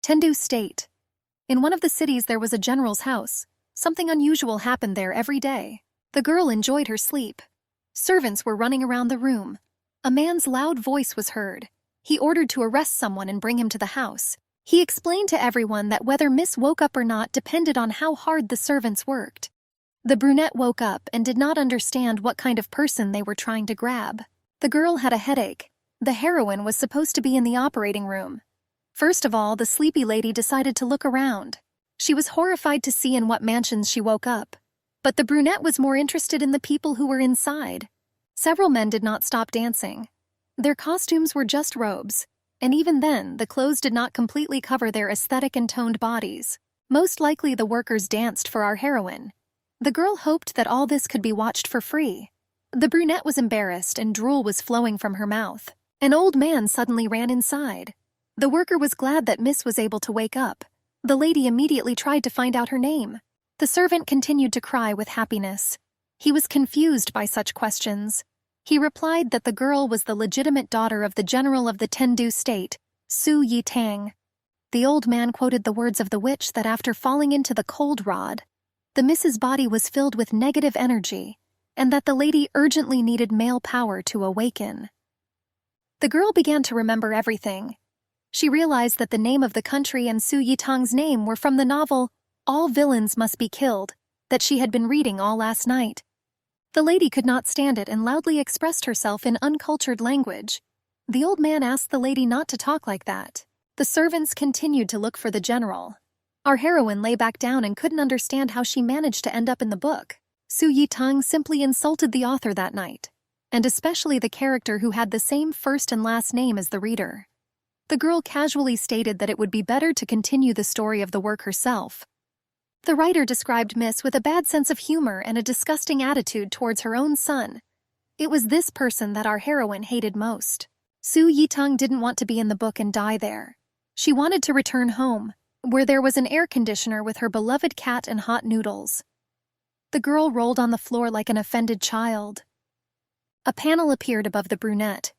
Tendu State. In one of the cities there was a general's house. Something unusual happened there every day. The girl enjoyed her sleep. Servants were running around the room. A man's loud voice was heard. He ordered to arrest someone and bring him to the house. He explained to everyone that whether Miss woke up or not depended on how hard the servants worked. The brunette woke up and did not understand what kind of person they were trying to grab. The girl had a headache. The heroine was supposed to be in the operating room. First of all, the sleepy lady decided to look around. She was horrified to see in what mansions she woke up. But the brunette was more interested in the people who were inside. Several men did not stop dancing. Their costumes were just robes, and even then, the clothes did not completely cover their aesthetic and toned bodies. Most likely the workers danced for our heroine. The girl hoped that all this could be watched for free. The brunette was embarrassed and drool was flowing from her mouth. An old man suddenly ran inside. The worker was glad that Miss was able to wake up. The lady immediately tried to find out her name. The servant continued to cry with happiness. He was confused by such questions. He replied that the girl was the legitimate daughter of the general of the Tendu State, Su Yitang. The old man quoted the words of the witch that after falling into the cold rod, the Miss's body was filled with negative energy, and that the lady urgently needed male power to awaken. The girl began to remember everything. She realized that the name of the country and Su Yitang's name were from the novel All Villains Must Be Killed that she had been reading all last night. The lady could not stand it and loudly expressed herself in uncultured language. The old man asked the lady not to talk like that. The servants continued to look for the general. Our heroine lay back down and couldn't understand how she managed to end up in the book. Su Yitang simply insulted the author that night, and especially the character who had the same first and last name as the reader. The girl casually stated that it would be better to continue the story of the work herself. The writer described Miss with a bad sense of humor and a disgusting attitude towards her own son. It was this person that our heroine hated most. Su Yitang didn't want to be in the book and die there. She wanted to return home, where there was an air conditioner with her beloved cat and hot noodles. The girl rolled on the floor like an offended child. A panel appeared above the brunette.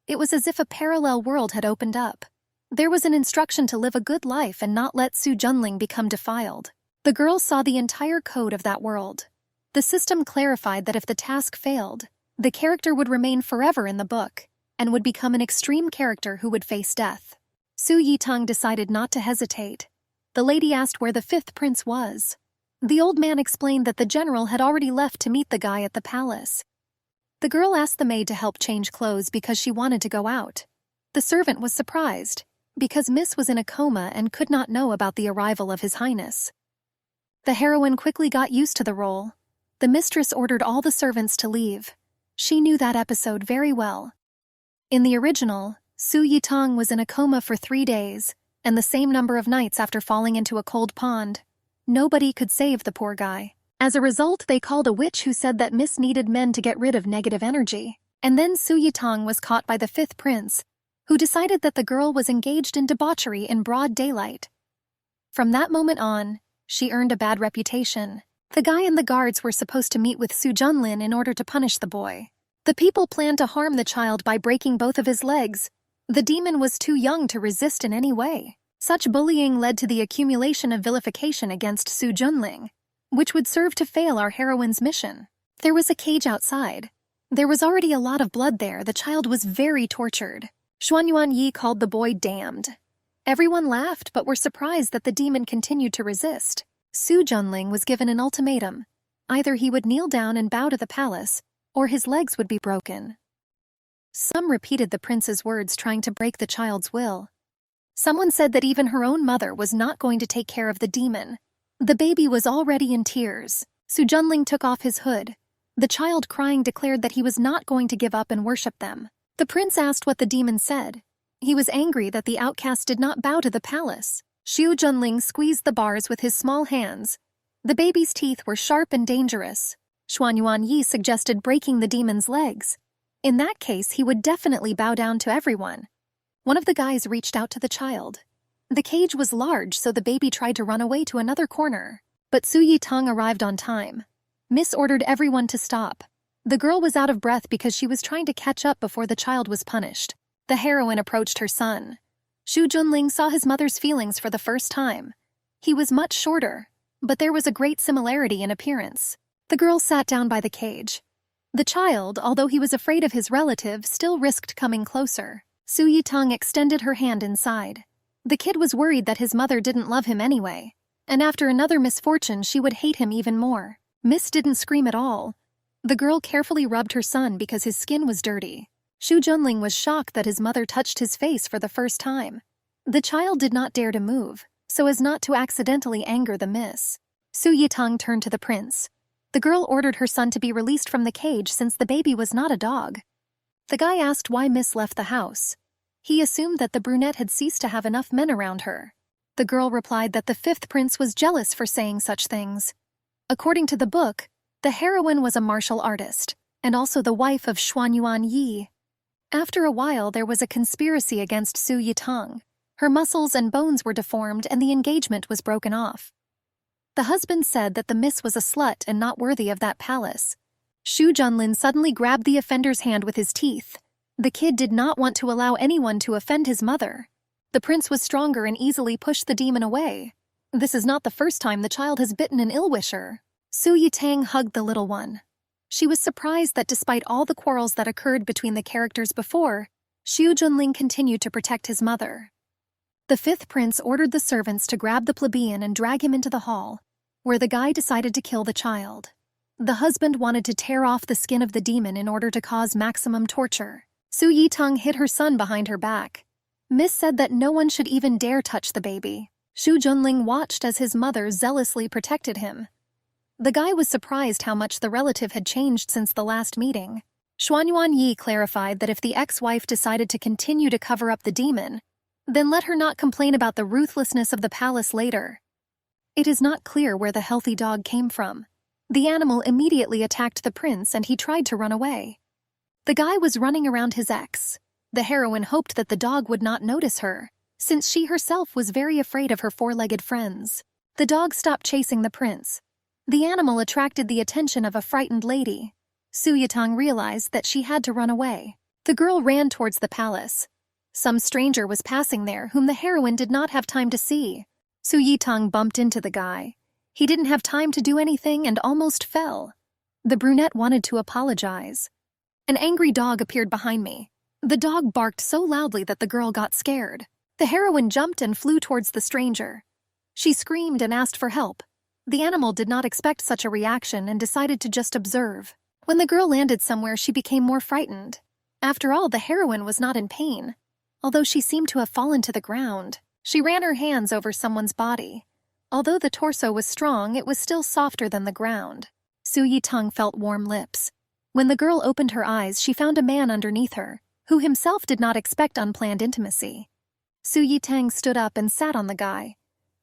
It was as if a parallel world had opened up. There was an instruction to live a good life and not let Su Junling become defiled. The girl saw the entire code of that world. The system clarified that if the task failed, the character would remain forever in the book and would become an extreme character who would face death. Su Yitang decided not to hesitate. The lady asked where the fifth prince was. The old man explained that the general had already left to meet the guy at the palace. The girl asked the maid to help change clothes because she wanted to go out. The servant was surprised, because Miss was in a coma and could not know about the arrival of His Highness. The heroine quickly got used to the role. The mistress ordered all the servants to leave. She knew that episode very well. In the original, Su Yitang was in a coma for 3 days, and the same number of nights after falling into a cold pond. Nobody could save the poor guy. As a result, they called a witch who said that Miss needed men to get rid of negative energy. And then Su Yitang was caught by the fifth prince, who decided that the girl was engaged in debauchery in broad daylight. From that moment on, she earned a bad reputation. The guy and the guards were supposed to meet with Su Junlin in order to punish the boy. The people planned to harm the child by breaking both of his legs. The demon was too young to resist in any way. Such bullying led to the accumulation of vilification against Su Junling, which would serve to fail our heroine's mission. There was a cage outside. There was already a lot of blood there. The child was very tortured. Xuanyuan Yi called the boy damned. Everyone laughed but were surprised that the demon continued to resist. Su Junling was given an ultimatum. Either he would kneel down and bow to the palace, or his legs would be broken. Some repeated the prince's words, trying to break the child's will. Someone said that even her own mother was not going to take care of the demon. The baby was already in tears. Su Junling took off his hood. The child, crying, declared that he was not going to give up and worship them. The prince asked what the demon said. He was angry that the outcast did not bow to the palace. Su Junling squeezed the bars with his small hands. The baby's teeth were sharp and dangerous. Xuanyuan Yi suggested breaking the demon's legs. In that case, he would definitely bow down to everyone. One of the guys reached out to the child. The cage was large, so the baby tried to run away to another corner. But Su Yitang arrived on time. Miss ordered everyone to stop. The girl was out of breath because she was trying to catch up before the child was punished. The heroine approached her son. Xu Junling saw his mother's feelings for the first time. He was much shorter, but there was a great similarity in appearance. The girl sat down by the cage. The child, although he was afraid of his relative, still risked coming closer. Su Yitang extended her hand inside. The kid was worried that his mother didn't love him anyway, and after another misfortune she would hate him even more. Miss didn't scream at all. The girl carefully rubbed her son because his skin was dirty. Xu Junling was shocked that his mother touched his face for the first time. The child did not dare to move, so as not to accidentally anger the miss. Su Yitang turned to the prince. The girl ordered her son to be released from the cage since the baby was not a dog. The guy asked why Miss left the house. He assumed that the brunette had ceased to have enough men around her. The girl replied that the fifth prince was jealous for saying such things. According to the book, the heroine was a martial artist, and also the wife of Xuanyuan Yi. After a while, there was a conspiracy against Su Yitang. Her muscles and bones were deformed and the engagement was broken off. The husband said that the miss was a slut and not worthy of that palace. Xu Junlin suddenly grabbed the offender's hand with his teeth. The kid did not want to allow anyone to offend his mother. The prince was stronger and easily pushed the demon away. This is not the first time the child has bitten an ill-wisher. Su Yitang hugged the little one. She was surprised that despite all the quarrels that occurred between the characters before, Xu Junling continued to protect his mother. The fifth prince ordered the servants to grab the plebeian and drag him into the hall, where the guy decided to kill the child. The husband wanted to tear off the skin of the demon in order to cause maximum torture. Su Yitang hid her son behind her back. Miss said that no one should even dare touch the baby. Xu Junling watched as his mother zealously protected him. The guy was surprised how much the relative had changed since the last meeting. Xuanyuan Yi clarified that if the ex-wife decided to continue to cover up the demon, then let her not complain about the ruthlessness of the palace later. It is not clear where the healthy dog came from. The animal immediately attacked the prince and he tried to run away. The guy was running around his ex. The heroine hoped that the dog would not notice her, since she herself was very afraid of her four-legged friends. The dog stopped chasing the prince. The animal attracted the attention of a frightened lady. Su Yitang realized that she had to run away. The girl ran towards the palace. Some stranger was passing there whom the heroine did not have time to see. Su Yitang bumped into the guy. He didn't have time to do anything and almost fell. The brunette wanted to apologize. An angry dog appeared behind me. The dog barked so loudly that the girl got scared. The heroine jumped and flew towards the stranger. She screamed and asked for help. The animal did not expect such a reaction and decided to just observe. When the girl landed somewhere, she became more frightened. After all, the heroine was not in pain, although she seemed to have fallen to the ground. She ran her hands over someone's body. Although the torso was strong, it was still softer than the ground. Su Yitang felt warm lips. When the girl opened her eyes, she found a man underneath her, who himself did not expect unplanned intimacy. Su Yitang stood up and sat on the guy.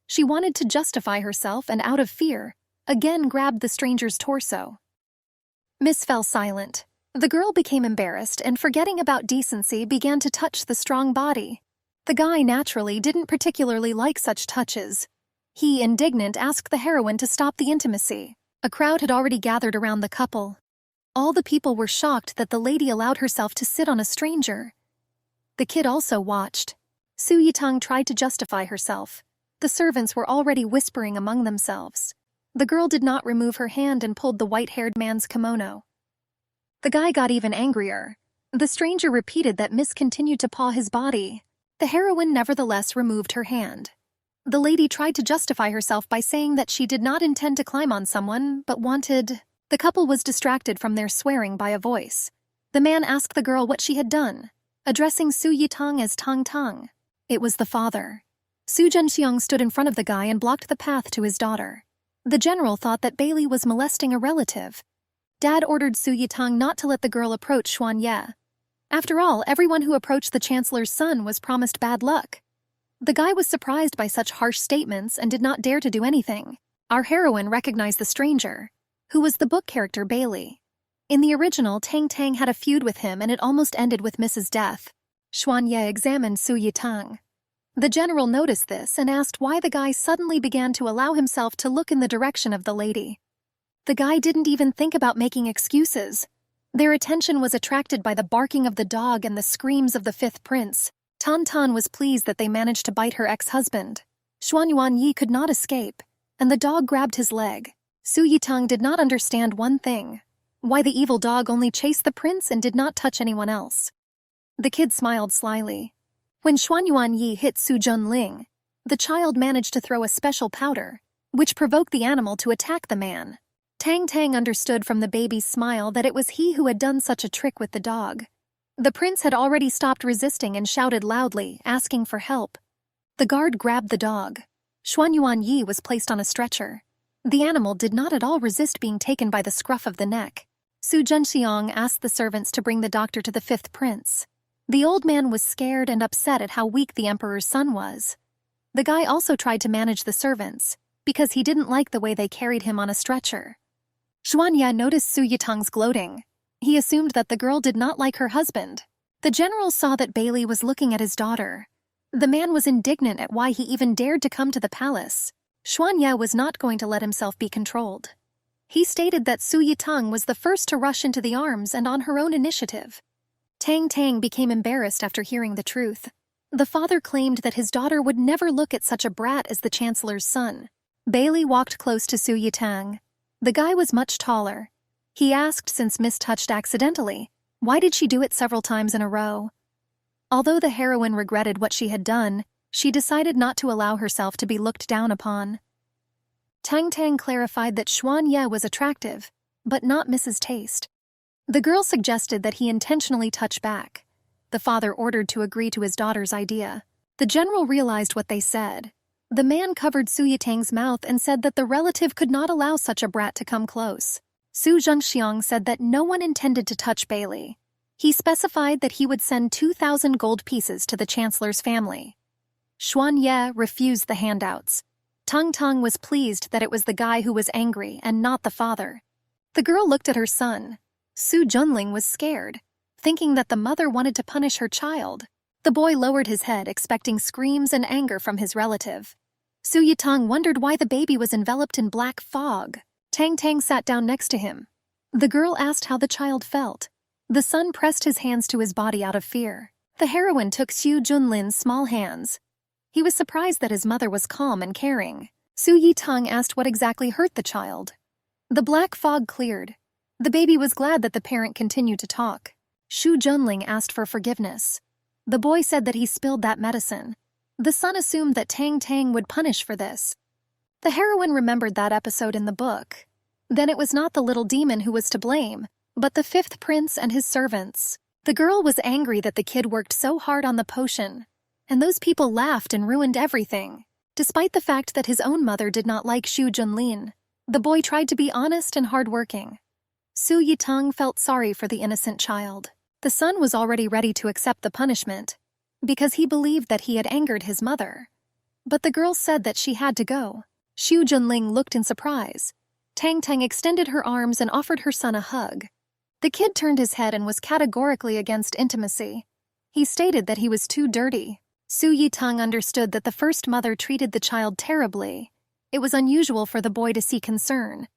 She wanted to justify herself and, out of fear, again grabbed the stranger's torso. Miss fell silent. The girl became embarrassed and, forgetting about decency, began to touch the strong body. The guy, naturally, didn't particularly like such touches. He, indignant, asked the heroine to stop the intimacy. A crowd had already gathered around the couple. All the people were shocked that the lady allowed herself to sit on a stranger. The kid also watched. Su Yitang tried to justify herself. The servants were already whispering among themselves. The girl did not remove her hand and pulled the white-haired man's kimono. The guy got even angrier. The stranger repeated that Miss continued to paw his body. The heroine nevertheless removed her hand. The lady tried to justify herself by saying that she did not intend to climb on someone, but wanted... The couple was distracted from their swearing by a voice. The man asked the girl what she had done, addressing Su Yitang as Tang Tang. It was the father. Su Zhenxiang stood in front of the guy and blocked the path to his daughter. The general thought that Bailey was molesting a relative. Dad ordered Su Yitang not to let the girl approach Xuan Ye. After all, everyone who approached the chancellor's son was promised bad luck. The guy was surprised by such harsh statements and did not dare to do anything. Our heroine recognized the stranger, who was the book character Bailey. In the original, Tang Tang had a feud with him and it almost ended with Mrs. Death. Xuan Ye examined Su Yitang. The general noticed this and asked why the guy suddenly began to allow himself to look in the direction of the lady. The guy didn't even think about making excuses. Their attention was attracted by the barking of the dog and the screams of the fifth prince. Tan Tan was pleased that they managed to bite her ex-husband. Xuanyuan Yi could not escape, and the dog grabbed his leg. Su Yitang did not understand one thing: why the evil dog only chased the prince and did not touch anyone else. The kid smiled slyly. When Xuanyuan Yi hit Su Junling, the child managed to throw a special powder, which provoked the animal to attack the man. Tang Tang understood from the baby's smile that it was he who had done such a trick with the dog. The prince had already stopped resisting and shouted loudly, asking for help. The guard grabbed the dog. Xuanyuan Yi was placed on a stretcher. The animal did not at all resist being taken by the scruff of the neck. Su Zhenxiang asked the servants to bring the doctor to the fifth prince. The old man was scared and upset at how weak the emperor's son was. The guy also tried to manage the servants, because he didn't like the way they carried him on a stretcher. Xuanya noticed Su Yitang's gloating. He assumed that the girl did not like her husband. The general saw that Bailey was looking at his daughter. The man was indignant at why he even dared to come to the palace. Xuanya was not going to let himself be controlled. He stated that Su Yitang was the first to rush into the arms and on her own initiative. Tang Tang became embarrassed after hearing the truth. The father claimed that his daughter would never look at such a brat as the chancellor's son. Bailey walked close to Su Yitang. The guy was much taller. He asked, since mistouched accidentally, why did she do it several times in a row? Although the heroine regretted what she had done, she decided not to allow herself to be looked down upon. Tang Tang clarified that Xuanya was attractive, but not Mrs. Taste. The girl suggested that he intentionally touch back. The father ordered to agree to his daughter's idea. The general realized what they said. The man covered Su Yitang's mouth and said that the relative could not allow such a brat to come close. Su Zhenxiang said that no one intended to touch Bailey. He specified that he would send 2,000 gold pieces to the chancellor's family. Xuan Ye refused the handouts. Tang Tang was pleased that it was the guy who was angry and not the father. The girl looked at her son. Su Junling was scared, thinking that the mother wanted to punish her child. The boy lowered his head, expecting screams and anger from his relative. Su Yitang wondered why the baby was enveloped in black fog. Tang Tang sat down next to him. The girl asked how the child felt. The son pressed his hands to his body out of fear. The heroine took Su Junlin's small hands. He was surprised that his mother was calm and caring. Su Yitang asked what exactly hurt the child. The black fog cleared. The baby was glad that the parent continued to talk. Shu Junling asked for forgiveness. The boy said that he spilled that medicine. The son assumed that Tang Tang would punish for this. The heroine remembered that episode in the book. Then it was not the little demon who was to blame, but the fifth prince and his servants. The girl was angry that the kid worked so hard on the potion, and those people laughed and ruined everything. Despite the fact that his own mother did not like Shu Junlin, the boy tried to be honest and hardworking. Su Yitang felt sorry for the innocent child. The son was already ready to accept the punishment, because he believed that he had angered his mother. But the girl said that she had to go. Shu Junling looked in surprise. Tang Tang extended her arms and offered her son a hug. The kid turned his head and was categorically against intimacy. He stated that he was too dirty. Su Yitang understood that the first mother treated the child terribly. It was unusual for the boy to see concern.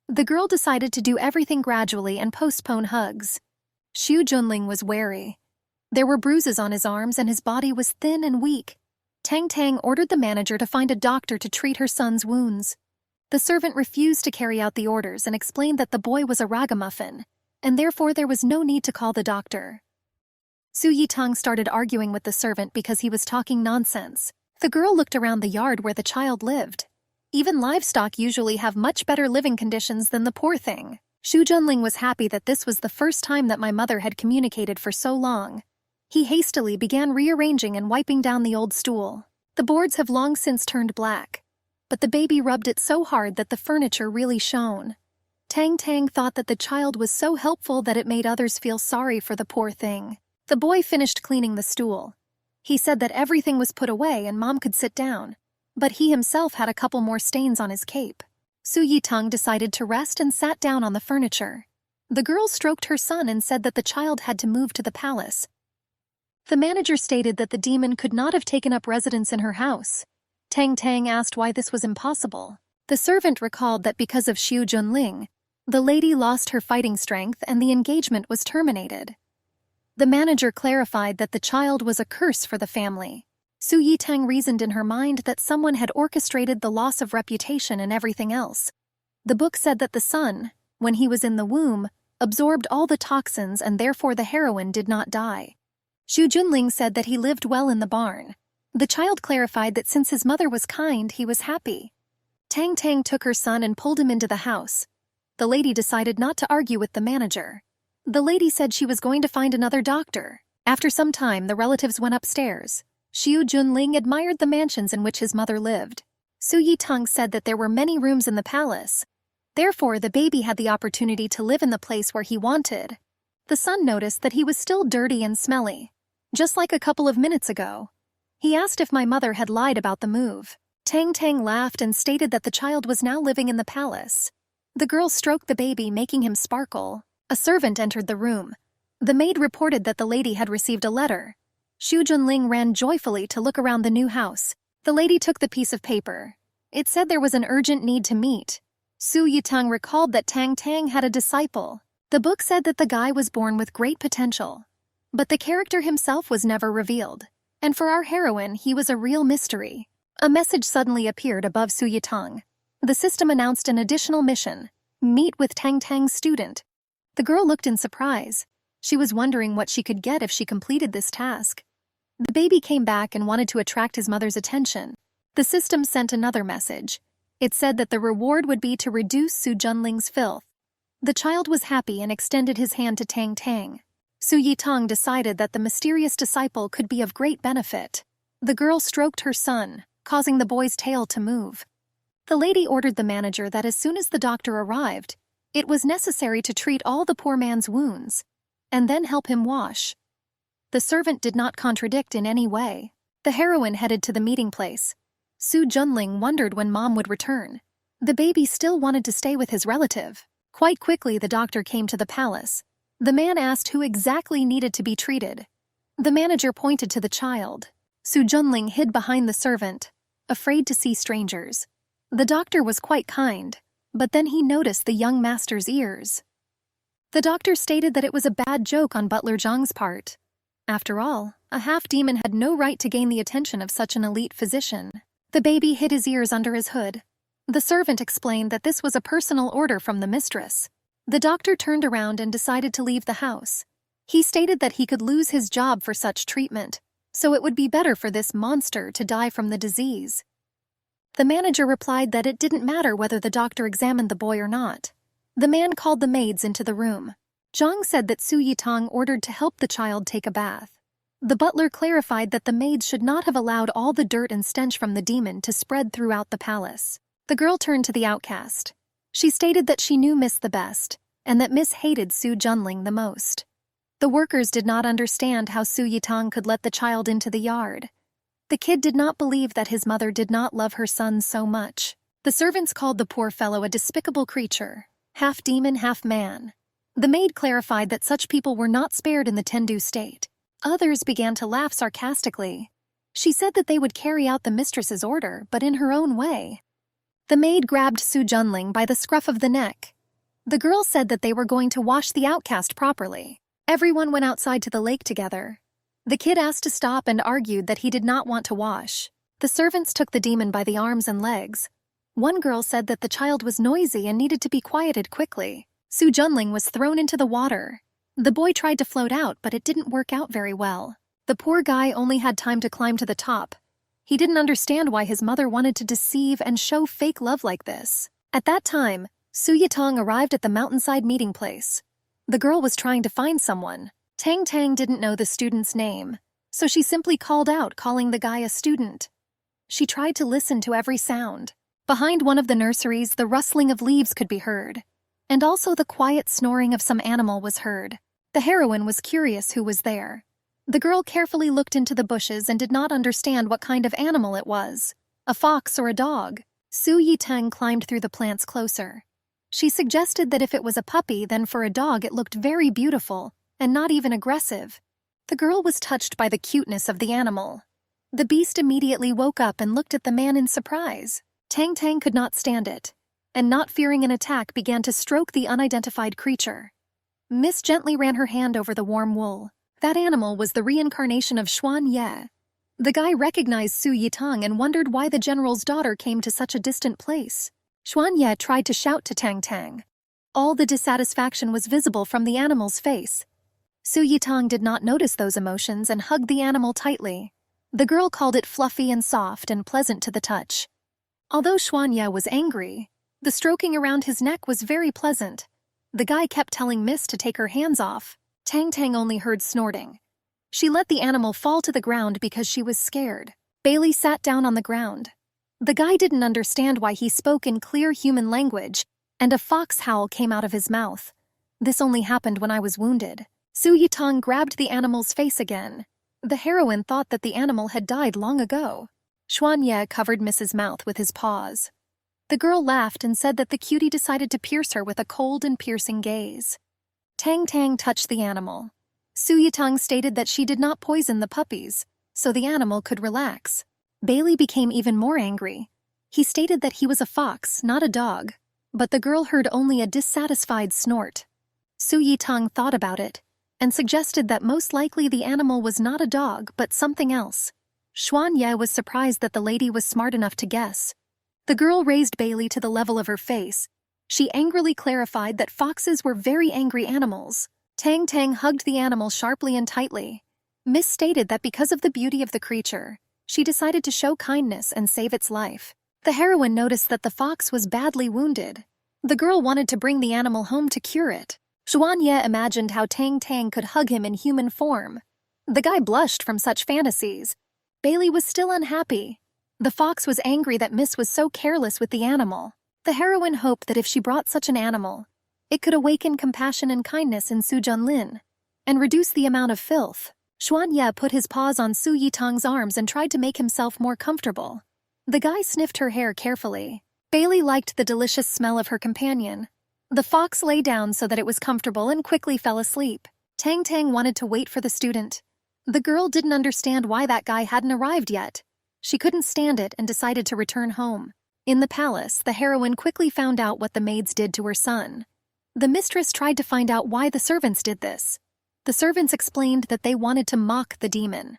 The girl decided to do everything gradually and postpone hugs. Shu Junling was wary. There were bruises on his arms and his body was thin and weak. Tang Tang ordered the manager to find a doctor to treat her son's wounds. The servant refused to carry out the orders and explained that the boy was a ragamuffin, and therefore there was no need to call the doctor. Su Yitang started arguing with the servant because he was talking nonsense. The girl looked around the yard where the child lived. Even livestock usually have much better living conditions than the poor thing. Shu Junling was happy that this was the first time that my mother had communicated for so long. He hastily began rearranging and wiping down the old stool. The boards have long since turned black, but the baby rubbed it so hard that the furniture really shone. Tang Tang thought that the child was so helpful that it made others feel sorry for the poor thing. The boy finished cleaning the stool. He said that everything was put away and Mom could sit down, but he himself had a couple more stains on his cape. Su Yitang decided to rest and sat down on the furniture. The girl stroked her son and said that the child had to move to the palace. The manager stated that the demon could not have taken up residence in her house. Tang Tang asked why this was impossible. The servant recalled that because of Shu Junling, the lady lost her fighting strength and the engagement was terminated. The manager clarified that the child was a curse for the family. Su Yitang reasoned in her mind that someone had orchestrated the loss of reputation and everything else. The book said that the son, when he was in the womb, absorbed all the toxins and therefore the heroine did not die. Xu Junling said that he lived well in the barn. The child clarified that since his mother was kind, he was happy. Tang Tang took her son and pulled him into the house. The lady decided not to argue with the manager. The lady said she was going to find another doctor. After some time, the relatives went upstairs. Xu Junling admired the mansions in which his mother lived. Su Yitang said that there were many rooms in the palace. Therefore, the baby had the opportunity to live in the place where he wanted. The son noticed that he was still dirty and smelly, just like a couple of minutes ago. He asked if my mother had lied about the move. Tang Tang laughed and stated that the child was now living in the palace. The girl stroked the baby, making him sparkle. A servant entered the room. The maid reported that the lady had received a letter. Xu Junling ran joyfully to look around the new house. The lady took the piece of paper. It said there was an urgent need to meet. Su Yitang recalled that Tang Tang had a disciple. The book said that the guy was born with great potential. But the character himself was never revealed. And for our heroine, he was a real mystery. A message suddenly appeared above Su Yitang. The system announced an additional mission: meet with Tang Tang's student. The girl looked in surprise. She was wondering what she could get if she completed this task. The baby came back and wanted to attract his mother's attention. The system sent another message. It said that the reward would be to reduce Su Junling's filth. The child was happy and extended his hand to Tang Tang. Su Yitang decided that the mysterious disciple could be of great benefit. The girl stroked her son, causing the boy's tail to move. The lady ordered the manager that as soon as the doctor arrived, it was necessary to treat all the poor man's wounds, and then help him wash. The servant did not contradict in any way. The heroine headed to the meeting place. Su Junling wondered when mom would return. The baby still wanted to stay with his relative. Quite quickly, the doctor came to the palace. The man asked who exactly needed to be treated. The manager pointed to the child. Su Junling hid behind the servant, afraid to see strangers. The doctor was quite kind, but then he noticed the young master's ears. The doctor stated that it was a bad joke on Butler Zhang's part. After all, a half-demon had no right to gain the attention of such an elite physician. The baby hid his ears under his hood. The servant explained that this was a personal order from the mistress. The doctor turned around and decided to leave the house. He stated that he could lose his job for such treatment, so it would be better for this monster to die from the disease. The manager replied that it didn't matter whether the doctor examined the boy or not. The man called the maids into the room. Zhang said that Su Yitang ordered to help the child take a bath. The butler clarified that the maids should not have allowed all the dirt and stench from the demon to spread throughout the palace. The girl turned to the outcast. She stated that she knew Miss the best, and that Miss hated Su Junling the most. The workers did not understand how Su Yitang could let the child into the yard. The kid did not believe that his mother did not love her son so much. The servants called the poor fellow a despicable creature, half demon, half man. The maid clarified that such people were not spared in the Tendu state. Others began to laugh sarcastically. She said that they would carry out the mistress's order, but in her own way. The maid grabbed Su Junling by the scruff of the neck. The girl said that they were going to wash the outcast properly. Everyone went outside to the lake together. The kid asked to stop and argued that he did not want to wash. The servants took the demon by the arms and legs. One girl said that the child was noisy and needed to be quieted quickly. Su Junling was thrown into the water. The boy tried to float out, but it didn't work out very well. The poor guy only had time to climb to the top. He didn't understand why his mother wanted to deceive and show fake love like this. At that time, Su Yitang arrived at the mountainside meeting place. The girl was trying to find someone. Tang Tang didn't know the student's name, so she simply called out, calling the guy a student. She tried to listen to every sound. Behind one of the nurseries, the rustling of leaves could be heard, and also the quiet snoring of some animal was heard. The heroine was curious who was there. The girl carefully looked into the bushes and did not understand what kind of animal it was, a fox or a dog. Su Yitang climbed through the plants closer. She suggested that if it was a puppy, then for a dog it looked very beautiful and not even aggressive. The girl was touched by the cuteness of the animal. The beast immediately woke up and looked at the man in surprise. Tang Tang could not stand it, and not fearing an attack began to stroke the unidentified creature. Miss gently ran her hand over the warm wool. That animal was the reincarnation of Xuan Ye. The guy recognized Su Yitang and wondered why the general's daughter came to such a distant place. Xuan Ye tried to shout to Tang Tang. All the dissatisfaction was visible from the animal's face. Su Yitang did not notice those emotions and hugged the animal tightly. The girl called it fluffy and soft and pleasant to the touch. Although Xuan Ye was angry, the stroking around his neck was very pleasant. The guy kept telling Miss to take her hands off. Tang Tang only heard snorting. She let the animal fall to the ground because she was scared. Bailey sat down on the ground. The guy didn't understand why he spoke in clear human language, and a fox howl came out of his mouth. This only happened when I was wounded. Su Yitang grabbed the animal's face again. The heroine thought that the animal had died long ago. Xuan Ye covered Miss's mouth with his paws. The girl laughed and said that the cutie decided to pierce her with a cold and piercing gaze. Tang Tang touched the animal. Su Yitang stated that she did not poison the puppies, so the animal could relax. Bailey became even more angry. He stated that he was a fox, not a dog, but the girl heard only a dissatisfied snort. Su Yitang thought about it and suggested that most likely the animal was not a dog but something else. Xuan Ye was surprised that the lady was smart enough to guess. The girl raised Bailey to the level of her face. She angrily clarified that foxes were very angry animals. Tang Tang hugged the animal sharply and tightly. Miss stated that because of the beauty of the creature, she decided to show kindness and save its life. The heroine noticed that the fox was badly wounded. The girl wanted to bring the animal home to cure it. Xuan Ye imagined how Tang Tang could hug him in human form. The guy blushed from such fantasies. Bailey was still unhappy. The fox was angry that Miss was so careless with the animal. The heroine hoped that if she brought such an animal, it could awaken compassion and kindness in Su Junlin and reduce the amount of filth. Xuan Ye put his paws on Su Yitang's arms and tried to make himself more comfortable. The guy sniffed her hair carefully. Bailey liked the delicious smell of her companion. The fox lay down so that it was comfortable and quickly fell asleep. Tang Tang wanted to wait for the student. The girl didn't understand why that guy hadn't arrived yet. She couldn't stand it and decided to return home. In the palace, the heroine quickly found out what the maids did to her son. The mistress tried to find out why the servants did this. The servants explained that they wanted to mock the demon.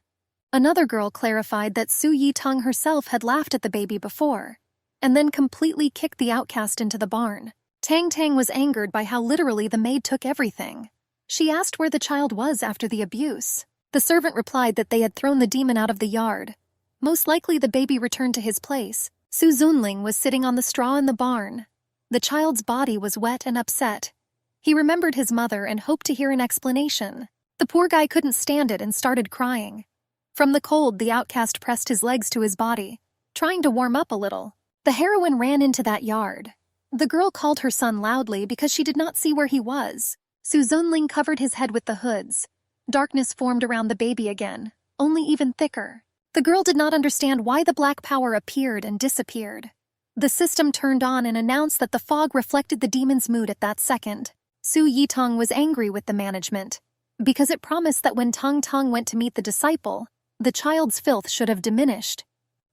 Another girl clarified that Su Yitang herself had laughed at the baby before, and then completely kicked the outcast into the barn. Tang Tang was angered by how literally the maid took everything. She asked where the child was after the abuse. The servant replied that they had thrown the demon out of the yard. Most likely the baby returned to his place. Su Zunling was sitting on the straw in the barn. The child's body was wet and upset. He remembered his mother and hoped to hear an explanation. The poor guy couldn't stand it and started crying. From the cold, the outcast pressed his legs to his body, trying to warm up a little. The heroine ran into that yard. The girl called her son loudly because she did not see where he was. Su Zunling covered his head with the hoods. Darkness formed around the baby again, only even thicker. The girl did not understand why the black power appeared and disappeared. The system turned on and announced that the fog reflected the demon's mood at that second. Su Yitang was angry with the management, because it promised that when Tang Tang went to meet the disciple, the child's filth should have diminished.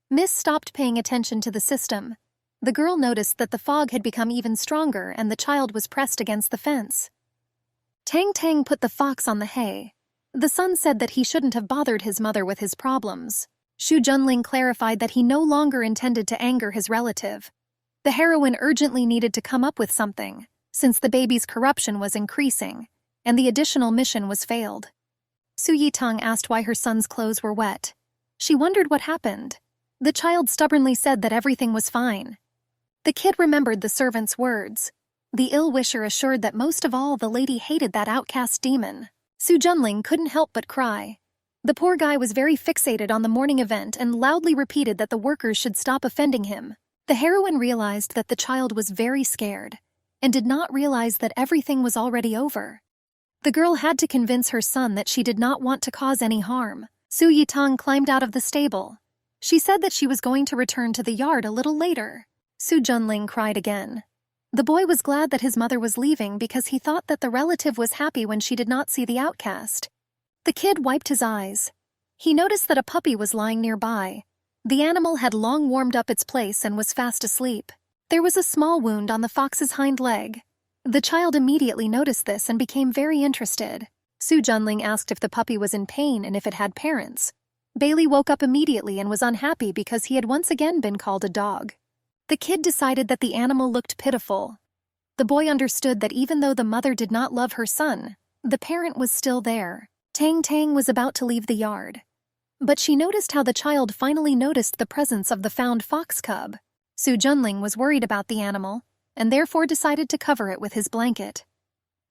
Miss stopped paying attention to the system. The girl noticed that the fog had become even stronger and the child was pressed against the fence. Tang Tang put the fox on the hay. The son said that he shouldn't have bothered his mother with his problems. Xu Junling clarified that he no longer intended to anger his relative. The heroine urgently needed to come up with something, since the baby's corruption was increasing, and the additional mission was failed. Su Yitang asked why her son's clothes were wet. She wondered what happened. The child stubbornly said that everything was fine. The kid remembered the servant's words. The ill-wisher assured that most of all the lady hated that outcast demon. Su Junling couldn't help but cry. The poor guy was very fixated on the morning event and loudly repeated that the workers should stop offending him. The heroine realized that the child was very scared and did not realize that everything was already over. The girl had to convince her son that she did not want to cause any harm. Su Yitang climbed out of the stable. She said that she was going to return to the yard a little later. Su Junling cried again. The boy was glad that his mother was leaving because he thought that the relative was happy when she did not see the outcast. The kid wiped his eyes. He noticed that a puppy was lying nearby. The animal had long warmed up its place and was fast asleep. There was a small wound on the fox's hind leg. The child immediately noticed this and became very interested. Su Junling asked if the puppy was in pain and if it had parents. Bailey woke up immediately and was unhappy because he had once again been called a dog. The kid decided that the animal looked pitiful. The boy understood that even though the mother did not love her son, the parent was still there. Tang Tang was about to leave the yard. But she noticed how the child finally noticed the presence of the found fox cub. Su Junling was worried about the animal, and therefore decided to cover it with his blanket.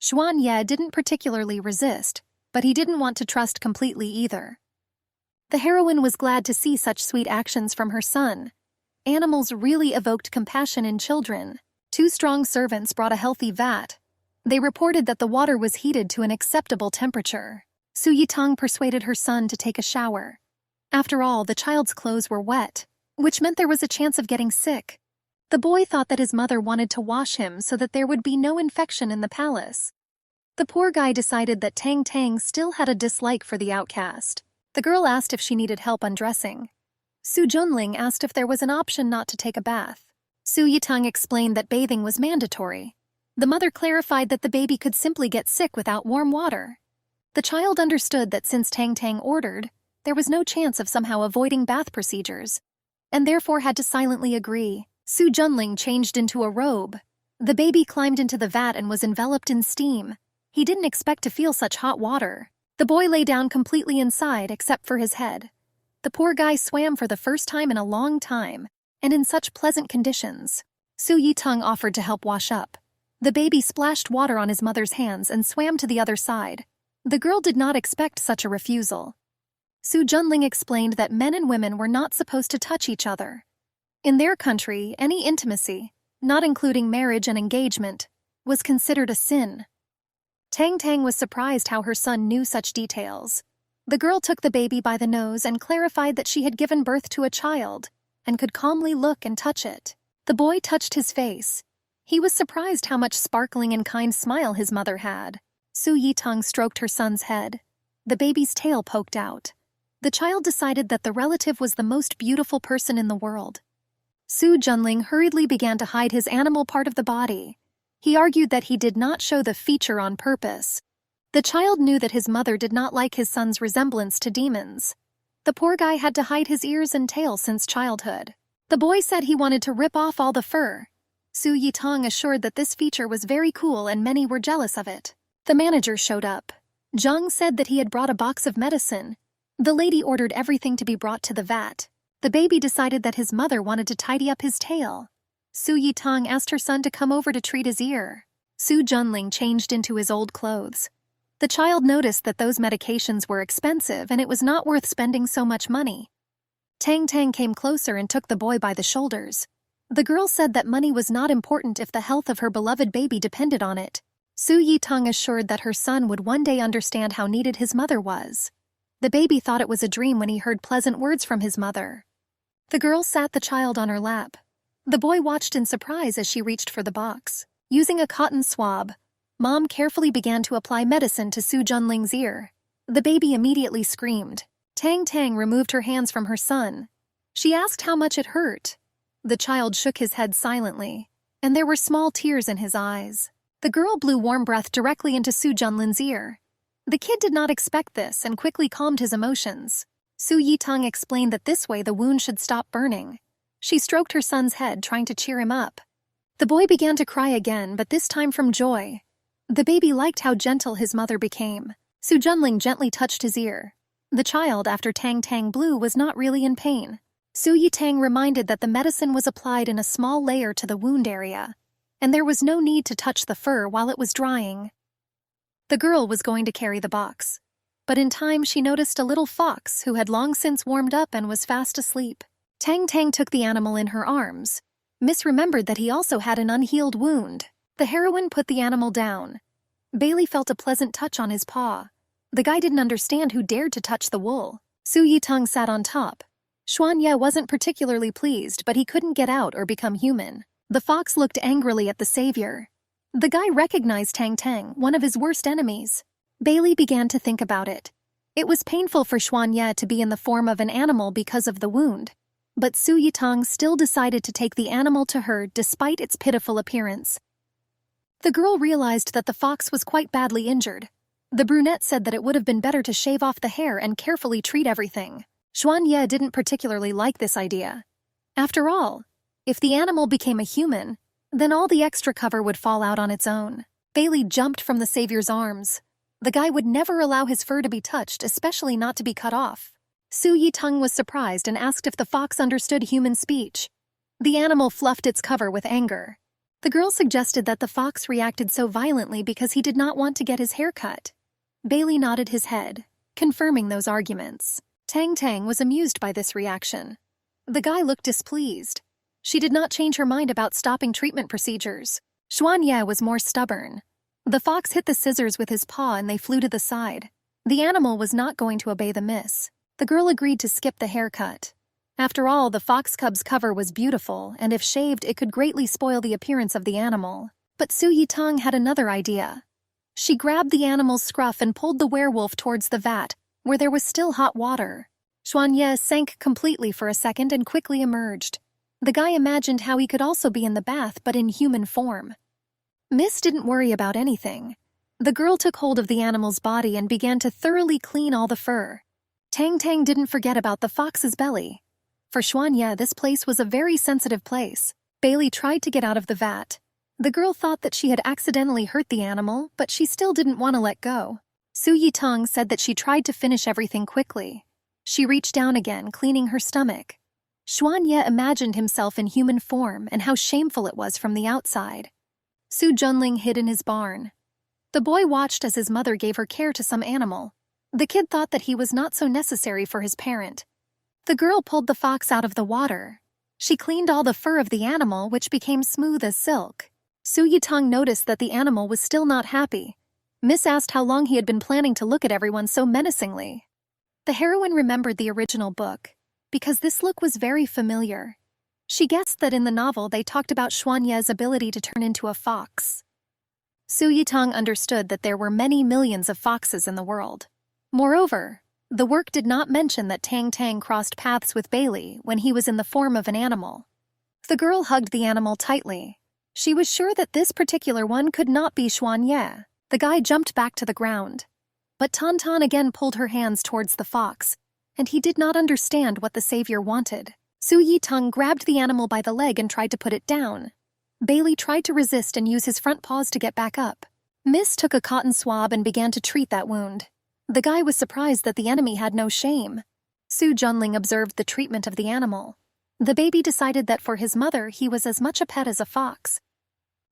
Xuan Ye didn't particularly resist, but he didn't want to trust completely either. The heroine was glad to see such sweet actions from her son. Animals really evoked compassion in children. 2 strong servants brought a healthy vat. They reported that the water was heated to an acceptable temperature. Su Yitang persuaded her son to take a shower. After all, the child's clothes were wet, which meant there was a chance of getting sick. The boy thought that his mother wanted to wash him so that there would be no infection in the palace. The poor guy decided that Tang Tang still had a dislike for the outcast. The girl asked if she needed help undressing. Su Junling asked if there was an option not to take a bath. Su Yitang explained that bathing was mandatory. The mother clarified that the baby could simply get sick without warm water. The child understood that since Tang Tang ordered, there was no chance of somehow avoiding bath procedures, and therefore had to silently agree. Su Junling changed into a robe. The baby climbed into the vat and was enveloped in steam. He didn't expect to feel such hot water. The boy lay down completely inside except for his head. The poor guy swam for the first time in a long time, and in such pleasant conditions. Su Yitang offered to help wash up. The baby splashed water on his mother's hands and swam to the other side. The girl did not expect such a refusal. Su Junling explained that men and women were not supposed to touch each other. In their country, any intimacy, not including marriage and engagement, was considered a sin. Tang Tang was surprised how her son knew such details. The girl took the baby by the nose and clarified that she had given birth to a child and could calmly look and touch it. The boy touched his face. He was surprised how much sparkling and kind smile his mother had. Su Yitang stroked her son's head. The baby's tail poked out. The child decided that the relative was the most beautiful person in the world. Su Junling hurriedly began to hide his animal part of the body. He argued that he did not show the feature on purpose. The child knew that his mother did not like his son's resemblance to demons. The poor guy had to hide his ears and tail since childhood. The boy said he wanted to rip off all the fur. Su Yitang assured that this feature was very cool and many were jealous of it. The manager showed up. Zhang said that he had brought a box of medicine. The lady ordered everything to be brought to the vat. The baby decided that his mother wanted to tidy up his tail. Su Yitang asked her son to come over to treat his ear. Su Junling changed into his old clothes. The child noticed that those medications were expensive and it was not worth spending so much money. Tang Tang came closer and took the boy by the shoulders. The girl said that money was not important if the health of her beloved baby depended on it. Su Yitang assured that her son would one day understand how needed his mother was. The baby thought it was a dream when he heard pleasant words from his mother. The girl sat the child on her lap. The boy watched in surprise as she reached for the box. Using a cotton swab, Mom carefully began to apply medicine to Su Junling's ear. The baby immediately screamed. Tang Tang removed her hands from her son. She asked how much it hurt. The child shook his head silently, and there were small tears in his eyes. The girl blew warm breath directly into Su Junlin's ear. The kid did not expect this and quickly calmed his emotions. Su Yitang explained that this way the wound should stop burning. She stroked her son's head, trying to cheer him up. The boy began to cry again, but this time from joy. The baby liked how gentle his mother became. Su Junling gently touched his ear. The child, after Tang Tang blew, was not really in pain. Su Yitang reminded that the medicine was applied in a small layer to the wound area, and there was no need to touch the fur while it was drying. The girl was going to carry the box, but in time she noticed a little fox who had long since warmed up and was fast asleep. Tang Tang took the animal in her arms, misremembered that he also had an unhealed wound. The heroine put the animal down. Bailey felt a pleasant touch on his paw. The guy didn't understand who dared to touch the wool. Su Yitang sat on top. Xuan Ye wasn't particularly pleased, but he couldn't get out or become human. The fox looked angrily at the savior. The guy recognized Tang Tang, one of his worst enemies. Bailey began to think about it. It was painful for Xuan Ye to be in the form of an animal because of the wound, but Su Yitang still decided to take the animal to her despite its pitiful appearance. The girl realized that the fox was quite badly injured. The brunette said that it would have been better to shave off the hair and carefully treat everything. Xuan Ye didn't particularly like this idea. After all, if the animal became a human, then all the extra cover would fall out on its own. Bailey jumped from the savior's arms. The guy would never allow his fur to be touched, especially not to be cut off. Su Yiteng was surprised and asked if the fox understood human speech. The animal fluffed its cover with anger. The girl suggested that the fox reacted so violently because he did not want to get his hair cut. Bailey nodded his head, confirming those arguments. Tang Tang was amused by this reaction. The guy looked displeased. She did not change her mind about stopping treatment procedures. Xuan Ye was more stubborn. The fox hit the scissors with his paw and they flew to the side. The animal was not going to obey the miss. The girl agreed to skip the haircut. After all, the fox cub's cover was beautiful, and if shaved, it could greatly spoil the appearance of the animal. But Su Yiteng had another idea. She grabbed the animal's scruff and pulled the werewolf towards the vat, where there was still hot water. Xuan Ye sank completely for a second and quickly emerged. The guy imagined how he could also be in the bath, but in human form. Miss didn't worry about anything. The girl took hold of the animal's body and began to thoroughly clean all the fur. Tang Tang didn't forget about the fox's belly. For Xuan Ye, this place was a very sensitive place. Bailey tried to get out of the vat. The girl thought that she had accidentally hurt the animal, but she still didn't want to let go. Su Yiteng said that she tried to finish everything quickly. She reached down again, cleaning her stomach. Xuan Ye imagined himself in human form and how shameful it was from the outside. Su Junling hid in his barn. The boy watched as his mother gave her care to some animal. The kid thought that he was not so necessary for his parent. The girl pulled the fox out of the water. She cleaned all the fur of the animal, which became smooth as silk. Su Yiteng noticed that the animal was still not happy. Miss asked how long he had been planning to look at everyone so menacingly. The heroine remembered the original book, because this look was very familiar. She guessed that in the novel they talked about Xuan Ye's ability to turn into a fox. Su Yiteng understood that there were many millions of foxes in the world. Moreover, the work did not mention that Tang Tang crossed paths with Bailey when he was in the form of an animal. The girl hugged the animal tightly. She was sure that this particular one could not be Xuan Ye. The guy jumped back to the ground. But Tan Tan again pulled her hands towards the fox, and he did not understand what the savior wanted. Su Yiteng grabbed the animal by the leg and tried to put it down. Bailey tried to resist and use his front paws to get back up. Miss took a cotton swab and began to treat that wound. The guy was surprised that the enemy had no shame. Su Junling observed the treatment of the animal. The baby decided that for his mother he was as much a pet as a fox.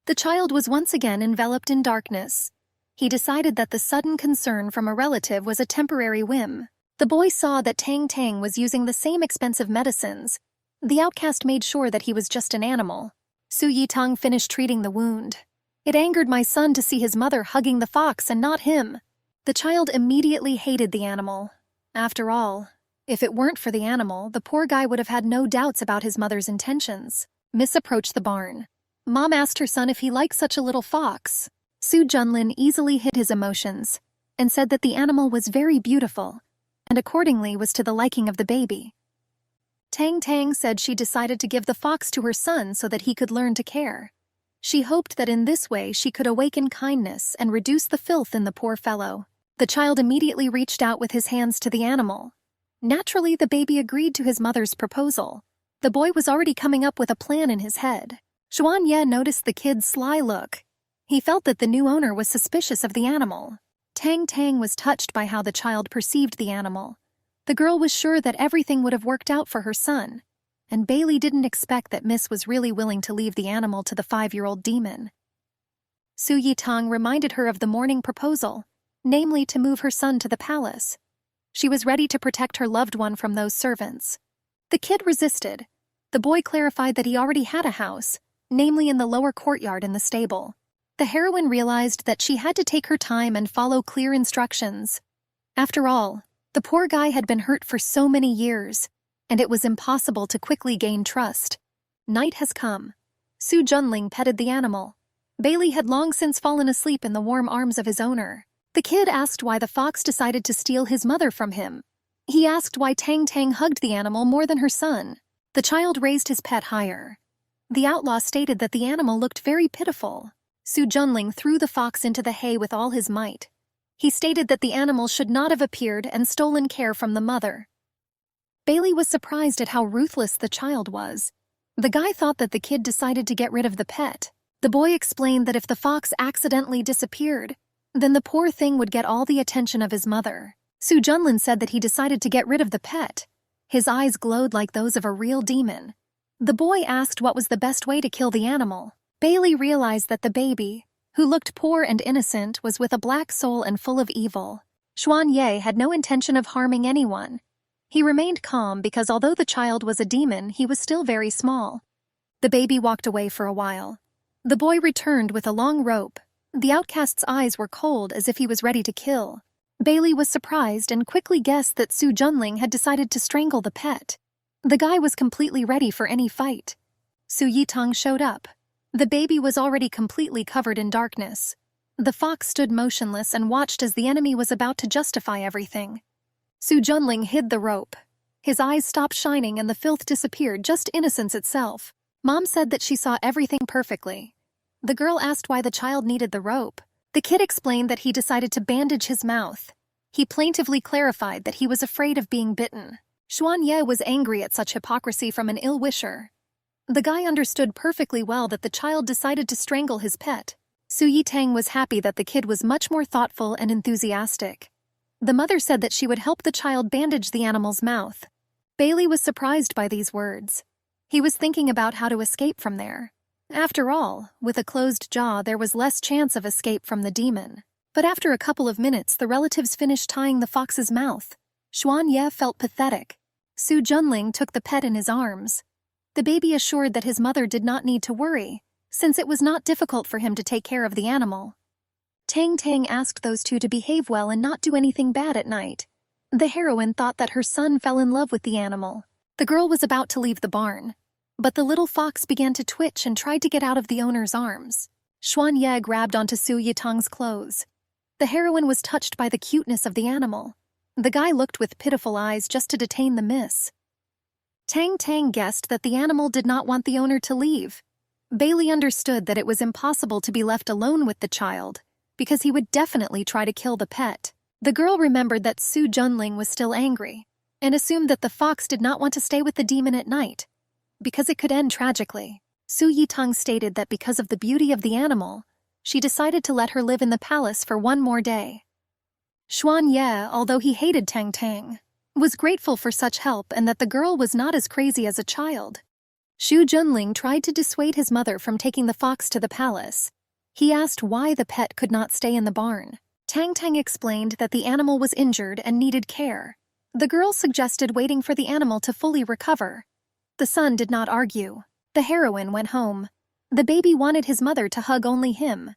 The child was once again enveloped in darkness. He decided that the sudden concern from a relative was a temporary whim. The boy saw that Tang Tang was using the same expensive medicines. The outcast made sure that he was just an animal. Su Yiteng finished treating the wound. It angered my son to see his mother hugging the fox and not him. The child immediately hated the animal. After all, if it weren't for the animal, the poor guy would have had no doubts about his mother's intentions. Miss approached the barn. Mom asked her son if he liked such a little fox. Su Junlin easily hid his emotions and said that the animal was very beautiful and accordingly was to the liking of the baby. Tang Tang said she decided to give the fox to her son so that he could learn to care. She hoped that in this way she could awaken kindness and reduce the filth in the poor fellow. The child immediately reached out with his hands to the animal. Naturally, the baby agreed to his mother's proposal. The boy was already coming up with a plan in his head. Xuan Ye noticed the kid's sly look. He felt that the new owner was suspicious of the animal. Tang Tang was touched by how the child perceived the animal. The girl was sure that everything would have worked out for her son, and Bailey didn't expect that Miss was really willing to leave the animal to the 5-year-old demon. Su Yiteng reminded her of the morning proposal, namely to move her son to the palace. She was ready to protect her loved one from those servants. The kid resisted. The boy clarified that he already had a house, namely in the lower courtyard in the stable. The heroine realized that she had to take her time and follow clear instructions. After all, the poor guy had been hurt for so many years, and it was impossible to quickly gain trust. Night has come. Su Junling petted the animal. Bailey had long since fallen asleep in the warm arms of his owner. The kid asked why the fox decided to steal his mother from him. He asked why Tang Tang hugged the animal more than her son. The child raised his pet higher. The outlaw stated that the animal looked very pitiful. Su Junling threw the fox into the hay with all his might. He stated that the animal should not have appeared and stolen care from the mother. Bailey was surprised at how ruthless the child was. The guy thought that the kid decided to get rid of the pet. The boy explained that if the fox accidentally disappeared, then the poor thing would get all the attention of his mother. Soo Junlin said that he decided to get rid of the pet. His eyes glowed like those of a real demon. The boy asked what was the best way to kill the animal. Bailey realized that the baby, who looked poor and innocent, was with a black soul and full of evil. Xuan Ye had no intention of harming anyone. He remained calm because although the child was a demon, he was still very small. The baby walked away for a while. The boy returned with a long rope. The outcast's eyes were cold as if he was ready to kill. Bailey was surprised and quickly guessed that Soo Junling had decided to strangle the pet. The guy was completely ready for any fight. Su Yitang showed up. The baby was already completely covered in darkness. The fox stood motionless and watched as the enemy was about to justify everything. Soo Junling hid the rope. His eyes stopped shining and the filth disappeared, just innocence itself. Mom said that she saw everything perfectly. The girl asked why the child needed the rope. The kid explained that he decided to bandage his mouth. He plaintively clarified that he was afraid of being bitten. Xuan Ye was angry at such hypocrisy from an ill-wisher. The guy understood perfectly well that the child decided to strangle his pet. Su Yitang was happy that the kid was much more thoughtful and enthusiastic. The mother said that she would help the child bandage the animal's mouth. Bailey was surprised by these words. He was thinking about how to escape from there. After all, with a closed jaw there was less chance of escape from the demon. But after a couple of minutes the relatives finished tying the fox's mouth. Xuan Ye felt pathetic. Soo Junling took the pet in his arms. The baby assured that his mother did not need to worry, since it was not difficult for him to take care of the animal. Tang Tang asked those two to behave well and not do anything bad at night. The heroine thought that her son fell in love with the animal. The girl was about to leave the barn, but the little fox began to twitch and tried to get out of the owner's arms. Xuan Ye grabbed onto Su Yitang's clothes. The heroine was touched by the cuteness of the animal. The guy looked with pitiful eyes just to detain the miss. Tang Tang guessed that the animal did not want the owner to leave. Bailey understood that it was impossible to be left alone with the child, because he would definitely try to kill the pet. The girl remembered that Soo Junling was still angry, and assumed that the fox did not want to stay with the demon at night, because it could end tragically. Su Yitang stated that because of the beauty of the animal, she decided to let her live in the palace for one more day. Xuan Ye, although he hated Tang Tang, was grateful for such help and that the girl was not as crazy as a child. Shu Junling tried to dissuade his mother from taking the fox to the palace. He asked why the pet could not stay in the barn. Tang Tang explained that the animal was injured and needed care. The girl suggested waiting for the animal to fully recover. The son did not argue. The heroine went home. The baby wanted his mother to hug only him.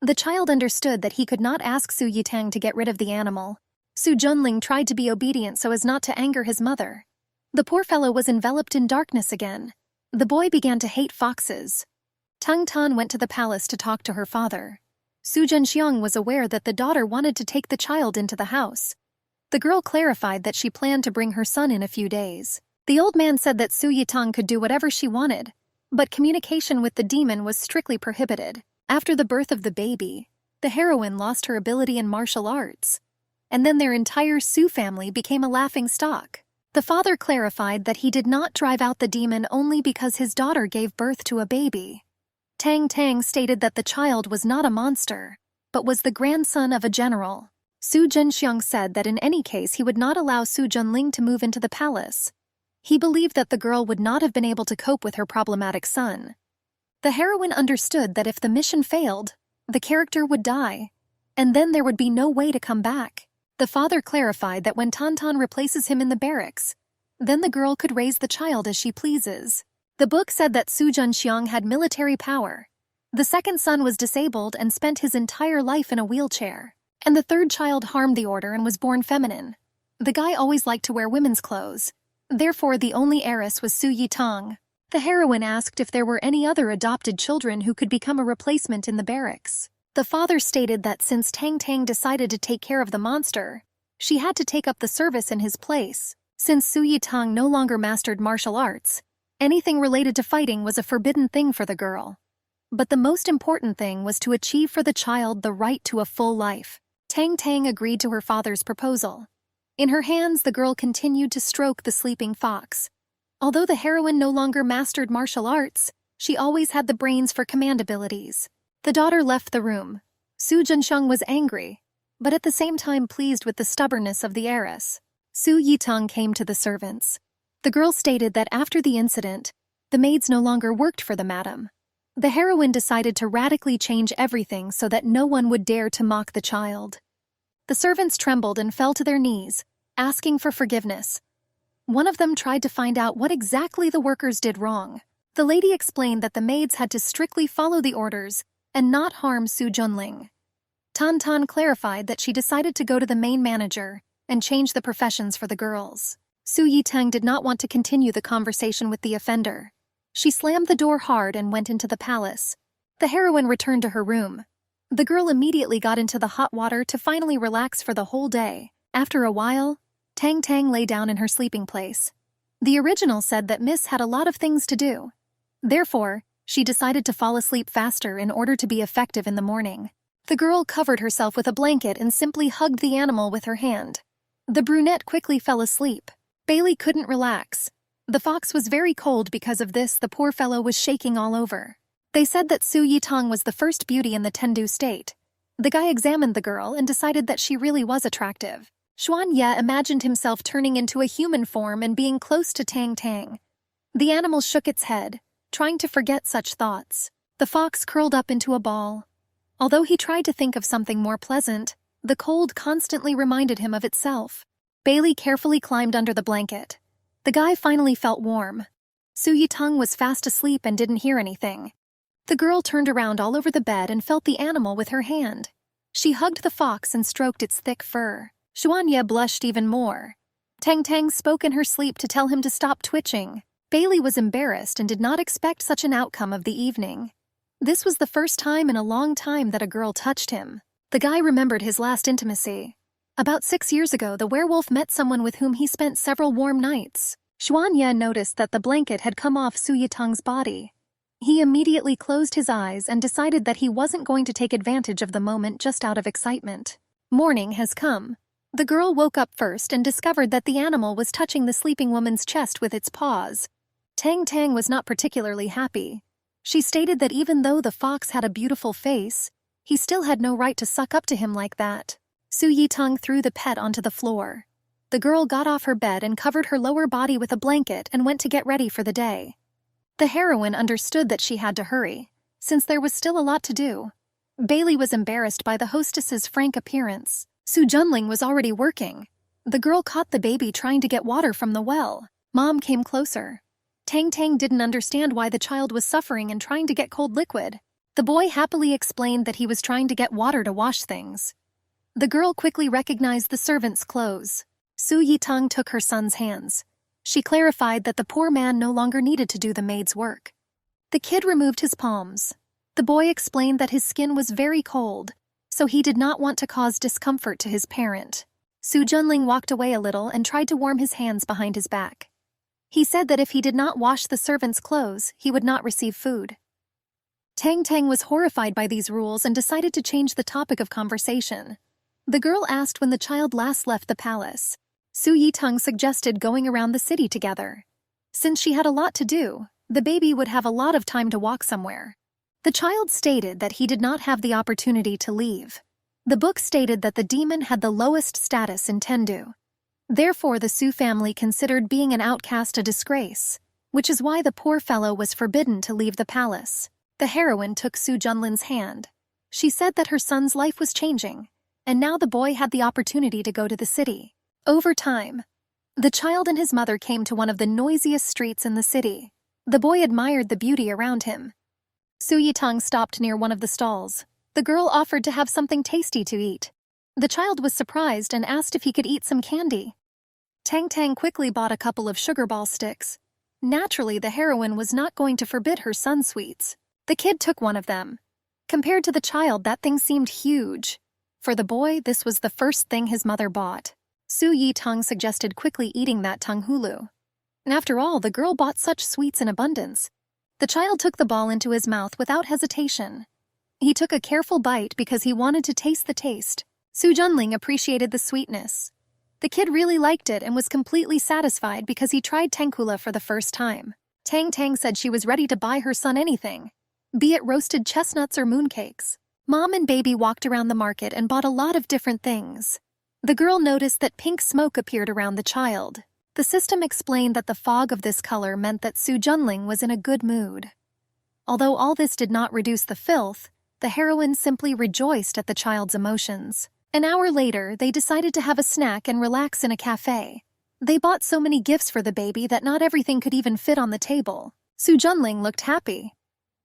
The child understood that he could not ask Su Yitang to get rid of the animal. Su Junling tried to be obedient so as not to anger his mother. The poor fellow was enveloped in darkness again. The boy began to hate foxes. Tung Tan went to the palace to talk to her father. Su Zhenxiang was aware that the daughter wanted to take the child into the house. The girl clarified that she planned to bring her son in a few days. The old man said that Su Yitang could do whatever she wanted, but communication with the demon was strictly prohibited. After the birth of the baby, the heroine lost her ability in martial arts, and then their entire Su family became a laughingstock. The father clarified that he did not drive out the demon only because his daughter gave birth to a baby. Tang Tang stated that the child was not a monster, but was the grandson of a general. Su Zhenxiang said that in any case he would not allow Su Junling to move into the palace. He believed that the girl would not have been able to cope with her problematic son. The heroine understood that if the mission failed, the character would die, and then there would be no way to come back. The father clarified that when Tantan replaces him in the barracks, then the girl could raise the child as she pleases. The book said that Su Zhenxiang had military power. The second son was disabled and spent his entire life in a wheelchair, and the third child harmed the order and was born feminine. The guy always liked to wear women's clothes. Therefore, the only heiress was Su Yitang. The heroine asked if there were any other adopted children who could become a replacement in the barracks. The father stated that since Tang Tang decided to take care of the monster, she had to take up the service in his place. Since Su Yitang no longer mastered martial arts, anything related to fighting was a forbidden thing for the girl. But the most important thing was to achieve for the child the right to a full life. Tang Tang agreed to her father's proposal. In her hands, the girl continued to stroke the sleeping fox. Although the heroine no longer mastered martial arts, she always had the brains for command abilities. The daughter left the room. Su Junsheng was angry, but at the same time pleased with the stubbornness of the heiress. Su Yitong came to the servants. The girl stated that after the incident, the maids no longer worked for the madam. The heroine decided to radically change everything so that no one would dare to mock the child. The servants trembled and fell to their knees, asking for forgiveness. One of them tried to find out what exactly the workers did wrong. The lady explained that the maids had to strictly follow the orders and not harm Su Junling. Tan Tan clarified that she decided to go to the main manager and change the professions for the girls. Su Yiteng did not want to continue the conversation with the offender. She slammed the door hard and went into the palace. The heroine returned to her room. The girl immediately got into the hot water to finally relax for the whole day. After a while, Tang Tang lay down in her sleeping place. The original said that Miss had a lot of things to do. Therefore, she decided to fall asleep faster in order to be effective in the morning. The girl covered herself with a blanket and simply hugged the animal with her hand. The brunette quickly fell asleep. Bailey couldn't relax. The fox was very cold because of this. The poor fellow was shaking all over. They said that Su Yitong was the first beauty in the Tendu state. The guy examined the girl and decided that she really was attractive. Xuan Ye imagined himself turning into a human form and being close to Tang Tang. The animal shook its head, trying to forget such thoughts. The fox curled up into a ball. Although he tried to think of something more pleasant, the cold constantly reminded him of itself. Bailey carefully climbed under the blanket. The guy finally felt warm. Su Yitong was fast asleep and didn't hear anything. The girl turned around all over the bed and felt the animal with her hand. She hugged the fox and stroked its thick fur. Xuan Ye blushed even more. Tang Tang spoke in her sleep to tell him to stop twitching. Bailey was embarrassed and did not expect such an outcome of the evening. This was the first time in a long time that a girl touched him. The guy remembered his last intimacy. About 6 years ago, the werewolf met someone with whom he spent several warm nights. Xuan Ye noticed that the blanket had come off Su Yitong's body. He immediately closed his eyes and decided that he wasn't going to take advantage of the moment just out of excitement. Morning has come. The girl woke up first and discovered that the animal was touching the sleeping woman's chest with its paws. Tang Tang was not particularly happy. She stated that even though the fox had a beautiful face, he still had no right to suck up to him like that. Su Yitong threw the pet onto the floor. The girl got off her bed and covered her lower body with a blanket and went to get ready for the day. The heroine understood that she had to hurry, since there was still a lot to do. Bailey was embarrassed by the hostess's frank appearance. Su Junling was already working. The girl caught the baby trying to get water from the well. Mom came closer. Tang Tang didn't understand why the child was suffering and trying to get cold liquid. The boy happily explained that he was trying to get water to wash things. The girl quickly recognized the servant's clothes. Su Yitong took her son's hands. She clarified that the poor man no longer needed to do the maid's work. The kid removed his palms. The boy explained that his skin was very cold, so he did not want to cause discomfort to his parent. Su Junling walked away a little and tried to warm his hands behind his back. He said that if he did not wash the servant's clothes, he would not receive food. Tang Tang was horrified by these rules and decided to change the topic of conversation. The girl asked when the child last left the palace. Su Yitong suggested going around the city together. Since she had a lot to do, the baby would have a lot of time to walk somewhere. The child stated that he did not have the opportunity to leave. The book stated that the demon had the lowest status in Tendu. Therefore, the Su family considered being an outcast a disgrace, which is why the poor fellow was forbidden to leave the palace. The heroine took Su Junlin's hand. She said that her son's life was changing, and now the boy had the opportunity to go to the city. Over time, the child and his mother came to one of the noisiest streets in the city. The boy admired the beauty around him. Su Yitong stopped near one of the stalls. The girl offered to have something tasty to eat. The child was surprised and asked if he could eat some candy. Tang Tang quickly bought a couple of sugar ball sticks. Naturally, the heroine was not going to forbid her son sweets. The kid took one of them. Compared to the child, that thing seemed huge. For the boy, this was the first thing his mother bought. Su Yitong suggested quickly eating that tanghulu. After all, the girl bought such sweets in abundance. The child took the ball into his mouth without hesitation. He took a careful bite because he wanted to taste the taste. Su Junling appreciated the sweetness. The kid really liked it and was completely satisfied because he tried tangkula for the first time. Tang Tang said she was ready to buy her son anything, be it roasted chestnuts or mooncakes. Mom and baby walked around the market and bought a lot of different things. The girl noticed that pink smoke appeared around the child. The system explained that the fog of this color meant that Su Junling was in a good mood. Although all this did not reduce the filth, the heroine simply rejoiced at the child's emotions. An hour later, they decided to have a snack and relax in a cafe. They bought so many gifts for the baby that not everything could even fit on the table. Su Junling looked happy.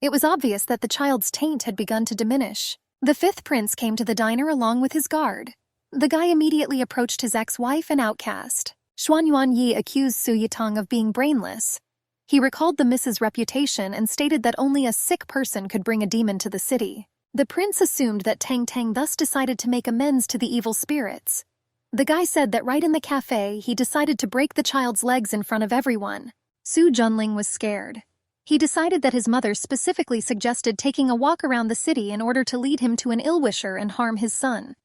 It was obvious that the child's taint had begun to diminish. The fifth prince came to the diner along with his guard. The guy immediately approached his ex-wife and outcast. Xuanyuan Yi accused Su Yitang of being brainless. He recalled the miss's reputation and stated that only a sick person could bring a demon to the city. The prince assumed that Tang Tang thus decided to make amends to the evil spirits. The guy said that right in the cafe, he decided to break the child's legs in front of everyone. Su Junling was scared. He decided that his mother specifically suggested taking a walk around the city in order to lead him to an ill-wisher and harm his son.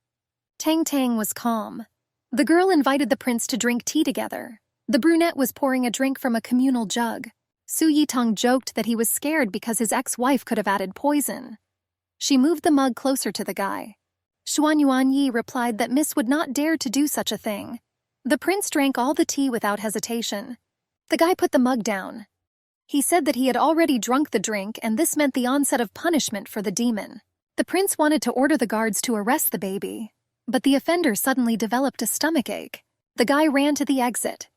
Tang Tang was calm. The girl invited the prince to drink tea together. The brunette was pouring a drink from a communal jug. Su Yitang joked that he was scared because his ex-wife could have added poison. She moved the mug closer to the guy. Xuanyuan Yi replied that Miss would not dare to do such a thing. The prince drank all the tea without hesitation. The guy put the mug down. He said that he had already drunk the drink and this meant the onset of punishment for the demon. The prince wanted to order the guards to arrest the baby, but the offender suddenly developed a stomachache. The guy ran to the exit.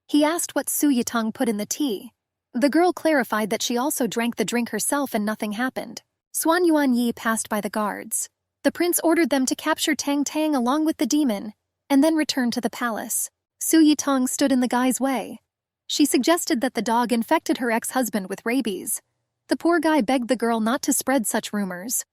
He asked what Su Yitang put in the tea. The girl clarified that she also drank the drink herself and nothing happened. Xuanyuan Yi passed by the guards. The prince ordered them to capture Tang Tang along with the demon, and then return to the palace. Su Yitang stood in the guy's way. She suggested that the dog infected her ex-husband with rabies. The poor guy begged the girl not to spread such rumors.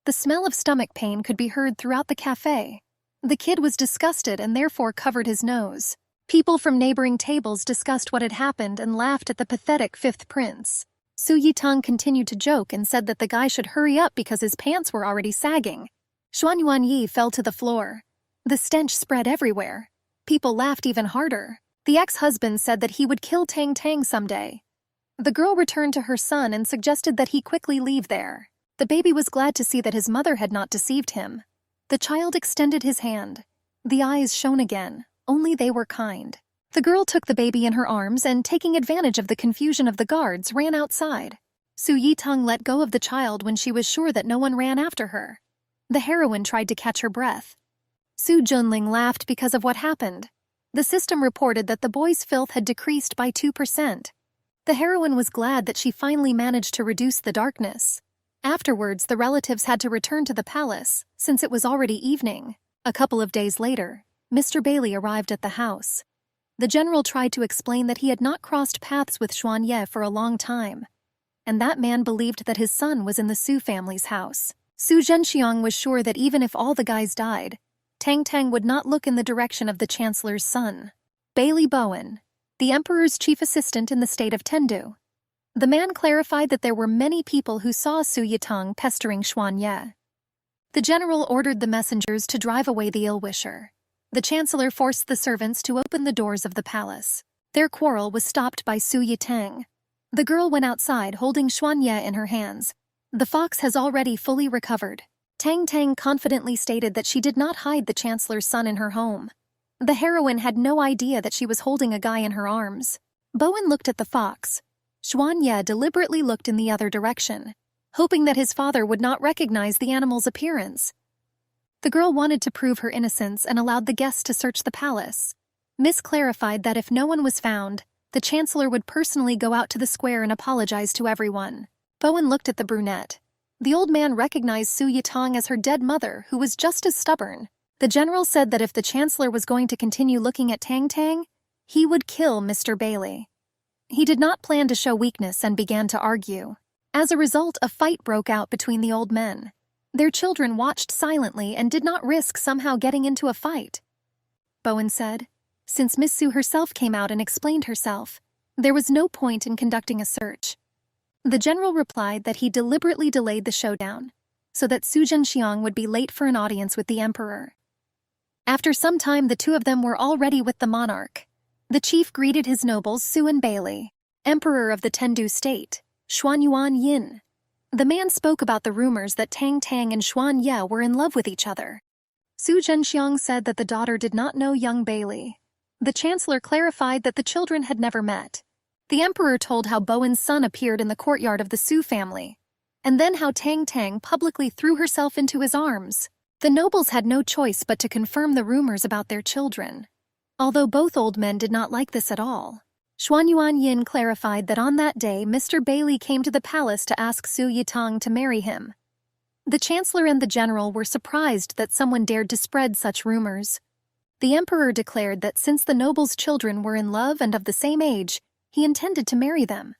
The smell of stomach pain could be heard throughout the cafe. The kid was disgusted and therefore covered his nose. People from neighboring tables discussed what had happened and laughed at the pathetic fifth prince. Su Yitang continued to joke and said that the guy should hurry up because his pants were already sagging. Xuanyuan Yi fell to the floor. The stench spread everywhere. People laughed even harder. The ex-husband said that he would kill Tang Tang someday. The girl returned to her son and suggested that he quickly leave there. The baby was glad to see that his mother had not deceived him. The child extended his hand. The eyes shone again, only they were kind. The girl took the baby in her arms and, taking advantage of the confusion of the guards, ran outside. Su Yitang let go of the child when she was sure that no one ran after her. The heroine tried to catch her breath. Su Junling laughed because of what happened. The system reported that the boy's filth had decreased by 2%. The heroine was glad that she finally managed to reduce the darkness. Afterwards, the relatives had to return to the palace, since it was already evening. A couple of days later, Mr. Bailey arrived at the house. The general tried to explain that he had not crossed paths with Xuan Ye for a long time, and that man believed that his son was in the Su family's house. Su Zhenxiang was sure that even if all the guys died, Tang Tang would not look in the direction of the chancellor's son. Bailey Bowen, the emperor's chief assistant in the state of Tendu. The man clarified that there were many people who saw Su Yitang pestering Xuan Ye. The general ordered the messengers to drive away the ill-wisher. The chancellor forced the servants to open the doors of the palace. Their quarrel was stopped by Su Yitang. The girl went outside holding Xuan Ye in her hands. The fox has already fully recovered. Tang Tang confidently stated that she did not hide the chancellor's son in her home. The heroine had no idea that she was holding a guy in her arms. Bowen looked at the fox. Xuan Ye deliberately looked in the other direction, hoping that his father would not recognize the animal's appearance. The girl wanted to prove her innocence and allowed the guests to search the palace. Miss clarified that if no one was found, the chancellor would personally go out to the square and apologize to everyone. Bowen looked at the brunette. The old man recognized Su Yitang as her dead mother, who was just as stubborn. The general said that if the chancellor was going to continue looking at Tang Tang, he would kill Mr. Bailey. He did not plan to show weakness and began to argue. As a result, a fight broke out between the old men. Their children watched silently and did not risk somehow getting into a fight. Bowen said, since Miss Su herself came out and explained herself, there was no point in conducting a search. The general replied that he deliberately delayed the showdown, so that Su Zhenxiang would be late for an audience with the emperor. After some time, the two of them were already with the monarch. The chief greeted his nobles Su and Bailey, emperor of the Tendu state, Xuanyuan Yin. The man spoke about the rumors that Tang Tang and Xuan Ye were in love with each other. Su Zhenxiang said that the daughter did not know young Bailey. The chancellor clarified that the children had never met. The emperor told how Bowen's son appeared in the courtyard of the Su family, and then how Tang Tang publicly threw herself into his arms. The nobles had no choice but to confirm the rumors about their children, although both old men did not like this at all. Xuanyuan Yin clarified that on that day Mr. Bailey came to the palace to ask Su Yitang to marry him. The chancellor and the general were surprised that someone dared to spread such rumors. The emperor declared that since the nobles' children were in love and of the same age, he intended to marry them.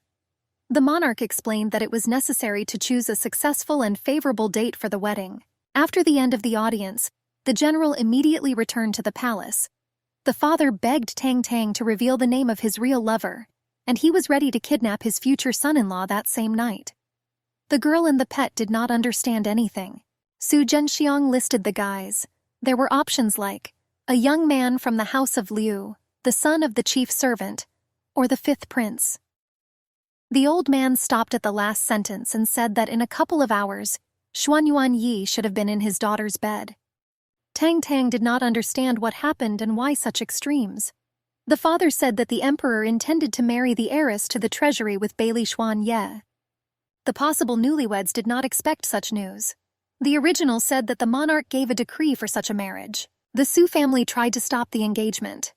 The monarch explained that it was necessary to choose a successful and favorable date for the wedding. After the end of the audience, the general immediately returned to the palace. The father begged Tang Tang to reveal the name of his real lover, and he was ready to kidnap his future son-in-law that same night. The girl and the pet did not understand anything. Su Zhenxiang listed the guys. There were options like a young man from the house of Liu, the son of the chief servant, or the fifth prince. The old man stopped at the last sentence and said that in a couple of hours, Xuanyuan Yi should have been in his daughter's bed. Tang Tang did not understand what happened and why such extremes. The father said that the emperor intended to marry the heiress to the treasury with Bailey Xuan Ye. The possible newlyweds did not expect such news. The original said that the monarch gave a decree for such a marriage. The Su family tried to stop the engagement.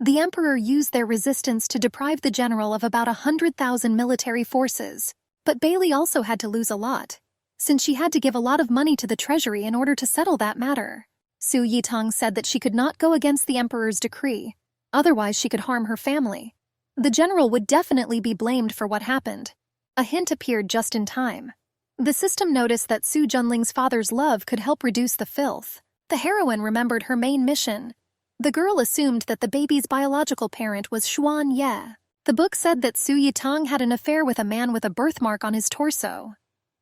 The emperor used their resistance to deprive the general of about 100,000 military forces. But Bailey also had to lose a lot, since she had to give a lot of money to the treasury in order to settle that matter. Su Yitang said that she could not go against the emperor's decree, otherwise she could harm her family. The general would definitely be blamed for what happened. A hint appeared just in time. The system noticed that Su Junling's father's love could help reduce the filth. The heroine remembered her main mission. The girl assumed that the baby's biological parent was Xuan Ye. The book said that Su Yitang had an affair with a man with a birthmark on his torso,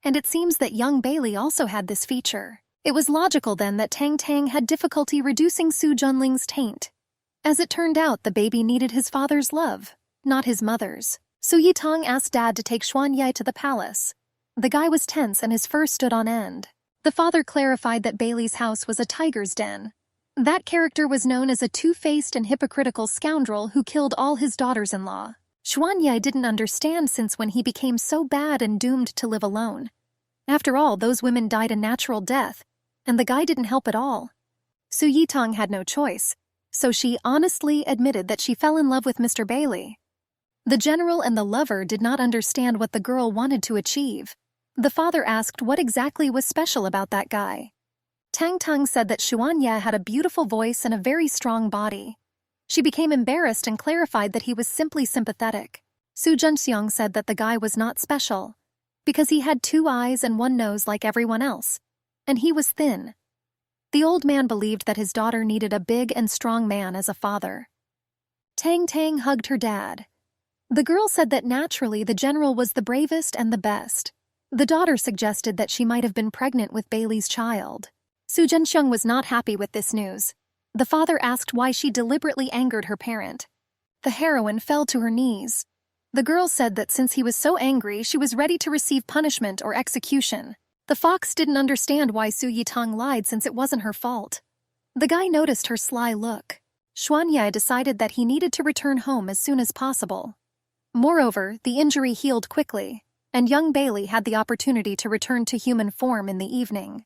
and it seems that young Bailey also had this feature. It was logical then that Tang Tang had difficulty reducing Su Junling's taint. As it turned out, the baby needed his father's love, not his mother's. Su Yitang asked Dad to take Xuan Ye to the palace. The guy was tense and his fur stood on end. The father clarified that Bailey's house was a tiger's den. That character was known as a two-faced and hypocritical scoundrel who killed all his daughters-in-law. Xuan Ye didn't understand since when he became so bad and doomed to live alone. After all, those women died a natural death, and the guy didn't help at all. Su Yitang had no choice, so she honestly admitted that she fell in love with Mr. Bailey. The general and the lover did not understand what the girl wanted to achieve. The father asked what exactly was special about that guy. Tang Tang said that Xuan Ye had a beautiful voice and a very strong body. She became embarrassed and clarified that he was simply sympathetic. Su Zhenxiang said that the guy was not special, because he had 2 eyes and 1 nose like everyone else, and he was thin. The old man believed that his daughter needed a big and strong man as a father. Tang Tang hugged her dad. The girl said that naturally the general was the bravest and the best. The daughter suggested that she might have been pregnant with Bailey's child. Su Zhenxiang was not happy with this news. The father asked why she deliberately angered her parent. The heroine fell to her knees. The girl said that since he was so angry, she was ready to receive punishment or execution. The fox didn't understand why Su Yitang lied since it wasn't her fault. The guy noticed her sly look. Xuan Ye decided that he needed to return home as soon as possible. Moreover, the injury healed quickly, and young Bailey had the opportunity to return to human form in the evening.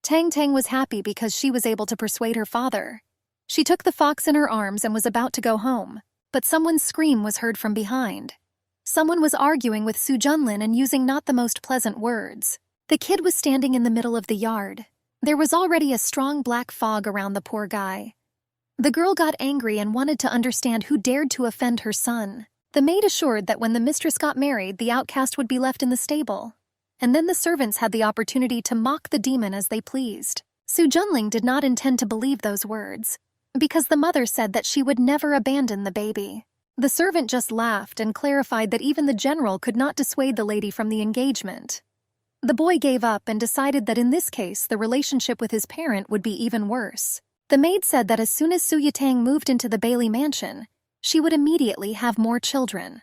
Tang Tang was happy because she was able to persuade her father. She took the fox in her arms and was about to go home, but someone's scream was heard from behind. Someone was arguing with Su Junlin and using not the most pleasant words. The kid was standing in the middle of the yard. There was already a strong black fog around the poor guy. The girl got angry and wanted to understand who dared to offend her son. The maid assured that when the mistress got married, the outcast would be left in the stable, and then the servants had the opportunity to mock the demon as they pleased. Su Junling did not intend to believe those words, because the mother said that she would never abandon the baby. The servant just laughed and clarified that even the general could not dissuade the lady from the engagement. The boy gave up and decided that in this case the relationship with his parent would be even worse. The maid said that as soon as Su Yitang moved into the Bailey mansion, she would immediately have more children.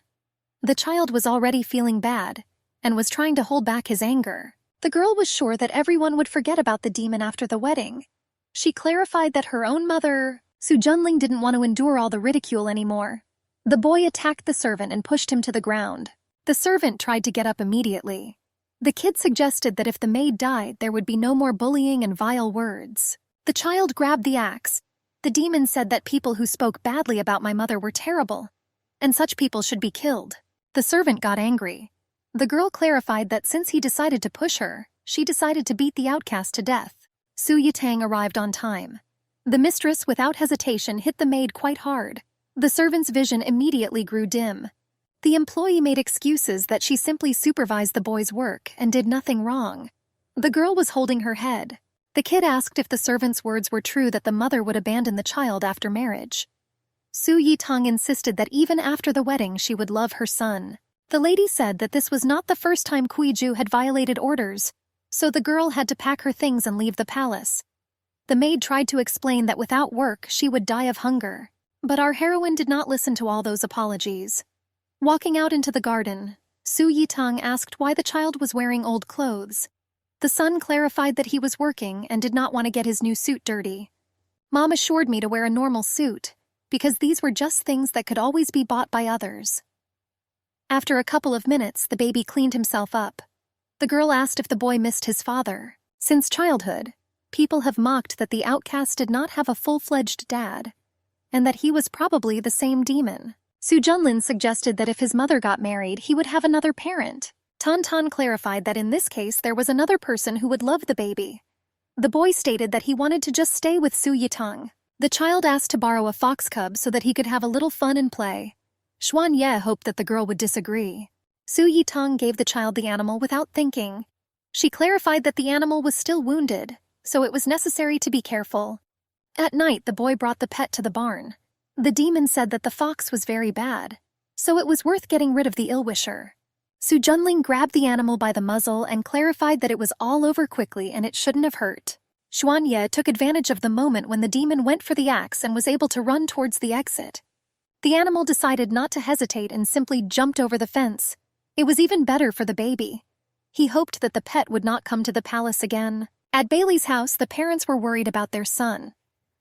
The child was already feeling bad and was trying to hold back his anger. The girl was sure that everyone would forget about the demon after the wedding. She clarified that her own mother, Su Junling, didn't want to endure all the ridicule anymore. The boy attacked the servant and pushed him to the ground. The servant tried to get up immediately. The kid suggested that if the maid died, there would be no more bullying and vile words. The child grabbed the axe. The demon said that people who spoke badly about my mother were terrible, and such people should be killed. The servant got angry. The girl clarified that since he decided to push her, she decided to beat the outcast to death. Su Yitang arrived on time. The mistress, without hesitation, hit the maid quite hard. The servant's vision immediately grew dim. The employee made excuses that she simply supervised the boy's work and did nothing wrong. The girl was holding her head. The kid asked if the servant's words were true that the mother would abandon the child after marriage. Su Yitang insisted that even after the wedding she would love her son. The lady said that this was not the first time Kuiju had violated orders, so the girl had to pack her things and leave the palace. The maid tried to explain that without work she would die of hunger, but our heroine did not listen to all those apologies. Walking out into the garden, Su Yitang asked why the child was wearing old clothes. The son clarified that he was working and did not want to get his new suit dirty. Mom assured me to wear a normal suit, because these were just things that could always be bought by others. After a couple of minutes, the baby cleaned himself up. The girl asked if the boy missed his father. Since childhood, people have mocked that the outcast did not have a full-fledged dad, and that he was probably the same demon. Su Junlin suggested that if his mother got married, he would have another parent. Tan Tan clarified that in this case there was another person who would love the baby. The boy stated that he wanted to just stay with Su Yitang. The child asked to borrow a fox cub so that he could have a little fun and play. Xuan Ye hoped that the girl would disagree. Su Yitang gave the child the animal without thinking. She clarified that the animal was still wounded, so it was necessary to be careful. At night, the boy brought the pet to the barn. The demon said that the fox was very bad, so it was worth getting rid of the ill-wisher. Su Junling grabbed the animal by the muzzle and clarified that it was all over quickly and it shouldn't have hurt. Xuan Ye took advantage of the moment when the demon went for the axe and was able to run towards the exit. The animal decided not to hesitate and simply jumped over the fence. It was even better for the baby. He hoped that the pet would not come to the palace again. At Bailey's house, the parents were worried about their son.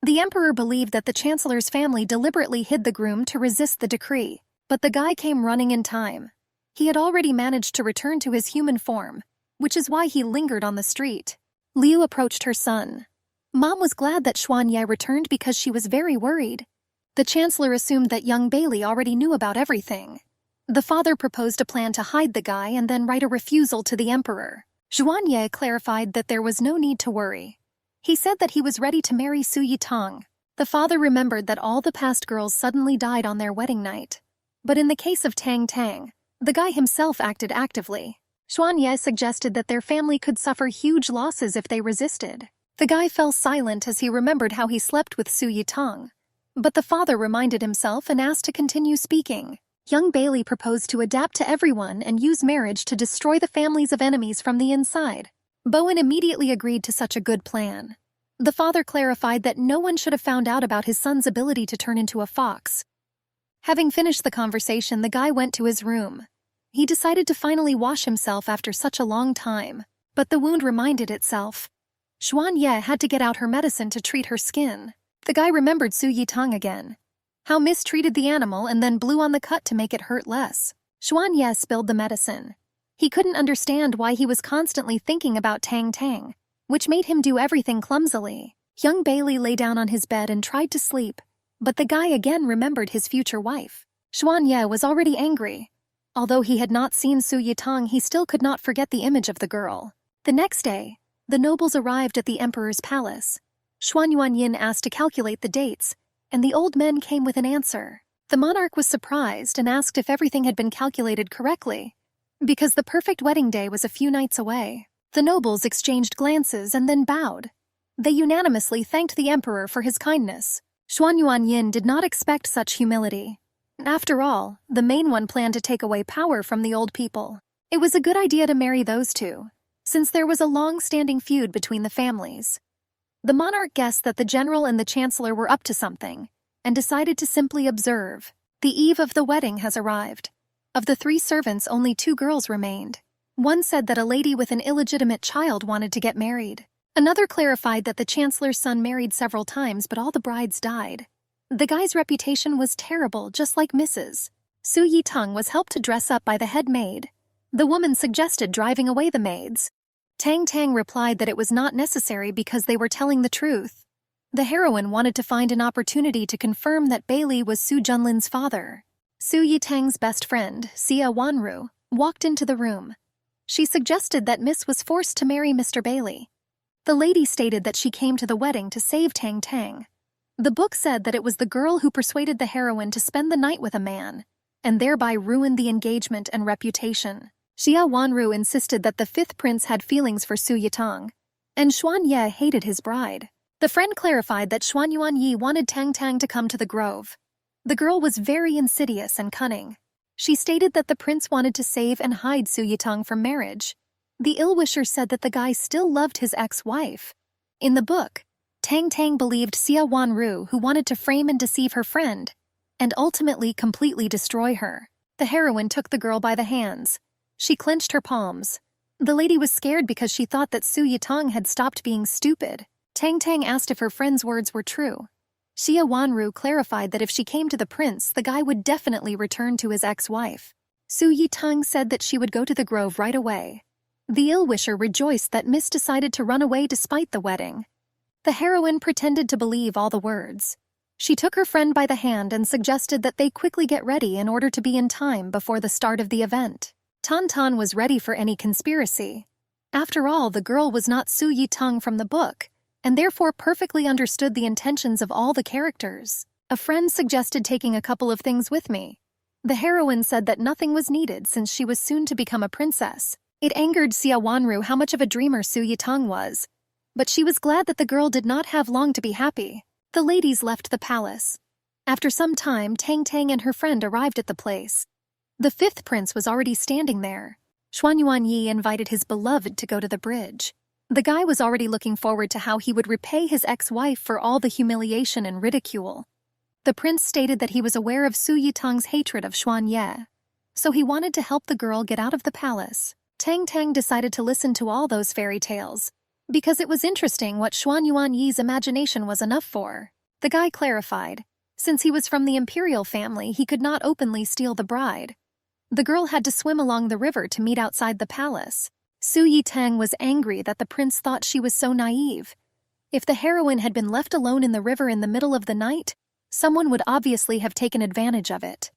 The emperor believed that the chancellor's family deliberately hid the groom to resist the decree, but the guy came running in time. He had already managed to return to his human form, which is why he lingered on the street. Liu approached her son. Mom was glad that Xuan Ye returned because she was very worried. The chancellor assumed that young Bailey already knew about everything. The father proposed a plan to hide the guy and then write a refusal to the emperor. Xuan Ye clarified that there was no need to worry. He said that he was ready to marry Su Yitang. The father remembered that all the past girls suddenly died on their wedding night. But in the case of Tang Tang, the guy himself acted actively. Xuan Ye suggested that their family could suffer huge losses if they resisted. The guy fell silent as he remembered how he slept with Su Yitang. But the father reminded himself and asked to continue speaking. Young Bailey proposed to adapt to everyone and use marriage to destroy the families of enemies from the inside. Bowen immediately agreed to such a good plan. The father clarified that no one should have found out about his son's ability to turn into a fox. Having finished the conversation, the guy went to his room. He decided to finally wash himself after such a long time, but the wound reminded itself. Xuan Ye had to get out her medicine to treat her skin. The guy remembered Su Yitang again. How mistreated the animal and then blew on the cut to make it hurt less. Xuan Ye spilled the medicine. He couldn't understand why he was constantly thinking about Tang Tang, which made him do everything clumsily. Young Bailey lay down on his bed and tried to sleep, but the guy again remembered his future wife. Xuan Ye was already angry. Although he had not seen Su Yitang, he still could not forget the image of the girl. The next day, the nobles arrived at the emperor's palace. Xuan Yuanyin asked to calculate the dates, and the old men came with an answer. The monarch was surprised and asked if everything had been calculated correctly, because the perfect wedding day was a few nights away. The nobles exchanged glances and then bowed. They unanimously thanked the emperor for his kindness. Xuan Yuanyin did not expect such humility. After all, the main one planned to take away power from the old people. It was a good idea to marry those two, since there was a long-standing feud between the families. The monarch guessed that the general and the chancellor were up to something, and decided to simply observe. The eve of the wedding has arrived. Of the 3 servants, only 2 girls remained. One said that a lady with an illegitimate child wanted to get married. Another clarified that the chancellor's son married several times, but all the brides died. The guy's reputation was terrible, just like Mrs. Su Yitang was helped to dress up by the head maid. The woman suggested driving away the maids. Tang Tang replied that it was not necessary because they were telling the truth. The heroine wanted to find an opportunity to confirm that Bailey was Su Junlin's father. Su Yitang's best friend, Xia Wanru, walked into the room. She suggested that Miss was forced to marry Mr. Bailey. The lady stated that she came to the wedding to save Tang Tang. The book said that it was the girl who persuaded the heroine to spend the night with a man, and thereby ruined the engagement and reputation. Xia Wanru insisted that the 5th prince had feelings for Su Yitang, and Xuan Ye hated his bride. The friend clarified that Xuan Yuanyi wanted Tang Tang to come to the grove. The girl was very insidious and cunning. She stated that the prince wanted to save and hide Su Yitang from marriage. The ill-wisher said that the guy still loved his ex-wife. In the book, Tang Tang believed Xia Wanru, who wanted to frame and deceive her friend, and ultimately completely destroy her. The heroine took the girl by the hands. She clenched her palms. The lady was scared because she thought that Su Yitang had stopped being stupid. Tang Tang asked if her friend's words were true. Xia Wanru clarified that if she came to the prince, the guy would definitely return to his ex-wife. Su Yitang said that she would go to the grove right away. The ill-wisher rejoiced that Miss decided to run away despite the wedding. The heroine pretended to believe all the words. She took her friend by the hand and suggested that they quickly get ready in order to be in time before the start of the event. Tan Tan was ready for any conspiracy. After all, the girl was not Su Yitang from the book, and therefore perfectly understood the intentions of all the characters. A friend suggested taking a couple of things with me. The heroine said that nothing was needed since she was soon to become a princess. It angered Xia Wanru how much of a dreamer Su Yitang was, but she was glad that the girl did not have long to be happy. The ladies left the palace. After some time, Tang Tang and her friend arrived at the place. The 5th prince was already standing there. Xuan Yuanyi invited his beloved to go to the bridge. The guy was already looking forward to how he would repay his ex-wife for all the humiliation and ridicule. The prince stated that he was aware of Su Yitang's hatred of Xuan Ye, so he wanted to help the girl get out of the palace. Tang Tang decided to listen to all those fairy tales, because it was interesting what Xuan Yuanyi's imagination was enough for. The guy clarified, since he was from the imperial family, he could not openly steal the bride. The girl had to swim along the river to meet outside the palace. Su Yitang was angry that the prince thought she was so naive. If the heroine had been left alone in the river in the middle of the night, someone would obviously have taken advantage of it.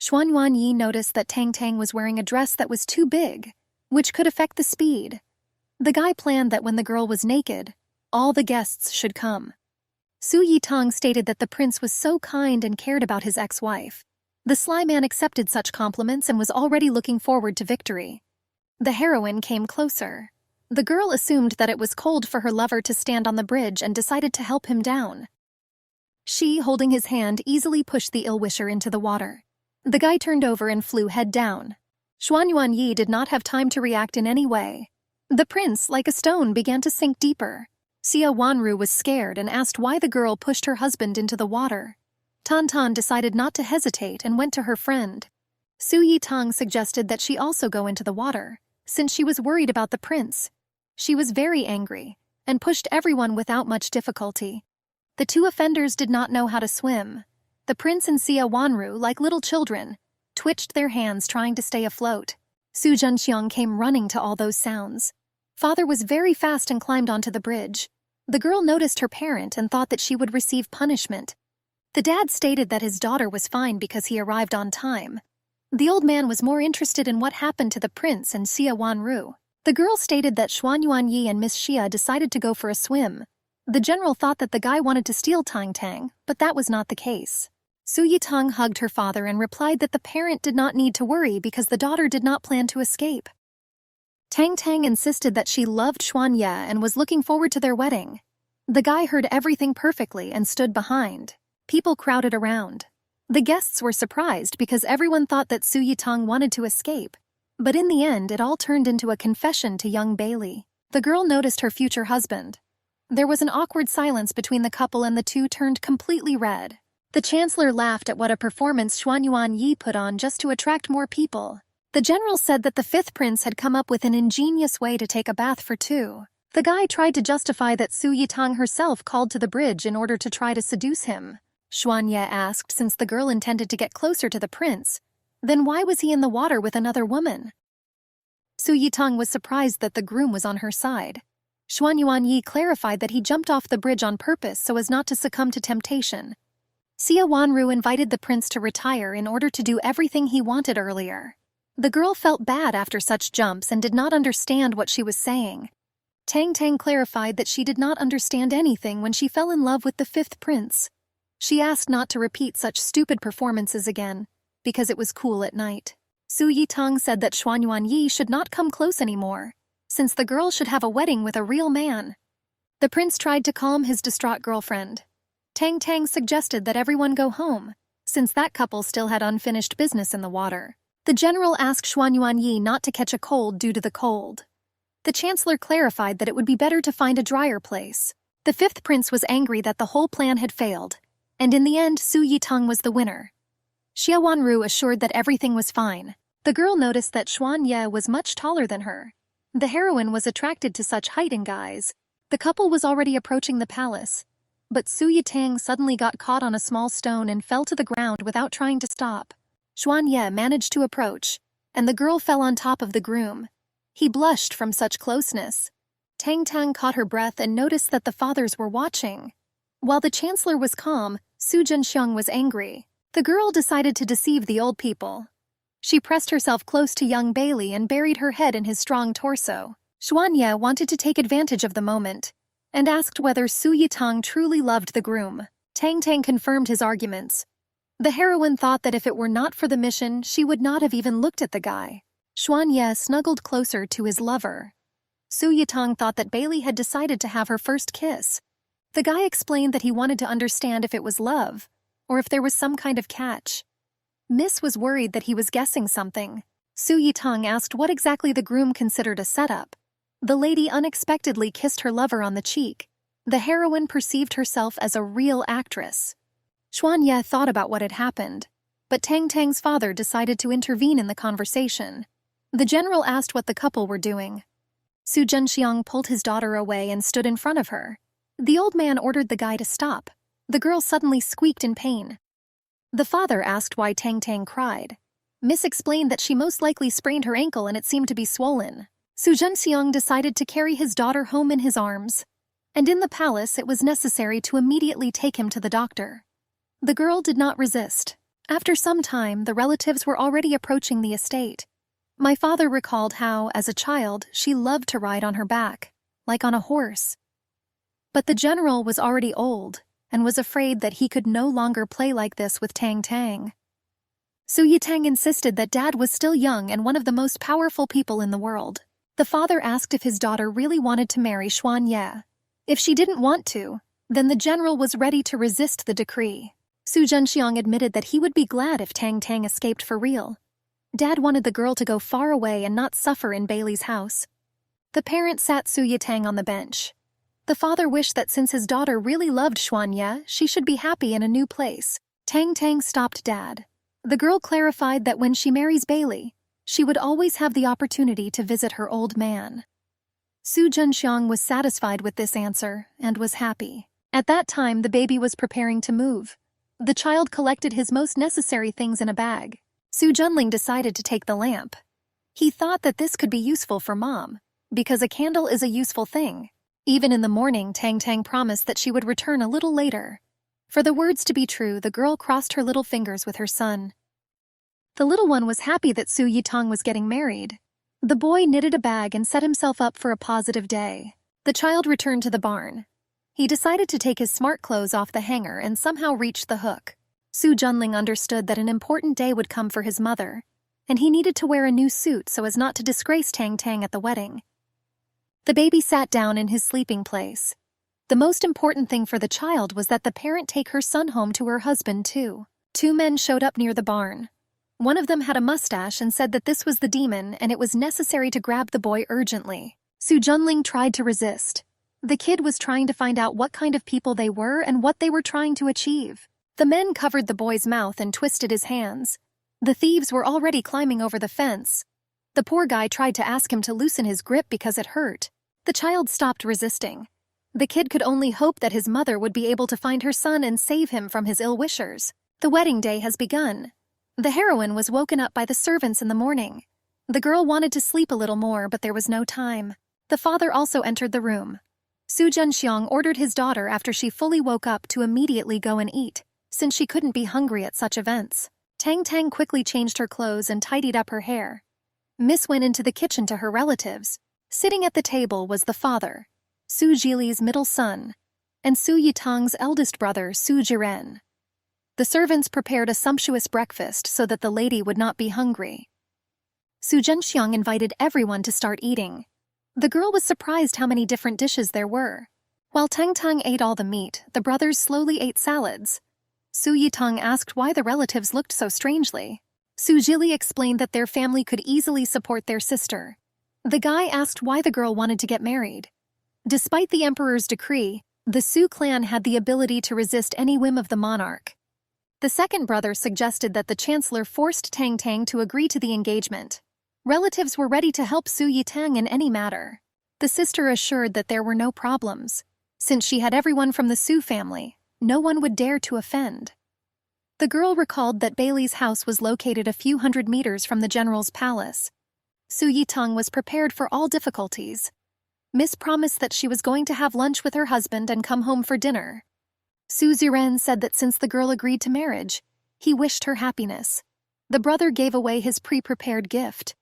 Xuan Yuanyi noticed that Tang Tang was wearing a dress that was too big, which could affect the speed. The guy planned that when the girl was naked, all the guests should come. Su Yitang stated that the prince was so kind and cared about his ex-wife. The sly man accepted such compliments and was already looking forward to victory. The heroine came closer. The girl assumed that it was cold for her lover to stand on the bridge and decided to help him down. She, holding his hand, easily pushed the ill-wisher into the water. The guy turned over and flew head down. Xuan Yuanyi did not have time to react in any way. The prince, like a stone, began to sink deeper. Xia Wanru was scared and asked why the girl pushed her husband into the water. Tan Tan decided not to hesitate and went to her friend. Su Yitang suggested that she also go into the water, since she was worried about the prince. She was very angry and pushed everyone without much difficulty. The 2 offenders did not know how to swim. The prince and Xia Wanru, like little children, twitched their hands trying to stay afloat. Su Zhenxiang came running to all those sounds. Father was very fast and climbed onto the bridge. The girl noticed her parent and thought that she would receive punishment. The dad stated that his daughter was fine because he arrived on time. The old man was more interested in what happened to the prince and Xia Wanru. The girl stated that Xuan Yuanyi and Miss Xia decided to go for a swim. The general thought that the guy wanted to steal Tang Tang, but that was not the case. Su Yitang hugged her father and replied that the parent did not need to worry because the daughter did not plan to escape. Tang Tang insisted that she loved Xuan Ye and was looking forward to their wedding. The guy heard everything perfectly and stood behind. People crowded around. The guests were surprised because everyone thought that Su Yitang wanted to escape. But in the end, it all turned into a confession to young Bailey. The girl noticed her future husband. There was an awkward silence between the couple and the two turned completely red. The chancellor laughed at what a performance Xuanyuan Yi put on just to attract more people. The general said that the fifth prince had come up with an ingenious way to take a bath for two. The guy tried to justify that Su Yitang herself called to the bridge in order to try to seduce him. Xuan Ye asked, since the girl intended to get closer to the prince, then why was he in the water with another woman? Su Yitang was surprised that the groom was on her side. Xuanyuan Yi clarified that he jumped off the bridge on purpose so as not to succumb to temptation. Xia Wanru invited the prince to retire in order to do everything he wanted earlier. The girl felt bad after such jumps and did not understand what she was saying. Tang Tang clarified that she did not understand anything when she fell in love with the fifth prince. She asked not to repeat such stupid performances again, because it was cool at night. Su Yitang said that Xuanyuan Yi should not come close anymore, since the girl should have a wedding with a real man. The prince tried to calm his distraught girlfriend. Tang Tang suggested that everyone go home, since that couple still had unfinished business in the water. The general asked Xuanyuan Yi not to catch a cold due to the cold. The chancellor clarified that it would be better to find a drier place. The fifth prince was angry that the whole plan had failed, and in the end Su Yitang was the winner. Xia Wanru assured that everything was fine. The girl noticed that Xuan Ye was much taller than her. The heroine was attracted to such height in guys. The couple was already approaching the palace, but Su Yitang suddenly got caught on a small stone and fell to the ground without trying to stop. Xuan Ye managed to approach, and the girl fell on top of the groom. He blushed from such closeness. Tang Tang caught her breath and noticed that the fathers were watching. While the chancellor was calm, Su Zhenxiang was angry. The girl decided to deceive the old people. She pressed herself close to young Bailey and buried her head in his strong torso. Xuan Ye wanted to take advantage of the moment, and asked whether Su Yitang truly loved the groom. Tang Tang confirmed his arguments. The heroine thought that if it were not for the mission, she would not have even looked at the guy. Xuan Ye snuggled closer to his lover. Su Yitang thought that Bailey had decided to have her first kiss. The guy explained that he wanted to understand if it was love, or if there was some kind of catch. Miss was worried that he was guessing something. Su Yitang asked what exactly the groom considered a setup. The lady unexpectedly kissed her lover on the cheek. The heroine perceived herself as a real actress. Xuan Ye thought about what had happened, but Tang Tang's father decided to intervene in the conversation. The general asked what the couple were doing. Su Zhenxiang pulled his daughter away and stood in front of her. The old man ordered the guy to stop. The girl suddenly squeaked in pain. The father asked why Tang Tang cried. Miss explained that she most likely sprained her ankle and it seemed to be swollen. Su Zhenxiang decided to carry his daughter home in his arms. And in the palace it was necessary to immediately take him to the doctor. The girl did not resist. After some time, the relatives were already approaching the estate. My father recalled how, as a child, she loved to ride on her back, like on a horse. But the general was already old, and was afraid that he could no longer play like this with Tang Tang. Su Yitang insisted that Dad was still young and one of the most powerful people in the world. The father asked if his daughter really wanted to marry Xuan Ye. If she didn't want to, then the general was ready to resist the decree. Su Zhenxiang admitted that he would be glad if Tang Tang escaped for real. Dad wanted the girl to go far away and not suffer in Bailey's house. The parent sat Su Yitang on the bench. The father wished that since his daughter really loved Xuan Ye, she should be happy in a new place. Tang Tang stopped Dad. The girl clarified that when she marries Bailey, she would always have the opportunity to visit her old man. Su Zhenxiang was satisfied with this answer and was happy. At that time, the baby was preparing to move. The child collected his most necessary things in a bag. Su Junling decided to take the lamp. He thought that this could be useful for Mom, because a candle is a useful thing. Even in the morning, Tang Tang promised that she would return a little later. For the words to be true, the girl crossed her little fingers with her son. The little one was happy that Su Yitang was getting married. The boy knitted a bag and set himself up for a positive day. The child returned to the barn. He decided to take his smart clothes off the hanger and somehow reached the hook. Su Junling understood that an important day would come for his mother, and he needed to wear a new suit so as not to disgrace Tang Tang at the wedding. The baby sat down in his sleeping place. The most important thing for the child was that the parent take her son home to her husband too. Two men showed up near the barn. One of them had a mustache and said that this was the demon and it was necessary to grab the boy urgently. Su Junling tried to resist. The kid was trying to find out what kind of people they were and what they were trying to achieve. The men covered the boy's mouth and twisted his hands. The thieves were already climbing over the fence. The poor guy tried to ask him to loosen his grip because it hurt. The child stopped resisting. The kid could only hope that his mother would be able to find her son and save him from his ill-wishers. The wedding day has begun. The heroine was woken up by the servants in the morning. The girl wanted to sleep a little more, but there was no time. The father also entered the room. Su Junxiang ordered his daughter after she fully woke up to immediately go and eat, since she couldn't be hungry at such events. Tang Tang quickly changed her clothes and tidied up her hair. Miss went into the kitchen to her relatives. Sitting at the table was the father, Su Jili's middle son, and Su Yitang's eldest brother, Su Jiren. The servants prepared a sumptuous breakfast so that the lady would not be hungry. Su Zhenxiang invited everyone to start eating. The girl was surprised how many different dishes there were. While Tang Tang ate all the meat, the brothers slowly ate salads. Su Yitang asked why the relatives looked so strangely. Su Jili explained that their family could easily support their sister. The guy asked why the girl wanted to get married. Despite the emperor's decree, the Su clan had the ability to resist any whim of the monarch. The second brother suggested that the chancellor forced Tang Tang to agree to the engagement. Relatives were ready to help Su Yitang in any matter. The sister assured that there were no problems. Since she had everyone from the Su family, no one would dare to offend. The girl recalled that Bailey's house was located a few hundred meters from the general's palace. Su Yitang was prepared for all difficulties. Miss promised that she was going to have lunch with her husband and come home for dinner. Su Ziren said that since the girl agreed to marriage, he wished her happiness. The brother gave away his pre-prepared gift.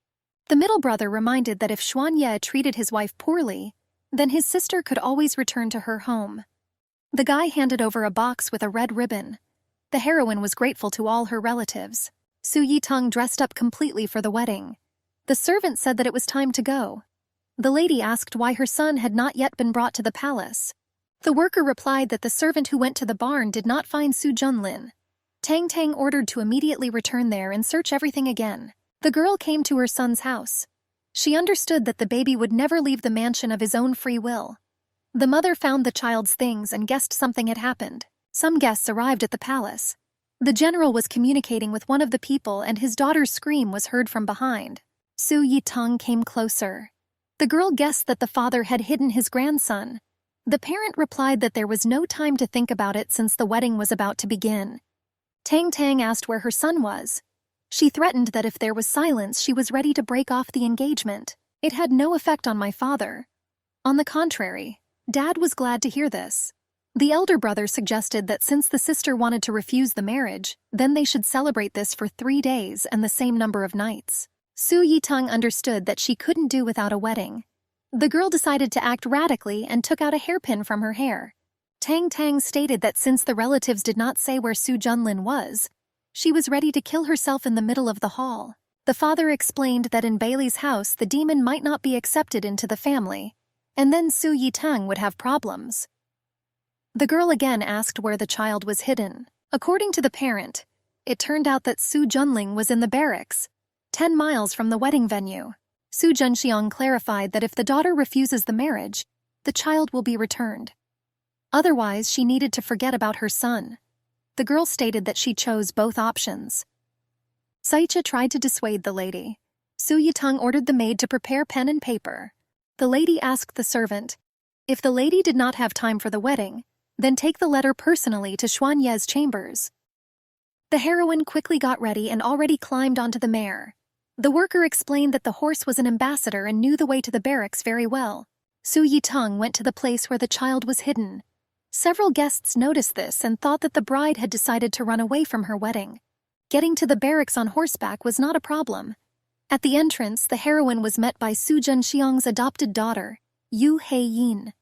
The middle brother reminded that if Xuan Ye treated his wife poorly, then his sister could always return to her home. The guy handed over a box with a red ribbon. The heroine was grateful to all her relatives. Su Yitang dressed up completely for the wedding. The servant said that it was time to go. The lady asked why her son had not yet been brought to the palace. The worker replied that the servant who went to the barn did not find Su Junlin. Tang Tang ordered to immediately return there and search everything again. The girl came to her son's house. She understood that the baby would never leave the mansion of his own free will. The mother found the child's things and guessed something had happened. Some guests arrived at the palace. The general was communicating with one of the people and his daughter's scream was heard from behind. Su Yitang came closer. The girl guessed that the father had hidden his grandson. The parent replied that there was no time to think about it since the wedding was about to begin. Tang Tang asked where her son was. She threatened that if there was silence, she was ready to break off the engagement. It had no effect on my father. On the contrary, Dad was glad to hear this. The elder brother suggested that since the sister wanted to refuse the marriage, then they should celebrate this for 3 days and the same number of nights. Su Yitang understood that she couldn't do without a wedding. The girl decided to act radically and took out a hairpin from her hair. Tang Tang stated that since the relatives did not say where Su Junlin was, she was ready to kill herself in the middle of the hall. The father explained that in Bailey's house the demon might not be accepted into the family, and then Su Yitang would have problems. The girl again asked where the child was hidden. According to the parent, it turned out that Su Junling was in the barracks, 10 miles from the wedding venue. Su Zhenxiang clarified that if the daughter refuses the marriage, the child will be returned. Otherwise, she needed to forget about her son. The girl stated that she chose both options. Saicha tried to dissuade the lady. Su Yitang ordered the maid to prepare pen and paper. The lady asked the servant, if the lady did not have time for the wedding, then take the letter personally to Xuan Ye's chambers. The heroine quickly got ready and already climbed onto the mare. The worker explained that the horse was an ambassador and knew the way to the barracks very well. Su Yitang went to the place where the child was hidden. Several guests noticed this and thought that the bride had decided to run away from her wedding. Getting to the barracks on horseback was not a problem. At the entrance, the heroine was met by Su Zhenxiang's adopted daughter, Yu Heiyin.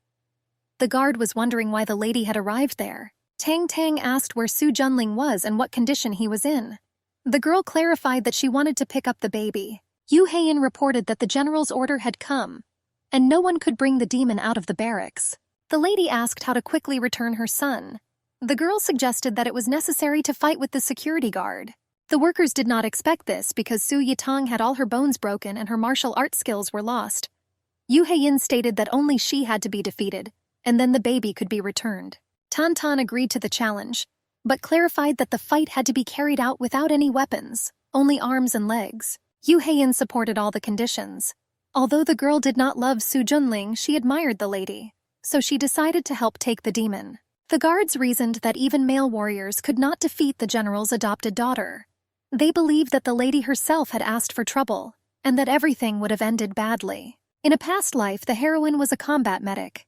The guard was wondering why the lady had arrived there. Tang Tang asked where Su Junling was and what condition he was in. The girl clarified that she wanted to pick up the baby. Yu Heiyin reported that the general's order had come, and no one could bring the demon out of the barracks. The lady asked how to quickly return her son. The girl suggested that it was necessary to fight with the security guard. The workers did not expect this because Su Yitang had all her bones broken and her martial arts skills were lost. Yu Heiyin stated that only she had to be defeated, and then the baby could be returned. Tantan agreed to the challenge, but clarified that the fight had to be carried out without any weapons, only arms and legs. Yu Heian supported all the conditions. Although the girl did not love Su Junling, she admired the lady, so she decided to help take the demon. The guards reasoned that even male warriors could not defeat the general's adopted daughter. They believed that the lady herself had asked for trouble, and that everything would have ended badly. In a past life, the heroine was a combat medic.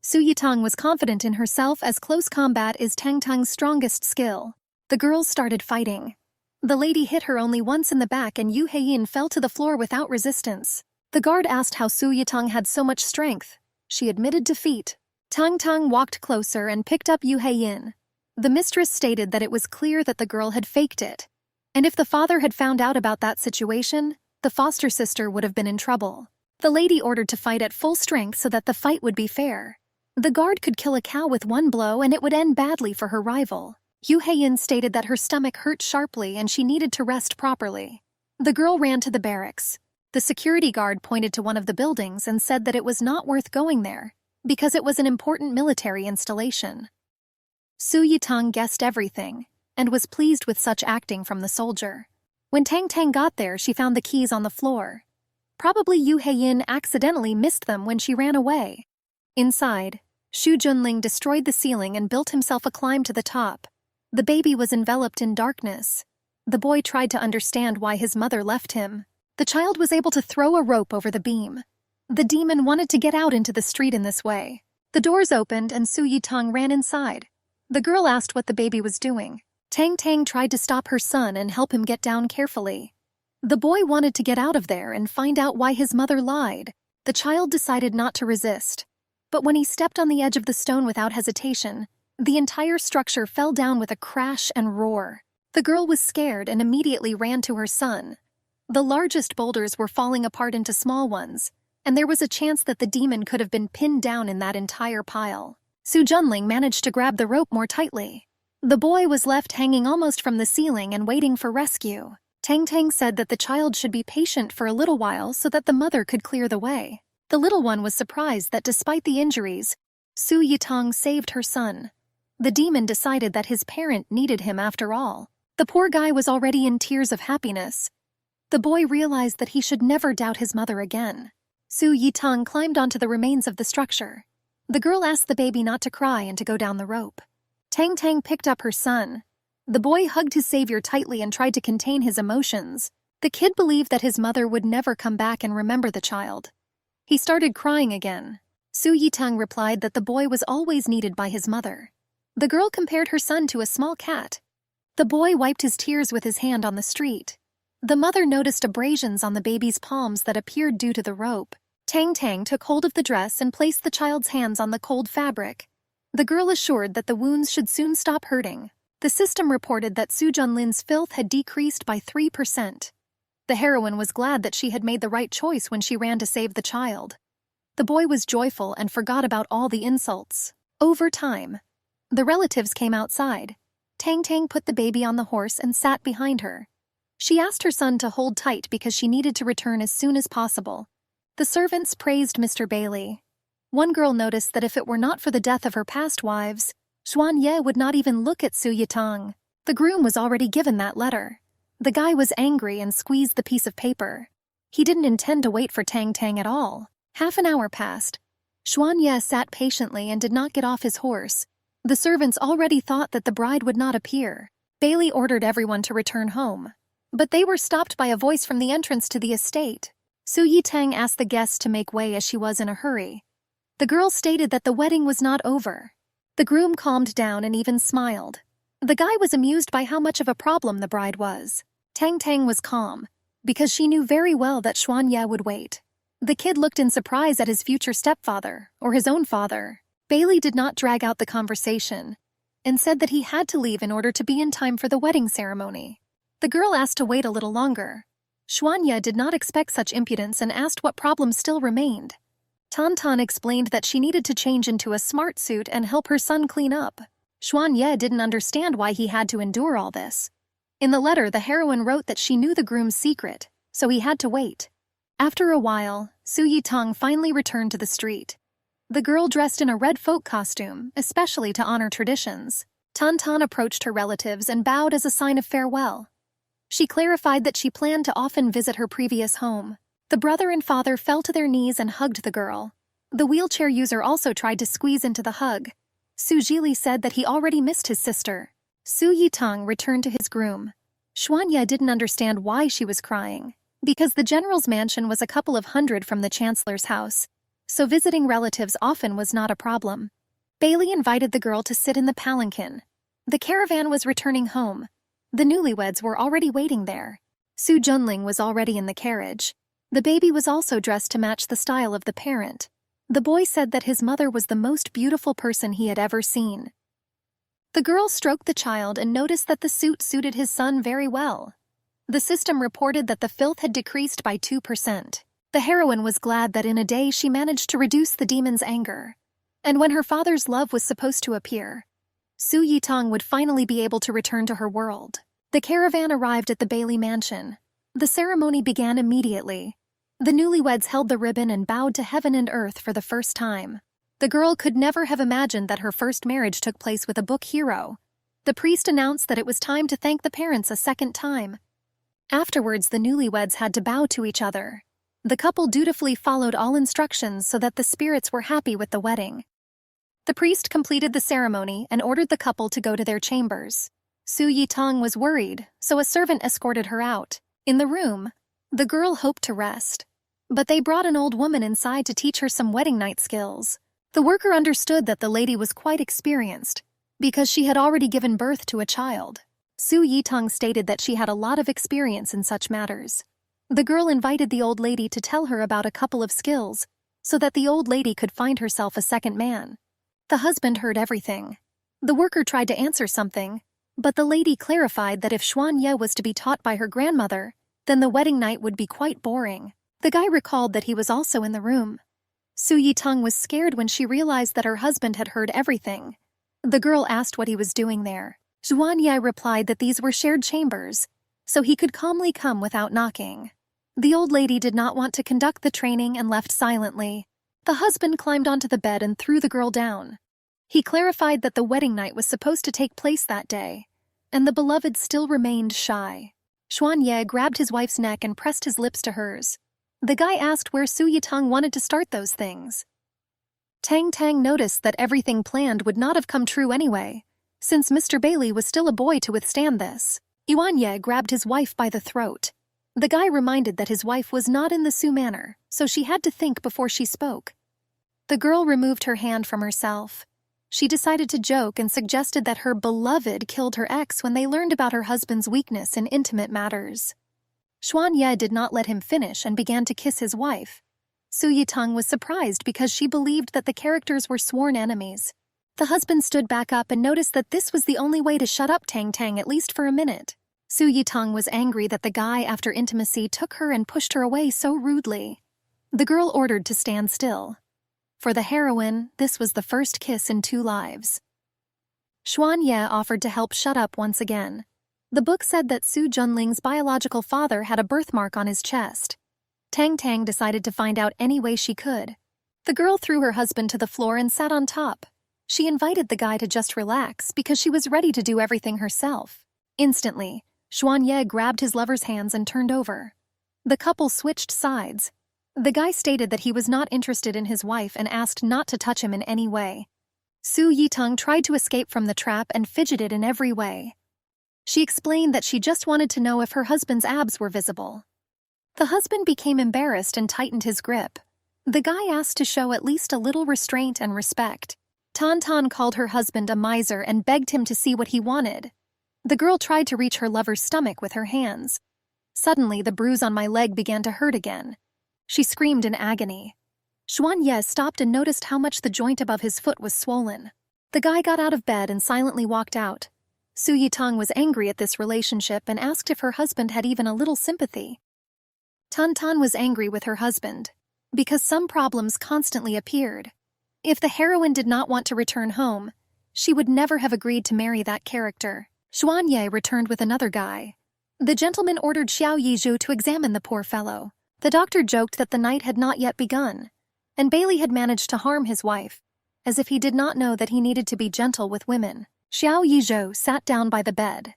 Su Yitang was confident in herself as close combat is Tang Tang's strongest skill. The girls started fighting. The lady hit her only once in the back and Yu Heian fell to the floor without resistance. The guard asked how Su Yitang had so much strength. She admitted defeat. Tang Tang walked closer and picked up Yu Heian. The mistress stated that it was clear that the girl had faked it, and if the father had found out about that situation, the foster sister would have been in trouble. The lady ordered to fight at full strength so that the fight would be fair. The guard could kill a cow with one blow and it would end badly for her rival. Yu Heian stated that her stomach hurt sharply and she needed to rest properly. The girl ran to the barracks. The security guard pointed to one of the buildings and said that it was not worth going there, because it was an important military installation. Su Yitang guessed everything, and was pleased with such acting from the soldier. When Tang Tang got there, she found the keys on the floor. Probably Yu Heian accidentally missed them when she ran away. Inside, Shu Junling destroyed the ceiling and built himself a climb to the top. The baby was enveloped in darkness. The boy tried to understand why his mother left him. The child was able to throw a rope over the beam. The demon wanted to get out into the street in this way. The doors opened and Su Yitang ran inside. The girl asked what the baby was doing. Tang Tang tried to stop her son and help him get down carefully. The boy wanted to get out of there and find out why his mother lied. The child decided not to resist. But when he stepped on the edge of the stone without hesitation, the entire structure fell down with a crash and roar. The girl was scared and immediately ran to her son. The largest boulders were falling apart into small ones, and there was a chance that the demon could have been pinned down in that entire pile. Su Junling managed to grab the rope more tightly. The boy was left hanging almost from the ceiling and waiting for rescue. Tang Tang said that the child should be patient for a little while so that the mother could clear the way. The little one was surprised that despite the injuries, Su Yitang saved her son. The demon decided that his parent needed him after all. The poor guy was already in tears of happiness. The boy realized that he should never doubt his mother again. Su Yitang climbed onto the remains of the structure. The girl asked the baby not to cry and to go down the rope. Tang Tang picked up her son. The boy hugged his savior tightly and tried to contain his emotions. The kid believed that his mother would never come back and remember the child. He started crying again. Su Yitang replied that the boy was always needed by his mother. The girl compared her son to a small cat. The boy wiped his tears with his hand on the street. The mother noticed abrasions on the baby's palms that appeared due to the rope. Tang Tang took hold of the dress and placed the child's hands on the cold fabric. The girl assured that the wounds should soon stop hurting. The system reported that Su Junlin's filth had decreased by 3%. The heroine was glad that she had made the right choice when she ran to save the child. The boy was joyful and forgot about all the insults. Over time, the relatives came outside. Tang Tang put the baby on the horse and sat behind her. She asked her son to hold tight because she needed to return as soon as possible. The servants praised Mr. Bailey. One girl noticed that if it were not for the death of her past wives, Xuan Ye would not even look at Su Yitang. The groom was already given that letter. The guy was angry and squeezed the piece of paper. He didn't intend to wait for Tang Tang at all. Half an hour passed. Xuan Ye sat patiently and did not get off his horse. The servants already thought that the bride would not appear. Bailey ordered everyone to return home. But they were stopped by a voice from the entrance to the estate. Su Yitang asked the guests to make way as she was in a hurry. The girl stated that the wedding was not over. The groom calmed down and even smiled. The guy was amused by how much of a problem the bride was. Tang Tang was calm, because she knew very well that Xuan Ye would wait. The kid looked in surprise at his future stepfather, or his own father. Bailey did not drag out the conversation, and said that he had to leave in order to be in time for the wedding ceremony. The girl asked to wait a little longer. Xuan Ye did not expect such impudence and asked what problems still remained. Tan Tan explained that she needed to change into a smart suit and help her son clean up. Xuan Ye didn't understand why he had to endure all this. In the letter, the heroine wrote that she knew the groom's secret, so he had to wait. After a while, Su Yitang finally returned to the street. the girl dressed in a red folk costume, especially to honor traditions. Tan approached her relatives and bowed as a sign of farewell. She clarified that she planned to often visit her previous home. The brother and father fell to their knees and hugged the girl. The wheelchair user also tried to squeeze into the hug. Su Jili said that he already missed his sister. Su Yitong returned to his groom. Xuanye didn't understand why she was crying, because the general's mansion was a couple of hundred from the chancellor's house, so visiting relatives often was not a problem. Bailey invited the girl to sit in the palanquin. The caravan was returning home. The newlyweds were already waiting there. Su Junling was already in the carriage. The baby was also dressed to match the style of the parent. The boy said that his mother was the most beautiful person he had ever seen. The girl stroked the child and noticed that the suit suited his son very well. The system reported that the filth had decreased by 2%. The heroine was glad that in a day she managed to reduce the demon's anger. And when her father's love was supposed to appear, Su Yitong would finally be able to return to her world. The caravan arrived at the Bailey mansion. The ceremony began immediately. The newlyweds held the ribbon and bowed to heaven and earth for the first time. The girl could never have imagined that her first marriage took place with a book hero. The priest announced that it was time to thank the parents a second time. Afterwards, the newlyweds had to bow to each other. The couple dutifully followed all instructions so that the spirits were happy with the wedding. The priest completed the ceremony and ordered the couple to go to their chambers. Su Yitong was worried, so a servant escorted her out. In the room, the girl hoped to rest, but they brought an old woman inside to teach her some wedding night skills. The worker understood that the lady was quite experienced, because she had already given birth to a child. Su Yitong stated that she had a lot of experience in such matters. The girl invited the old lady to tell her about a couple of skills, so that the old lady could find herself a second man. The husband heard everything. The worker tried to answer something, but the lady clarified that if Xuanye was to be taught by her grandmother, then the wedding night would be quite boring. The guy recalled that he was also in the room. Su Yitong was scared when she realized that her husband had heard everything. The girl asked what he was doing there. Xuanye replied that these were shared chambers, so he could calmly come without knocking. The old lady did not want to conduct the training and left silently. The husband climbed onto the bed and threw the girl down. He clarified that the wedding night was supposed to take place that day, and the beloved still remained shy. Xuanye grabbed his wife's neck and pressed his lips to hers. The guy asked where Su Yitong wanted to start those things. Tang noticed that everything planned would not have come true anyway, since Mr. Bailey was still a boy to withstand this. Yuanye grabbed his wife by the throat. The guy reminded that his wife was not in the Su manner, so she had to think before she spoke. The girl removed her hand from herself. She decided to joke and suggested that her beloved killed her ex when they learned about her husband's weakness in intimate matters. Xuanye did not let him finish and began to kiss his wife. Su Yitong was surprised because she believed that the characters were sworn enemies. The husband stood back up and noticed that this was the only way to shut up Tang, at least for a minute. Su Yitong was angry that the guy, after intimacy, took her and pushed her away so rudely. The girl ordered to stand still. For the heroine, this was the first kiss in 2 lives. Xuanye offered to help shut up once again. The book said that Su Junling's biological father had a birthmark on his chest. Tang decided to find out any way she could. The girl threw her husband to the floor and sat on top. She invited the guy to just relax because she was ready to do everything herself. Instantly, Xuanye grabbed his lover's hands and turned over. The couple switched sides. The guy stated that he was not interested in his wife and asked not to touch him in any way. Su Yitong tried to escape from the trap and fidgeted in every way. She explained that she just wanted to know if her husband's abs were visible. The husband became embarrassed and tightened his grip. The guy asked to show at least a little restraint and respect. Tan called her husband a miser and begged him to see what he wanted. The girl tried to reach her lover's stomach with her hands. Suddenly, the bruise on my leg began to hurt again. She screamed in agony. Xuanye stopped and noticed how much the joint above his foot was swollen. The guy got out of bed and silently walked out. Su Yitong was angry at this relationship and asked if her husband had even a little sympathy. Tan was angry with her husband, because some problems constantly appeared. If the heroine did not want to return home, she would never have agreed to marry that character. Xuanye returned with another guy. The gentleman ordered Xiao Yizhu to examine the poor fellow. The doctor joked that the night had not yet begun. and Bailey had managed to harm his wife, as if he did not know that he needed to be gentle with women. Xiao Yizhou sat down by the bed.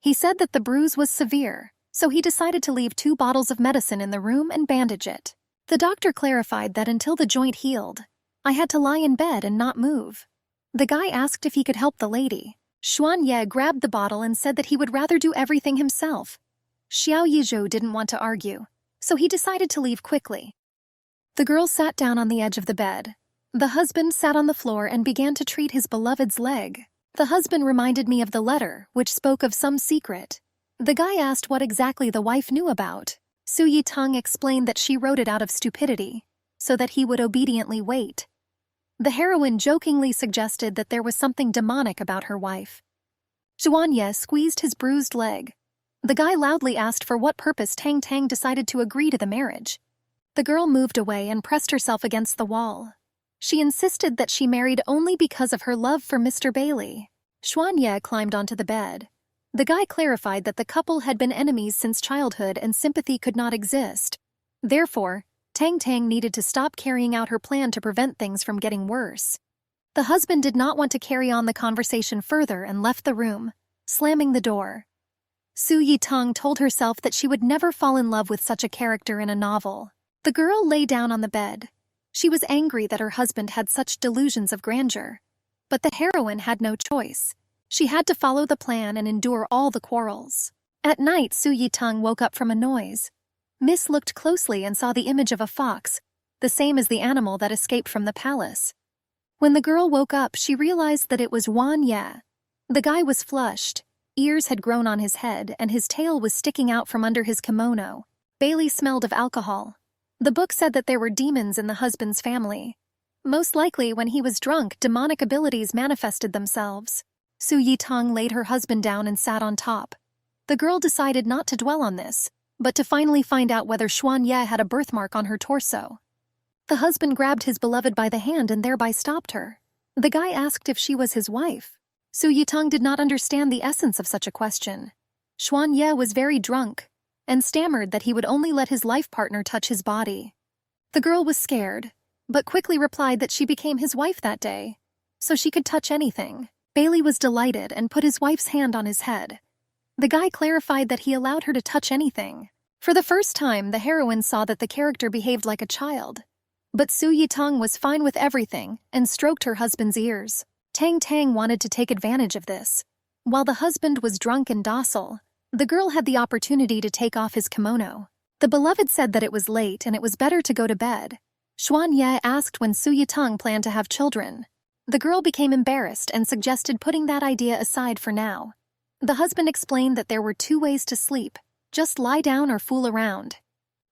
He said that the bruise was severe, so he decided to leave 2 bottles of medicine in the room and bandage it. The doctor clarified that until the joint healed, I had to lie in bed and not move. The guy asked if he could help the lady. Xuan Ye grabbed the bottle and said that he would rather do everything himself. Xiao Yizhou didn't want to argue, so he decided to leave quickly. The girl sat down on the edge of the bed. The husband sat on the floor and began to treat his beloved's leg. The husband reminded me of the letter, which spoke of some secret. The guy asked what exactly the wife knew about. Su Yitang explained that she wrote it out of stupidity, so that he would obediently wait. The heroine jokingly suggested that there was something demonic about her wife. Xuan Ye squeezed his bruised leg. The guy loudly asked for what purpose Tang Tang decided to agree to the marriage. The girl moved away and pressed herself against the wall. She insisted that she married only because of her love for Mr. Bailey. Xuan Ye climbed onto the bed. The guy clarified that the couple had been enemies since childhood and sympathy could not exist. Therefore, Tang Tang needed to stop carrying out her plan to prevent things from getting worse. The husband did not want to carry on the conversation further and left the room, slamming the door. Su Yitang told herself that she would never fall in love with such a character in a novel. The girl lay down on the bed. She was angry that her husband had such delusions of grandeur. But the heroine had no choice. She had to follow the plan and endure all the quarrels. At night, Su Yitang woke up from a noise. Miss looked closely and saw the image of a fox, the same as the animal that escaped from the palace. When the girl woke up, she realized that it was Wan Ye. The guy was flushed, ears had grown on his head, and his tail was sticking out from under his kimono. Bailey smelled of alcohol. The book said that there were demons in the husband's family. Most likely, when he was drunk, demonic abilities manifested themselves. Su Yitang laid her husband down and sat on top. The girl decided not to dwell on this, but to finally find out whether Xuan Ye had a birthmark on her torso. The husband grabbed his beloved by the hand and thereby stopped her. The guy asked if she was his wife. Su Yitang did not understand the essence of such a question. Xuan Ye was very drunk, and stammered that he would only let his life partner touch his body. The girl was scared, but quickly replied that she became his wife that day, so she could touch anything. Bailey was delighted and put his wife's hand on his head. The guy clarified that he allowed her to touch anything. For the first time, the heroine saw that the character behaved like a child. But Su Yitang was fine with everything and stroked her husband's ears. Tang Tang wanted to take advantage of this. While the husband was drunk and docile, the girl had the opportunity to take off his kimono. The beloved said that it was late and it was better to go to bed. Xuan Ye asked when Su Yitang planned to have children. The girl became embarrassed and suggested putting that idea aside for now. The husband explained that there were 2 ways to sleep: just lie down or fool around.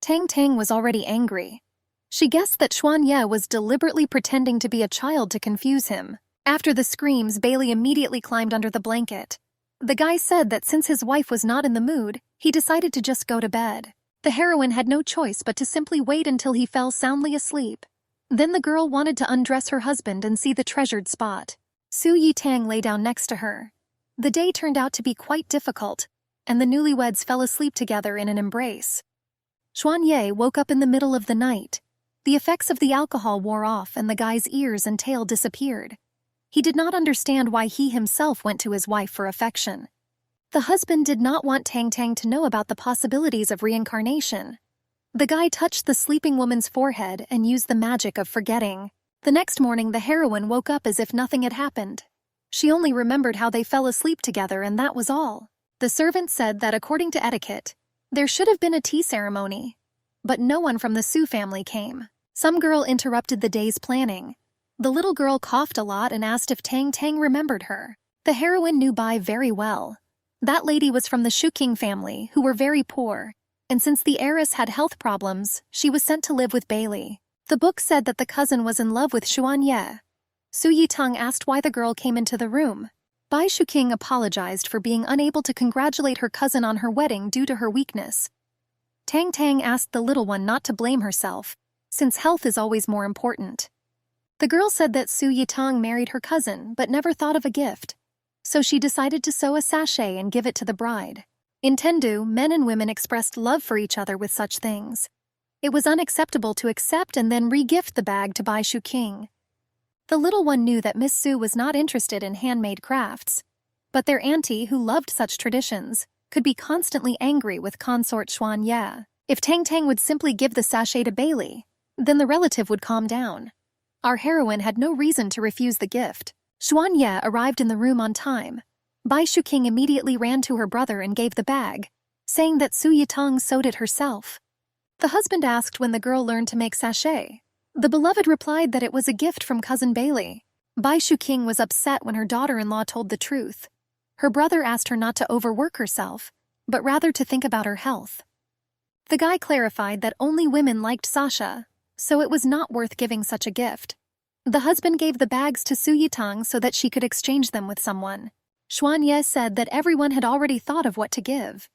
Tang Tang was already angry. She guessed that Xuan Ye was deliberately pretending to be a child to confuse him. After the screams, Bailey immediately climbed under the blanket. The guy said that since his wife was not in the mood, he decided to just go to bed. The heroine had no choice but to simply wait until he fell soundly asleep. Then the girl wanted to undress her husband and see the treasured spot. Su Yitang lay down next to her. The day turned out to be quite difficult, and the newlyweds fell asleep together in an embrace. Xuan Ye woke up in the middle of the night. The effects of the alcohol wore off and the guy's ears and tail disappeared. He did not understand why he himself went to his wife for affection. The husband did not want Tang Tang to know about the possibilities of reincarnation. The guy touched the sleeping woman's forehead and used the magic of forgetting. The next morning, the heroine woke up as if nothing had happened. She only remembered how they fell asleep together, and that was all. The servant said that according to etiquette, there should have been a tea ceremony. But no one from the Su family came. Some girl interrupted the day's planning. The little girl coughed a lot and asked if Tang Tang remembered her. The heroine knew Bai very well. That lady was from the Shuking family, who were very poor, and since the heiress had health problems, she was sent to live with Bailey. The book said that the cousin was in love with Xuan Ye. Su Yitang asked why the girl came into the room. Bai Shuking apologized for being unable to congratulate her cousin on her wedding due to her weakness. Tang Tang asked the little one not to blame herself, since health is always more important. The girl said that Su Yitang married her cousin but never thought of a gift, so she decided to sew a sachet and give it to the bride. In Tendu, men and women expressed love for each other with such things. It was unacceptable to accept and then re-gift the bag to Bai Shuking. The little one knew that Miss Su was not interested in handmade crafts, but their auntie, who loved such traditions, could be constantly angry with consort Xuan Ye. If Tang Tang would simply give the sachet to Bailey, then the relative would calm down. Our heroine had no reason to refuse the gift. Xuan Ye arrived in the room on time. Bai Shuking immediately ran to her brother and gave the bag, saying that Su Yitong sewed it herself. The husband asked when the girl learned to make sachet. The beloved replied that it was a gift from cousin Bailey. Bai Shuking was upset when her daughter-in-law told the truth. Her brother asked her not to overwork herself, but rather to think about her health. The guy clarified that only women liked Sasha, so it was not worth giving such a gift. The husband gave the bags to Su Yitong so that she could exchange them with someone. Xuan Ye said that everyone had already thought of what to give.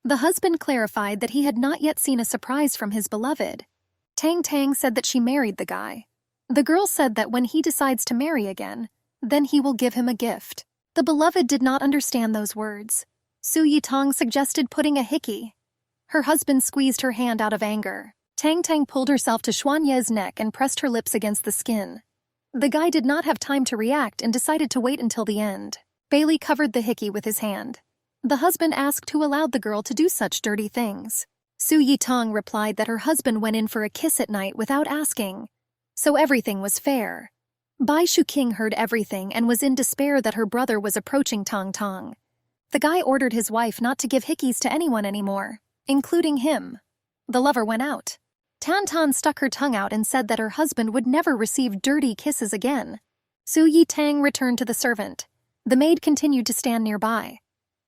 The husband clarified that he had not yet seen a surprise from his beloved. Tang Tang said that she married the guy. The girl said that when he decides to marry again, then he will give him a gift. The beloved did not understand those words. Su Yitong suggested putting a hickey. Her husband squeezed her hand out of anger. Tang Tang pulled herself to Xuan Ye's neck and pressed her lips against the skin. The guy did not have time to react and decided to wait until the end. Bailey covered the hickey with his hand. The husband asked who allowed the girl to do such dirty things. Su Yitong replied that her husband went in for a kiss at night without asking, so everything was fair. Bai Shuking heard everything and was in despair that her brother was approaching Tong Tong. The guy ordered his wife not to give hickeys to anyone anymore, including him. The lover went out. Tan Tan stuck her tongue out and said that her husband would never receive dirty kisses again. Su Yitang returned to the servant. The maid continued to stand nearby.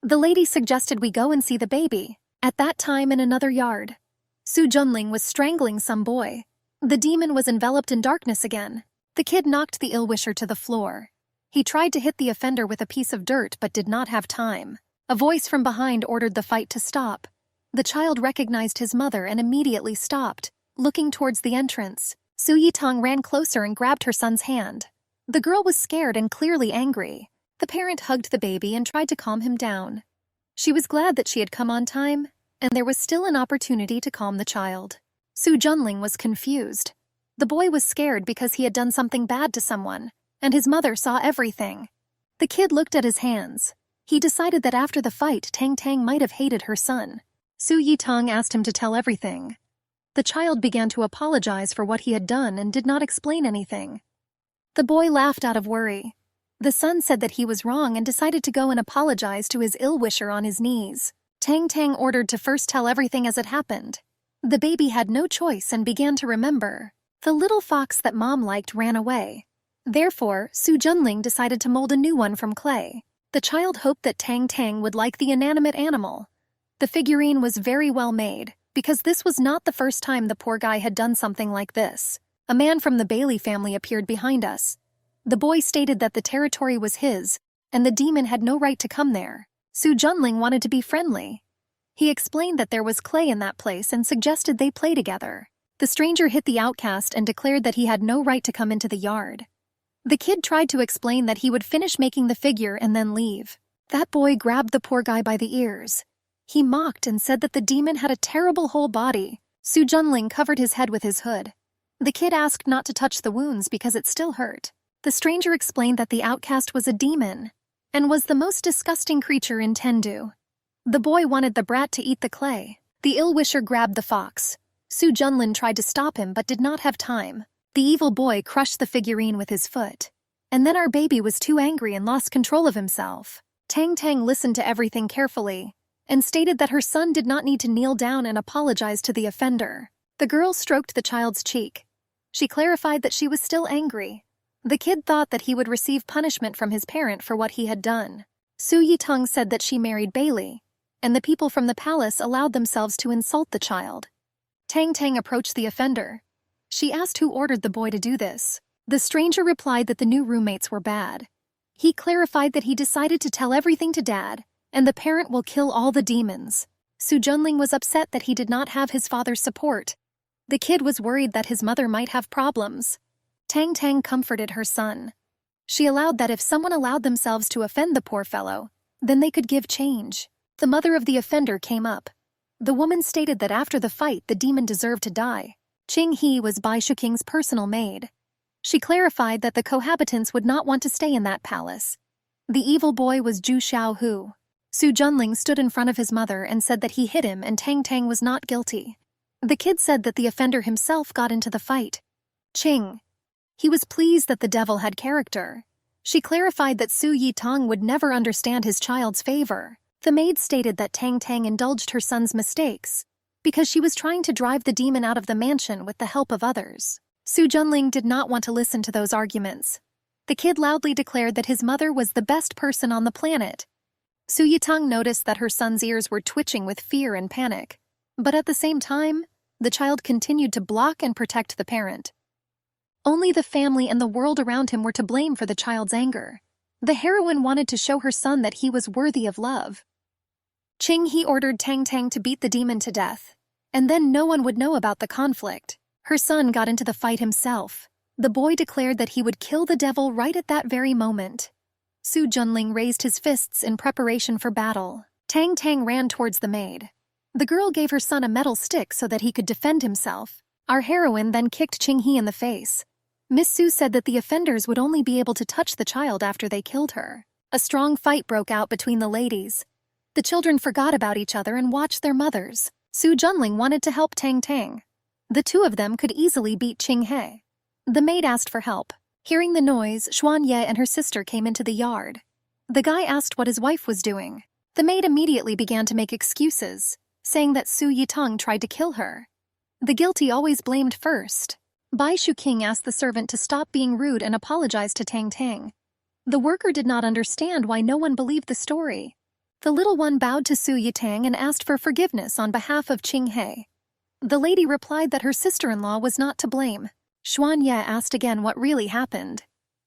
The lady suggested we go and see the baby. At that time in another yard, Su Junling was strangling some boy. The demon was enveloped in darkness again. The kid knocked the ill-wisher to the floor. He tried to hit the offender with a piece of dirt but did not have time. A voice from behind ordered the fight to stop. The child recognized his mother and immediately stopped, looking towards the entrance. Su Yitong ran closer and grabbed her son's hand. The girl was scared and clearly angry. The parent hugged the baby and tried to calm him down. She was glad that she had come on time, and there was still an opportunity to calm the child. Su Junling was confused. The boy was scared because he had done something bad to someone, and his mother saw everything. The kid looked at his hands. He decided that after the fight, Tang Tang might have hated her son. Su Yitong asked him to tell everything. The child began to apologize for what he had done and did not explain anything. The boy laughed out of worry. The son said that he was wrong and decided to go and apologize to his ill-wisher on his knees. Tang Tang ordered to first tell everything as it happened. The baby had no choice and began to remember. The little fox that mom liked ran away. Therefore, Su Junling decided to mold a new one from clay. The child hoped that Tang Tang would like the inanimate animal. The figurine was very well made, because this was not the first time the poor guy had done something like this. A man from the Bailey family appeared behind us. The boy stated that the territory was his, and the demon had no right to come there. Su Junling wanted to be friendly. He explained that there was clay in that place and suggested they play together. The stranger hit the outcast and declared that he had no right to come into the yard. The kid tried to explain that he would finish making the figure and then leave. That boy grabbed the poor guy by the ears. He mocked and said that the demon had a terrible whole body. Su Junling covered his head with his hood. The kid asked not to touch the wounds because it still hurt. The stranger explained that the outcast was a demon and was the most disgusting creature in Tendu. The boy wanted the brat to eat the clay. The ill-wisher grabbed the fox. Su Junlin tried to stop him but did not have time. The evil boy crushed the figurine with his foot. And then our baby was too angry and lost control of himself. Tang Tang listened to everything carefully and stated that her son did not need to kneel down and apologize to the offender. The girl stroked the child's cheek. She clarified that she was still angry. The kid thought that he would receive punishment from his parent for what he had done. Su Yitong said that she married Bailey, and the people from the palace allowed themselves to insult the child. Tang Tang approached the offender. She asked who ordered the boy to do this. The stranger replied that the new roommates were bad. He clarified that he decided to tell everything to Dad, and the parent will kill all the demons. Su Junling was upset that he did not have his father's support. The kid was worried that his mother might have problems. Tang Tang comforted her son. She allowed that if someone allowed themselves to offend the poor fellow, then they could give change. The mother of the offender came up. The woman stated that after the fight, the demon deserved to die. Ching He was Bai Shuking's personal maid. She clarified that the cohabitants would not want to stay in that palace. The evil boy was Zhu Xiaohu. Su Junling stood in front of his mother and said that he hit him and Tang Tang was not guilty. The kid said that the offender himself got into the fight. Ching. He was pleased that the devil had character. She clarified that Su Yitong would never understand his child's favor. The maid stated that Tang Tang indulged her son's mistakes because she was trying to drive the demon out of the mansion with the help of others. Su Junling did not want to listen to those arguments. The kid loudly declared that his mother was the best person on the planet. Su Yitong noticed that her son's ears were twitching with fear and panic. But at the same time, the child continued to block and protect the parent. Only the family and the world around him were to blame for the child's anger. The heroine wanted to show her son that he was worthy of love. Ching He ordered Tang Tang to beat the demon to death, and then no one would know about the conflict. Her son got into the fight himself. The boy declared that he would kill the devil right at that very moment. Su Junling raised his fists in preparation for battle. Tang Tang ran towards the maid. The girl gave her son a metal stick so that he could defend himself. Our heroine then kicked Ching He in the face. Miss Su said that the offenders would only be able to touch the child after they killed her. A strong fight broke out between the ladies. The children forgot about each other and watched their mothers. Su Junling wanted to help Tang Tang. The two of them could easily beat Ching He. The maid asked for help. Hearing the noise, Xuan Ye and her sister came into the yard. The guy asked what his wife was doing. The maid immediately began to make excuses, saying that Su Yitong tried to kill her. The guilty always blamed first. Bai Shuking asked the servant to stop being rude and apologized to Tang Tang. The worker did not understand why no one believed the story. The little one bowed to Su Yitang and asked for forgiveness on behalf of Ching He. The lady replied that her sister-in-law was not to blame. Xuan Ye asked again what really happened.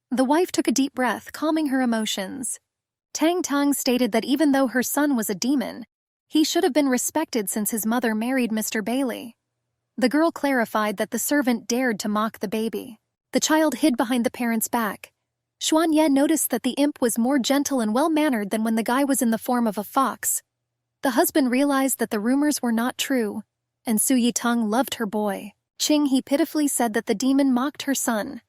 The wife took a deep breath, calming her emotions. Tang Tang stated that even though her son was a demon, he should have been respected since his mother married Mr. Bailey. The girl clarified that the servant dared to mock the baby. The child hid behind the parent's back. Xuan Ye noticed that the imp was more gentle and well-mannered than when the guy was in the form of a fox. The husband realized that the rumors were not true, and Su Yitong loved her boy. Ching He pitifully said that the demon mocked her son.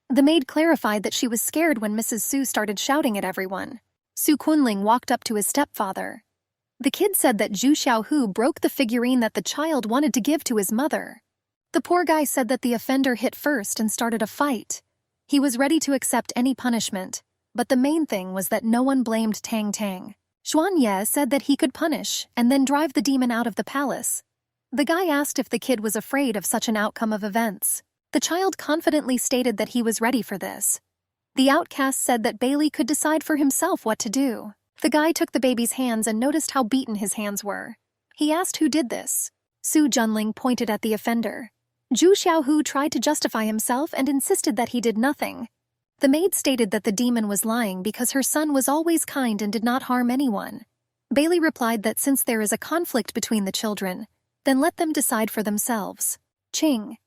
The maid clarified that she was scared when Mrs. Su started shouting at everyone. Su Kunling walked up to his stepfather. The kid said that Zhu Xiaohu broke the figurine that the child wanted to give to his mother. The poor guy said that the offender hit first and started a fight. He was ready to accept any punishment, but the main thing was that no one blamed Tang Tang. Xuan Ye said that he could punish and then drive the demon out of the palace. The guy asked if the kid was afraid of such an outcome of events. The child confidently stated that he was ready for this. The outcast said that Bailey could decide for himself what to do. The guy took the baby's hands and noticed how beaten his hands were. He asked who did this. Su Junling pointed at the offender. Zhu Xiaohu tried to justify himself and insisted that he did nothing. The maid stated that the demon was lying because her son was always kind and did not harm anyone. Bailey replied that since there is a conflict between the children, then let them decide for themselves. Ching.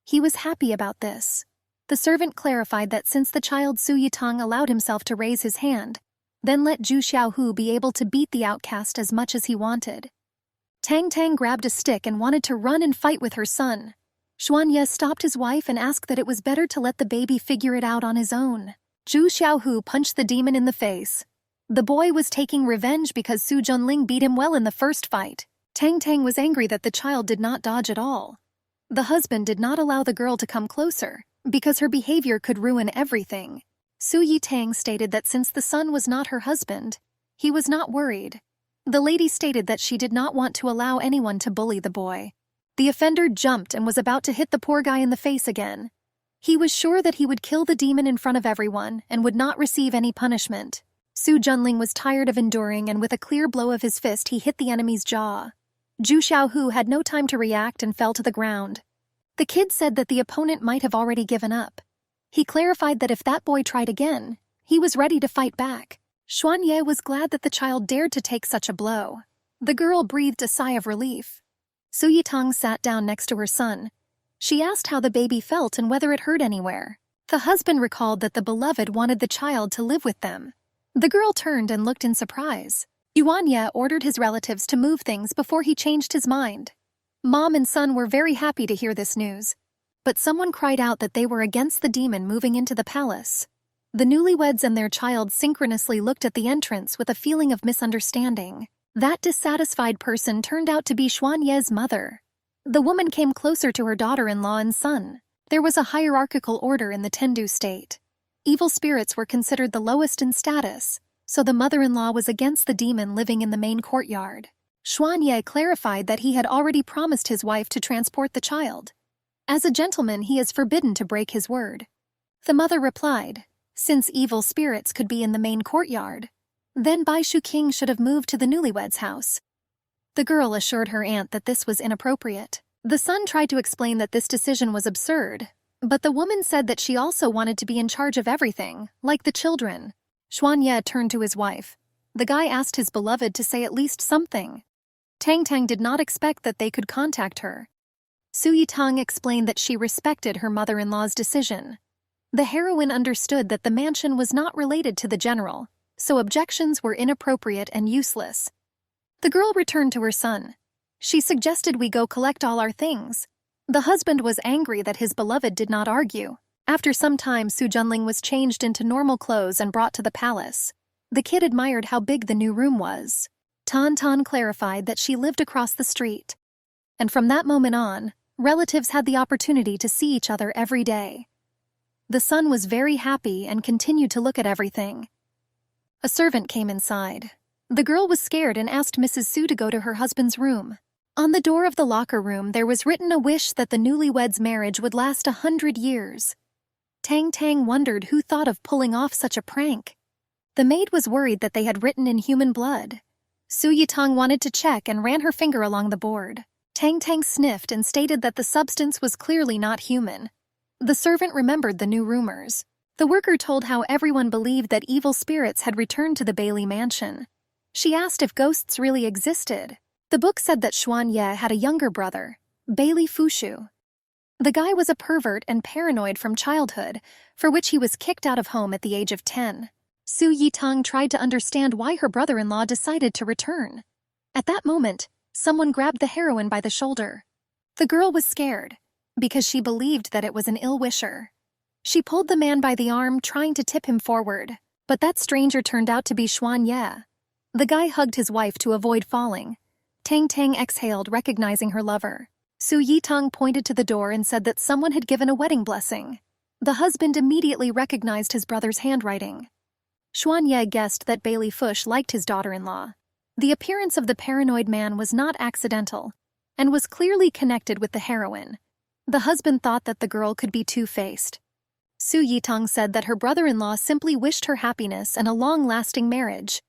He was happy about this. The servant clarified that since the child Su Yitong allowed himself to raise his hand, then let Zhu Xiaohu be able to beat the outcast as much as he wanted. Tang Tang grabbed a stick and wanted to run and fight with her son. Xuan Ye stopped his wife and asked that it was better to let the baby figure it out on his own. Zhu Xiaohu punched the demon in the face. The boy was taking revenge because Su Junling beat him well in the first fight. Tang Tang was angry that the child did not dodge at all. The husband did not allow the girl to come closer, because her behavior could ruin everything. Su Yitang stated that since the son was not her husband, he was not worried. The lady stated that she did not want to allow anyone to bully the boy. The offender jumped and was about to hit the poor guy in the face again. He was sure that he would kill the demon in front of everyone and would not receive any punishment. Su Junling was tired of enduring, and with a clear blow of his fist he hit the enemy's jaw. Zhu Xiaohu had no time to react and fell to the ground. The kid said that the opponent might have already given up. He clarified that if that boy tried again, he was ready to fight back. Xuan Ye was glad that the child dared to take such a blow. The girl breathed a sigh of relief. Su Yitang sat down next to her son. She asked how the baby felt and whether it hurt anywhere. The husband recalled that the beloved wanted the child to live with them. The girl turned and looked in surprise. Yuanye ordered his relatives to move things before he changed his mind. Mom and son were very happy to hear this news. But someone cried out that they were against the demon moving into the palace. The newlyweds and their child synchronously looked at the entrance with a feeling of misunderstanding. That dissatisfied person turned out to be Xuanye's mother. The woman came closer to her daughter-in-law and son. There was a hierarchical order in the Tendu state. Evil spirits were considered the lowest in status, so the mother-in-law was against the demon living in the main courtyard. Xuanye clarified that he had already promised his wife to transport the child. As a gentleman, he is forbidden to break his word. The mother replied, since evil spirits could be in the main courtyard, then Bai Shuqing should have moved to the newlyweds' house. The girl assured her aunt that this was inappropriate. The son tried to explain that this decision was absurd, but the woman said that she also wanted to be in charge of everything, like the children. Xuanye turned to his wife. The guy asked his beloved to say at least something. Tang Tang did not expect that they could contact her. Su Yitang explained that she respected her mother-in-law's decision. The heroine understood that the mansion was not related to the general, so objections were inappropriate and useless. The girl returned to her son. She suggested we go collect all our things. The husband was angry that his beloved did not argue. After some time, Su Junling was changed into normal clothes and brought to the palace. The kid admired how big the new room was. Tan Tan clarified that she lived across the street. And from that moment on, relatives had the opportunity to see each other every day. The son was very happy and continued to look at everything. A servant came inside. The girl was scared and asked Mrs. Su to go to her husband's room. On the door of the locker room there was written a wish that the newlyweds' marriage would last 100 years. Tang Tang wondered who thought of pulling off such a prank. The maid was worried that they had written in human blood. Su Yitang wanted to check and ran her finger along the board. Tang Tang sniffed and stated that the substance was clearly not human. The servant remembered the new rumors. The worker told how everyone believed that evil spirits had returned to the Bailey mansion. She asked if ghosts really existed. The book said that Xuanye had a younger brother, Bailey Fushu. The guy was a pervert and paranoid from childhood, for which he was kicked out of home at the age of 10. Su Yitang tried to understand why her brother-in-law decided to return. At that moment, someone grabbed the heroine by the shoulder. The girl was scared, because she believed that it was an ill-wisher. She pulled the man by the arm, trying to tip him forward, but that stranger turned out to be Xuanye. The guy hugged his wife to avoid falling. Tang Tang exhaled, recognizing her lover. Su Yitang pointed to the door and said that someone had given a wedding blessing. The husband immediately recognized his brother's handwriting. Xuanye guessed that Bailey Fush liked his daughter-in-law. The appearance of the paranoid man was not accidental, and was clearly connected with the heroine. The husband thought that the girl could be two-faced. Su Yitang said that her brother-in-law simply wished her happiness and a long-lasting marriage.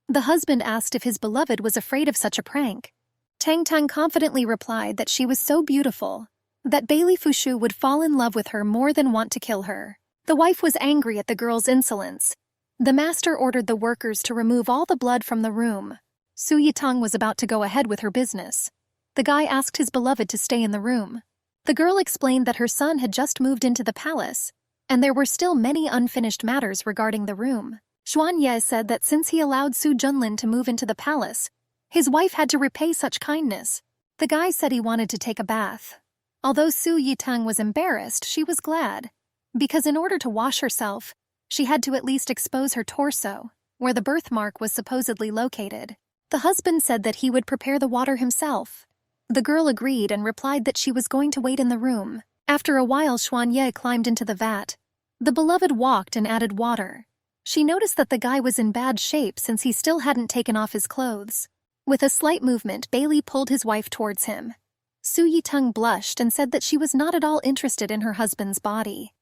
The husband asked if his beloved was afraid of such a prank. Tang Tang confidently replied that she was so beautiful, that Bailey Fushu would fall in love with her more than want to kill her. The wife was angry at the girl's insolence. The master ordered the workers to remove all the blood from the room. Su Yitang was about to go ahead with her business. The guy asked his beloved to stay in the room. The girl explained that her son had just moved into the palace, and there were still many unfinished matters regarding the room. Xuanye said that since he allowed Su Junlin to move into the palace, his wife had to repay such kindness. The guy said he wanted to take a bath. Although Su Yitang was embarrassed, she was glad, because in order to wash herself, she had to at least expose her torso, where the birthmark was supposedly located. The husband said that he would prepare the water himself. The girl agreed and replied that she was going to wait in the room. After a while, Xuanye climbed into the vat. The beloved walked and added water. She noticed that the guy was in bad shape since he still hadn't taken off his clothes. With a slight movement, Bailey pulled his wife towards him. Su Yitang blushed and said that she was not at all interested in her husband's body.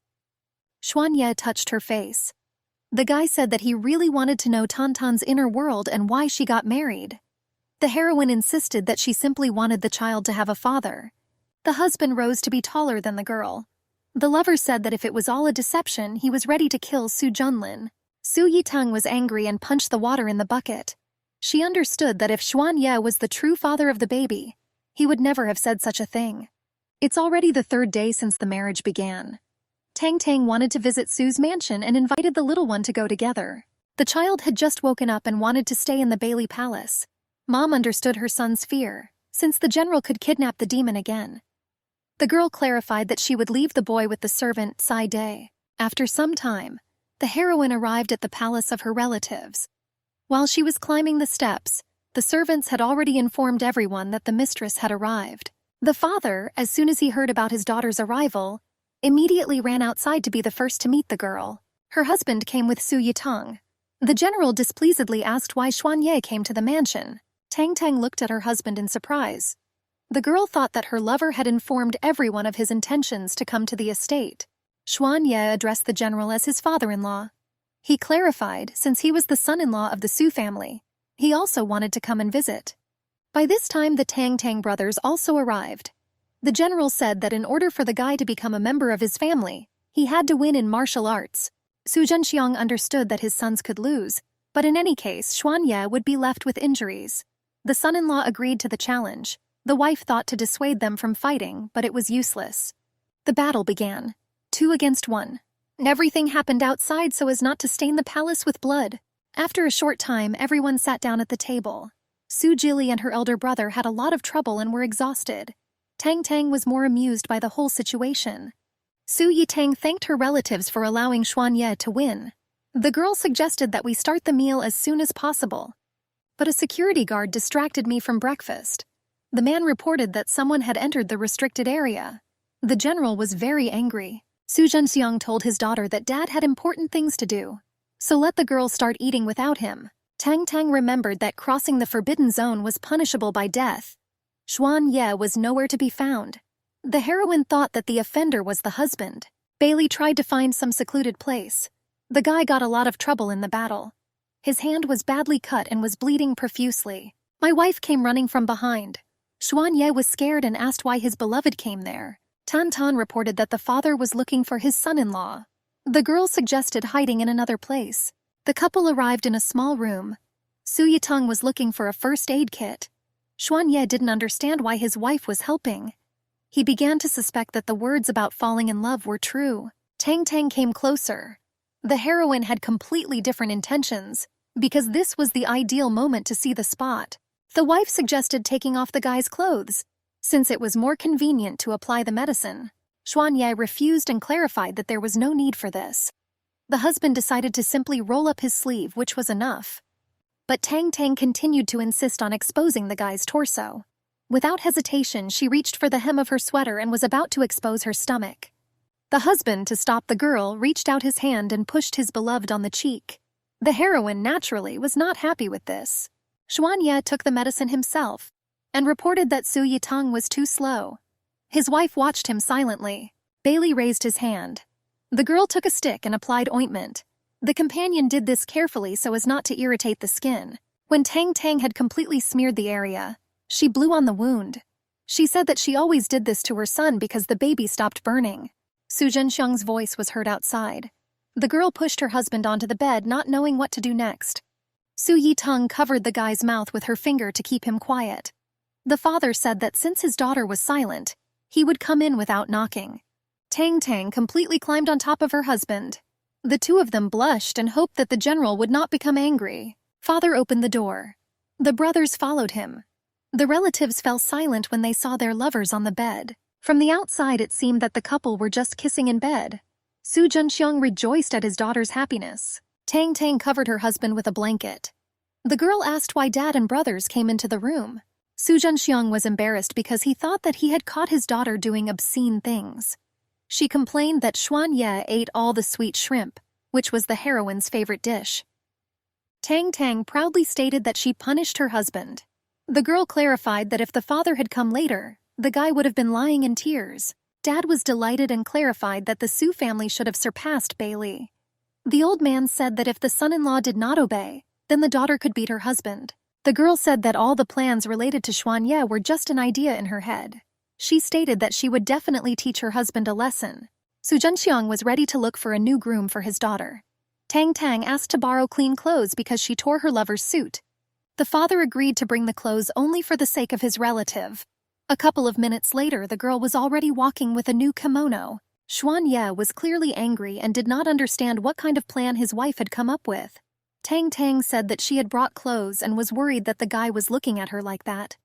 Xuanye touched her face. The guy said that he really wanted to know Tantan's inner world and why she got married. The heroine insisted that she simply wanted the child to have a father. The husband rose to be taller than the girl. The lover said that if it was all a deception, he was ready to kill Su Junlin. Su Yitang was angry and punched the water in the bucket. She understood that if Xuanye was the true father of the baby, he would never have said such a thing. It's already the 3rd day since the marriage began. Tang Tang wanted to visit Su's mansion and invited the little one to go together. The child had just woken up and wanted to stay in the Bailey Palace. Mom understood her son's fear, since the general could kidnap the demon again. The girl clarified that she would leave the boy with the servant, Sai Day. After some time, the heroine arrived at the palace of her relatives. While she was climbing the steps, the servants had already informed everyone that the mistress had arrived. The father, as soon as he heard about his daughter's arrival, immediately ran outside to be the first to meet the girl. Her husband came with Su Yitong. The general displeasedly asked why Xuan Ye came to the mansion. Tang Tang looked at her husband in surprise. The girl thought that her lover had informed everyone of his intentions to come to the estate. Xuan Ye addressed the general as his father-in-law. He clarified, since he was the son-in-law of the Su family, he also wanted to come and visit. By this time, the Tang Tang brothers also arrived. The general said that in order for the guy to become a member of his family, he had to win in martial arts. Su Zhenxiang understood that his sons could lose, but in any case, Xuan Ye would be left with injuries. The son-in-law agreed to the challenge. The wife thought to dissuade them from fighting, but it was useless. The battle began. 2 against 1. Everything happened outside so as not to stain the palace with blood. After a short time, everyone sat down at the table. Su Jili and her elder brother had a lot of trouble and were exhausted. Tang Tang was more amused by the whole situation. Su Yitang thanked her relatives for allowing Xuan Ye to win. The girl suggested that we start the meal as soon as possible. But a security guard distracted me from breakfast. The man reported that someone had entered the restricted area. The general was very angry. Su Zhenxiang told his daughter that dad had important things to do, so let the girl start eating without him. Tang Tang remembered that crossing the forbidden zone was punishable by death. Xuan Ye was nowhere to be found. The heroine thought that the offender was the husband. Bailey tried to find some secluded place. The guy got a lot of trouble in the battle. His hand was badly cut and was bleeding profusely. My wife came running from behind. Xuan Ye was scared and asked why his beloved came there. Tan Tan reported that the father was looking for his son-in-law. The girl suggested hiding in another place. The couple arrived in a small room. Su Yitong was looking for a first aid kit. Xuan Ye didn't understand why his wife was helping. He began to suspect that the words about falling in love were true. Tang Tang came closer. The heroine had completely different intentions, because this was the ideal moment to see the spot. The wife suggested taking off the guy's clothes, since it was more convenient to apply the medicine. Xuan Ye refused and clarified that there was no need for this. The husband decided to simply roll up his sleeve, which was enough. But Tang Tang continued to insist on exposing the guy's torso. Without hesitation, she reached for the hem of her sweater and was about to expose her stomach. The husband, to stop the girl, reached out his hand and pushed his beloved on the cheek. The heroine, naturally, was not happy with this. Xuan Ye took the medicine himself and reported that Su Yitang was too slow. His wife watched him silently. Bailey raised his hand. The girl took a stick and applied ointment. The companion did this carefully so as not to irritate the skin. When Tang Tang had completely smeared the area, she blew on the wound. She said that she always did this to her son because the baby stopped burning. Su Zhenxiang's voice was heard outside. The girl pushed her husband onto the bed, not knowing what to do next. Su Yitong covered the guy's mouth with her finger to keep him quiet. The father said that since his daughter was silent, he would come in without knocking. Tang Tang completely climbed on top of her husband. The two of them blushed and hoped that the general would not become angry. Father opened the door. The brothers followed him. The relatives fell silent when they saw their lovers on the bed. From the outside, it seemed that the couple were just kissing in bed. Su Zhenxiang rejoiced at his daughter's happiness. Tang Tang covered her husband with a blanket. The girl asked why dad and brothers came into the room. Su Zhenxiang was embarrassed because he thought that he had caught his daughter doing obscene things. She complained that Xuan Ye ate all the sweet shrimp, which was the heroine's favorite dish. Tang Tang proudly stated that she punished her husband. The girl clarified that if the father had come later, the guy would have been lying in tears. Dad was delighted and clarified that the Su family should have surpassed Bailey. The old man said that if the son-in-law did not obey, then the daughter could beat her husband. The girl said that all the plans related to Xuan Ye were just an idea in her head. She stated that she would definitely teach her husband a lesson. Su Zhenxiang was ready to look for a new groom for his daughter. Tang Tang asked to borrow clean clothes because she tore her lover's suit. The father agreed to bring the clothes only for the sake of his relative. A couple of minutes later, the girl was already walking with a new kimono. Xuan Ye was clearly angry and did not understand what kind of plan his wife had come up with. Tang Tang said that she had brought clothes and was worried that the guy was looking at her like that.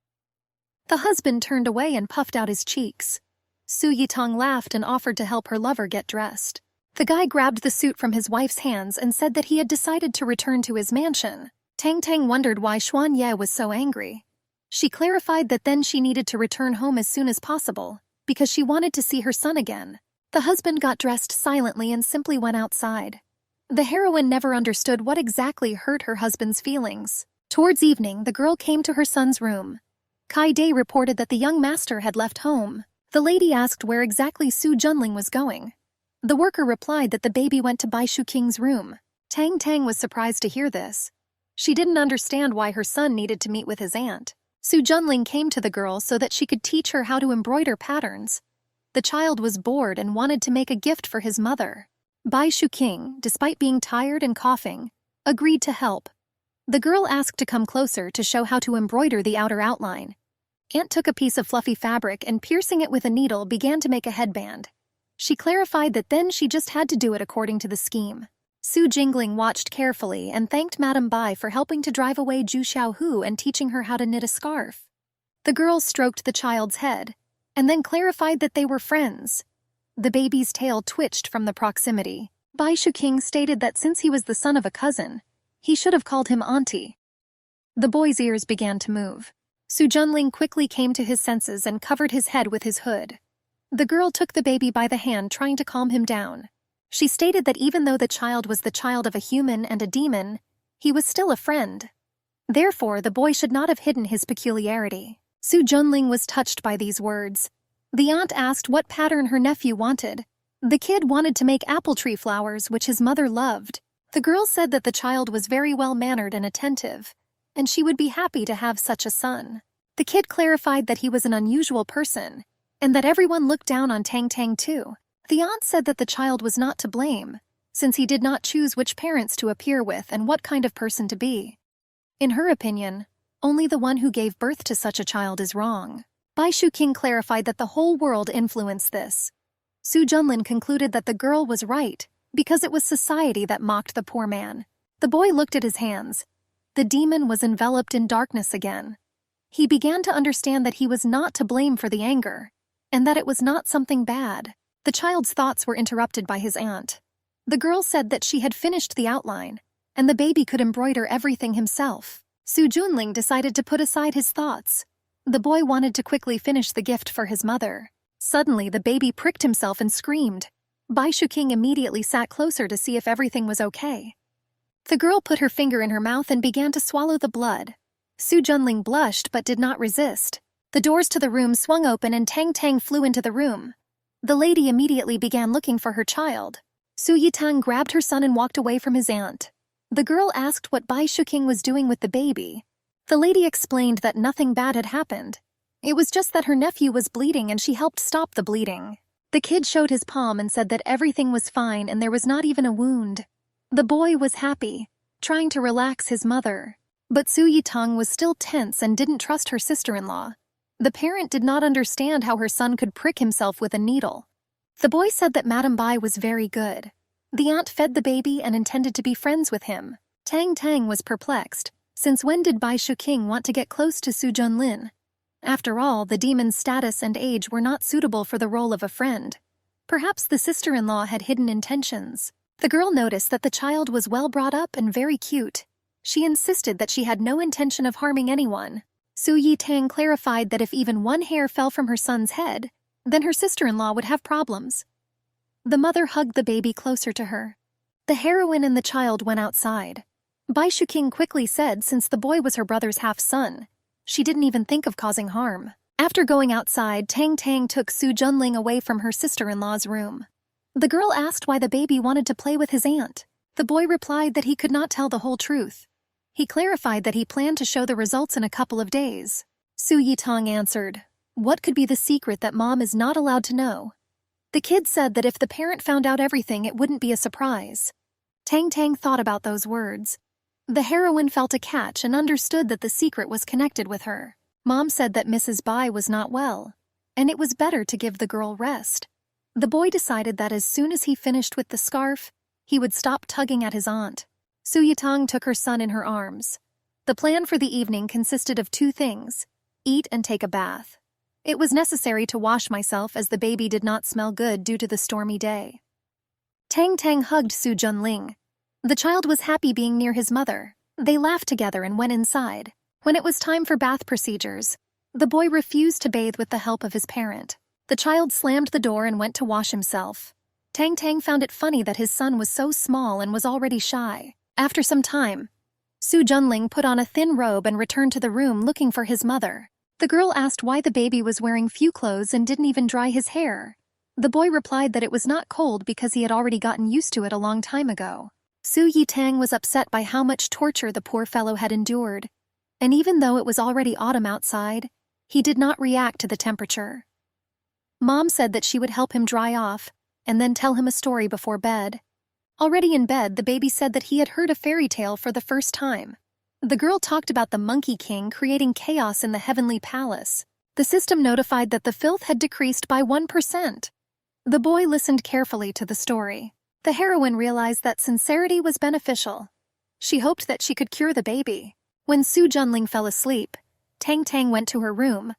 The husband turned away and puffed out his cheeks. Su Yitong laughed and offered to help her lover get dressed. The guy grabbed the suit from his wife's hands and said that he had decided to return to his mansion. Tang Tang wondered why Xuan Ye was so angry. She clarified that then she needed to return home as soon as possible, because she wanted to see her son again. The husband got dressed silently and simply went outside. The heroine never understood what exactly hurt her husband's feelings. Towards evening, the girl came to her son's room. Kai Day reported that the young master had left home. The lady asked where exactly Su Junling was going. The worker replied that the baby went to Bai Shuking's room. Tang Tang was surprised to hear this. She didn't understand why her son needed to meet with his aunt. Su Junling came to the girl so that she could teach her how to embroider patterns. The child was bored and wanted to make a gift for his mother. Bai Shuking, despite being tired and coughing, agreed to help. The girl asked to come closer to show how to embroider the outer outline. Aunt took a piece of fluffy fabric and, piercing it with a needle, began to make a headband. She clarified that then she just had to do it according to the scheme. Su Jingling watched carefully and thanked Madame Bai for helping to drive away Zhu Xiaohu and teaching her how to knit a scarf. The girl stroked the child's head, and then clarified that they were friends. The baby's tail twitched from the proximity. Bai Shuking stated that since he was the son of a cousin, he should have called him auntie. The boy's ears began to move. Su Junling quickly came to his senses and covered his head with his hood. The girl took the baby by the hand, trying to calm him down. She stated that even though the child was the child of a human and a demon, he was still a friend. Therefore, the boy should not have hidden his peculiarity. Su Junling was touched by these words. The aunt asked what pattern her nephew wanted. The kid wanted to make apple tree flowers, which his mother loved. The girl said that the child was very well-mannered and attentive, and she would be happy to have such a son. The kid clarified that he was an unusual person, and that everyone looked down on Tang Tang too. The aunt said that the child was not to blame, since he did not choose which parents to appear with and what kind of person to be. In her opinion, only the one who gave birth to such a child is wrong. Bai Shuking clarified that the whole world influenced this. Su Junlin concluded that the girl was right, because it was society that mocked the poor man. The boy looked at his hands. The demon was enveloped in darkness again. He began to understand that he was not to blame for the anger, and that it was not something bad. The child's thoughts were interrupted by his aunt. The girl said that she had finished the outline, and the baby could embroider everything himself. Su Junling decided to put aside his thoughts. The boy wanted to quickly finish the gift for his mother. Suddenly, the baby pricked himself and screamed. Bai Shuking immediately sat closer to see if everything was okay. The girl put her finger in her mouth and began to swallow the blood. Su Junling blushed but did not resist. The doors to the room swung open and Tang Tang flew into the room. The lady immediately began looking for her child. Su Yitang grabbed her son and walked away from his aunt. The girl asked what Bai Shuking was doing with the baby. The lady explained that nothing bad had happened. It was just that her nephew was bleeding and she helped stop the bleeding. The kid showed his palm and said that everything was fine and there was not even a wound. The boy was happy, trying to relax his mother. But Su Yitang was still tense and didn't trust her sister-in-law. The parent did not understand how her son could prick himself with a needle. The boy said that Madame Bai was very good. The aunt fed the baby and intended to be friends with him. Tang Tang was perplexed, since when did Bai Shuking want to get close to Su Junlin? After all, the demon's status and age were not suitable for the role of a friend. Perhaps the sister-in-law had hidden intentions. The girl noticed that the child was well brought up and very cute. She insisted that she had no intention of harming anyone. Su Yitang clarified that if even one hair fell from her son's head, then her sister-in-law would have problems. The mother hugged the baby closer to her. The heroine and the child went outside. Bai Shuking quickly said since the boy was her brother's half-son, she didn't even think of causing harm. After going outside, Tang Tang took Su Junling away from her sister-in-law's room. The girl asked why the baby wanted to play with his aunt. The boy replied that he could not tell the whole truth. He clarified that he planned to show the results in a couple of days. Su Yitang answered, "What could be the secret that mom is not allowed to know?" The kid said that if the parent found out everything, it wouldn't be a surprise. Tang Tang thought about those words. The heroine felt a catch and understood that the secret was connected with her. Mom said that Mrs. Bai was not well, and it was better to give the girl rest. The boy decided that as soon as he finished with the scarf, he would stop tugging at his aunt. Su Yitang took her son in her arms. The plan for the evening consisted of 2 things: eat and take a bath. It was necessary to wash myself as the baby did not smell good due to the stormy day. Tang Tang hugged Su Junling. The child was happy being near his mother. They laughed together and went inside. When it was time for bath procedures, the boy refused to bathe with the help of his parent. The child slammed the door and went to wash himself. Tang Tang found it funny that his son was so small and was already shy. After some time, Su Junling put on a thin robe and returned to the room looking for his mother. The girl asked why the baby was wearing few clothes and didn't even dry his hair. The boy replied that it was not cold because he had already gotten used to it a long time ago. Su Yitang was upset by how much torture the poor fellow had endured, and even though it was already autumn outside, he did not react to the temperature. Mom said that she would help him dry off and then tell him a story before bed. Already in bed, the baby said that he had heard a fairy tale for the first time. The girl talked about the Monkey King creating chaos in the heavenly palace. The system notified that the filth had decreased by 1%. The boy listened carefully to the story. The heroine realized that sincerity was beneficial. She hoped that she could cure the baby. When Su Junling fell asleep, Tang Tang went to her room.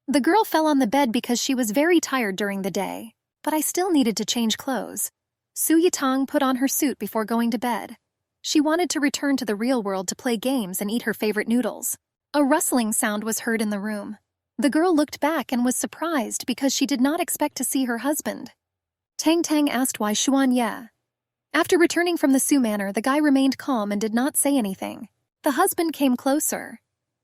The girl fell on the bed because she was very tired during the day, but I still needed to change clothes. Su Yitang put on her suit before going to bed. She wanted to return to the real world to play games and eat her favorite noodles. A rustling sound was heard in the room. The girl looked back and was surprised because she did not expect to see her husband. Tang Tang asked why Xuan Ye. After returning from the Su manor, the guy remained calm and did not say anything. The husband came closer.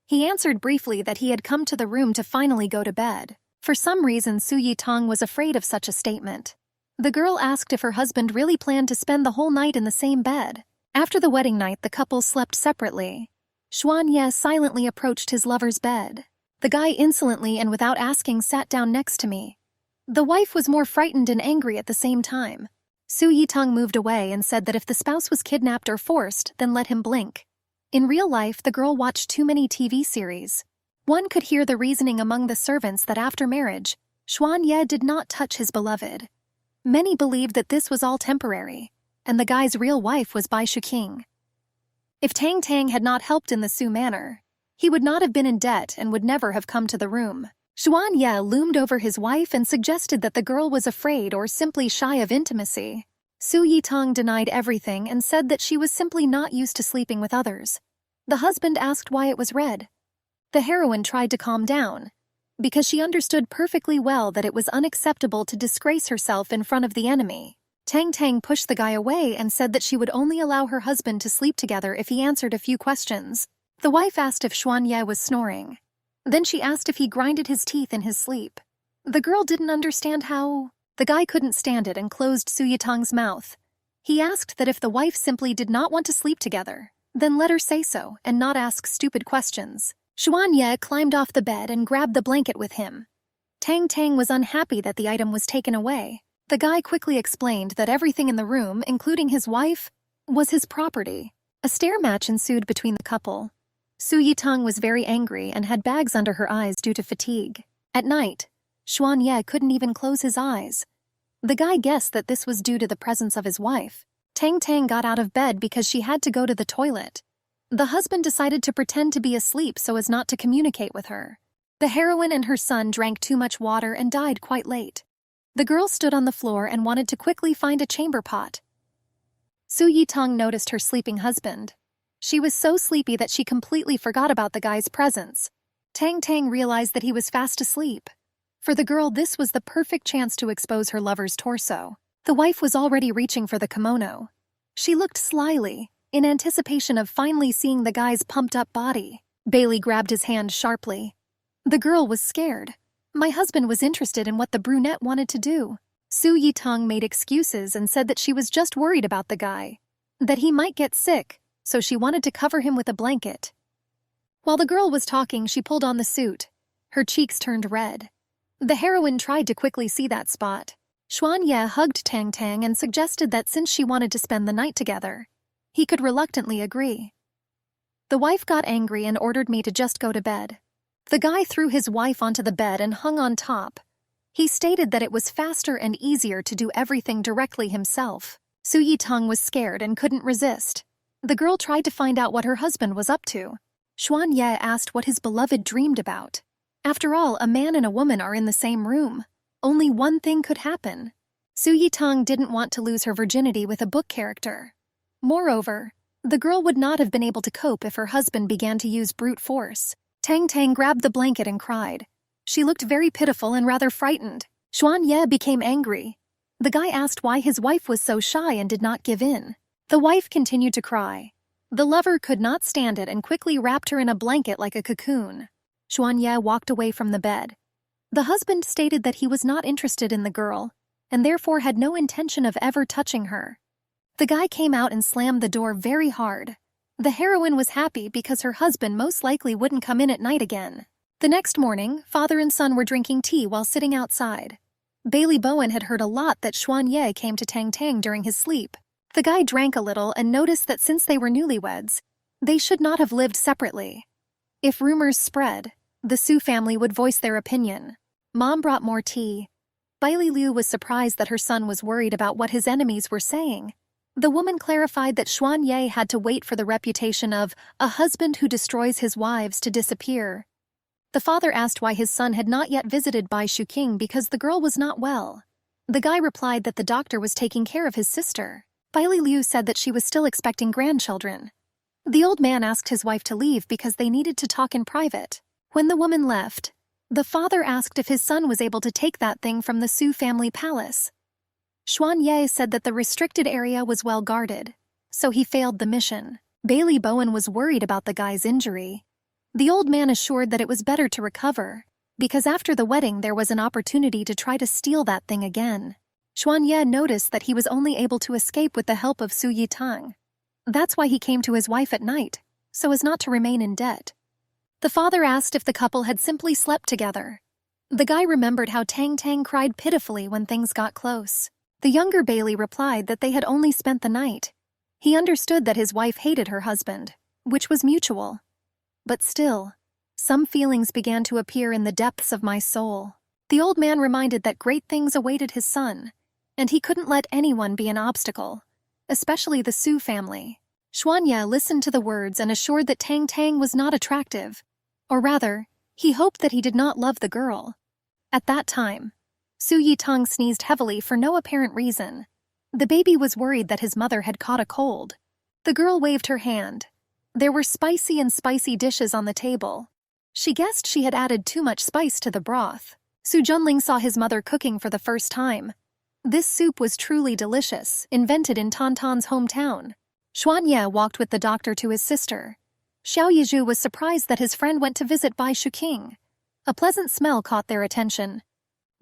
He answered briefly that he had come to the room to finally go to bed. For some reason, Su Yitang was afraid of such a statement. The girl asked if her husband really planned to spend the whole night in the same bed. After the wedding night, the couple slept separately. Xuan Ye silently approached his lover's bed. The guy insolently and without asking sat down next to me. The wife was more frightened and angry at the same time. Su Yitang moved away and said that if the spouse was kidnapped or forced, then let him blink. In real life, the girl watched too many TV series. One could hear the reasoning among the servants that after marriage, Xuan Ye did not touch his beloved. Many believed that this was all temporary, and the guy's real wife was Bai Shuqing. If Tang Tang had not helped in the Su manor, he would not have been in debt and would never have come to the room. Xuan Ye loomed over his wife and suggested that the girl was afraid or simply shy of intimacy. Su Yitang denied everything and said that she was simply not used to sleeping with others. The husband asked why it was red. The heroine tried to calm down, because she understood perfectly well that it was unacceptable to disgrace herself in front of the enemy. Tang Tang pushed the guy away and said that she would only allow her husband to sleep together if he answered a few questions. The wife asked if Xuan Ye was snoring. Then she asked if he grinded his teeth in his sleep. The girl didn't understand how. The guy couldn't stand it and closed Su Yitang's mouth. He asked that if the wife simply did not want to sleep together, then let her say so and not ask stupid questions. Xuan Ye climbed off the bed and grabbed the blanket with him. Tang Tang was unhappy that the item was taken away. The guy quickly explained that everything in the room, including his wife, was his property. A stare match ensued between the couple. Su Yitang was very angry and had bags under her eyes due to fatigue. At night, Xuan Ye couldn't even close his eyes. The guy guessed that this was due to the presence of his wife. Tang Tang got out of bed because she had to go to the toilet. The husband decided to pretend to be asleep so as not to communicate with her. The heroine and her son drank too much water and died quite late. The girl stood on the floor and wanted to quickly find a chamber pot. Su Yitang noticed her sleeping husband. She was so sleepy that she completely forgot about the guy's presence. Tang Tang realized that he was fast asleep. For the girl, this was the perfect chance to expose her lover's torso. The wife was already reaching for the kimono. She looked slyly, in anticipation of finally seeing the guy's pumped-up body. Bailey grabbed his hand sharply. The girl was scared. My husband was interested in what the brunette wanted to do. Su Yitang made excuses and said that she was just worried about the guy, that he might get sick, so she wanted to cover him with a blanket. While the girl was talking, she pulled on the suit. Her cheeks turned red. The heroine tried to quickly see that spot. Xuan Ye hugged Tang Tang and suggested that since she wanted to spend the night together, he could reluctantly agree. The wife got angry and ordered me to just go to bed. The guy threw his wife onto the bed and hung on top. He stated that it was faster and easier to do everything directly himself. Su Yitang was scared and couldn't resist. The girl tried to find out what her husband was up to. Xuan Ye asked what his beloved dreamed about. After all, a man and a woman are in the same room. Only one thing could happen. Su Yitang didn't want to lose her virginity with a book character. Moreover, the girl would not have been able to cope if her husband began to use brute force. Tang Tang grabbed the blanket and cried. She looked very pitiful and rather frightened. Xuan Ye became angry. The guy asked why his wife was so shy and did not give in. The wife continued to cry. The lover could not stand it and quickly wrapped her in a blanket like a cocoon. Xuan Ye walked away from the bed. The husband stated that he was not interested in the girl, and therefore had no intention of ever touching her. The guy came out and slammed the door very hard. The heroine was happy because her husband most likely wouldn't come in at night again. The next morning, father and son were drinking tea while sitting outside. Bailey Bowen had heard a lot that Xuan Ye came to Tang Tang during his sleep. The guy drank a little and noticed that since they were newlyweds, they should not have lived separately. If rumors spread, the Su family would voice their opinion. Mom brought more tea. Bailey Liu was surprised that her son was worried about what his enemies were saying. The woman clarified that Xuan Ye had to wait for the reputation of a husband who destroys his wives to disappear. The father asked why his son had not yet visited Bai Shuqing because the girl was not well. The guy replied that the doctor was taking care of his sister. Bailey Liu said that she was still expecting grandchildren. The old man asked his wife to leave because they needed to talk in private. When the woman left, the father asked if his son was able to take that thing from the Su family palace. Xuan Ye said that the restricted area was well guarded, so he failed the mission. Bailey Bowen was worried about the guy's injury. The old man assured that it was better to recover, because after the wedding there was an opportunity to try to steal that thing again. Xuan Ye noticed that he was only able to escape with the help of Su Yitang. That's why he came to his wife at night, so as not to remain in debt. The father asked if the couple had simply slept together. The guy remembered how Tang Tang cried pitifully when things got close. The younger Bailey replied that they had only spent the night. He understood that his wife hated her husband, which was mutual. But still, some feelings began to appear in the depths of my soul. The old man reminded that great things awaited his son, and he couldn't let anyone be an obstacle, especially the Su family. Xuan Ye listened to the words and assured that Tang Tang was not attractive, or rather, he hoped that he did not love the girl. At that time, Su Yitang sneezed heavily for no apparent reason. The baby was worried that his mother had caught a cold. The girl waved her hand. There were spicy dishes on the table. She guessed she had added too much spice to the broth. Su Junling saw his mother cooking for the first time. This soup was truly delicious, invented in Tantan's hometown. Xuan Ye walked with the doctor to his sister. Xiao Yizhu was surprised that his friend went to visit Bai Shuqing. A pleasant smell caught their attention.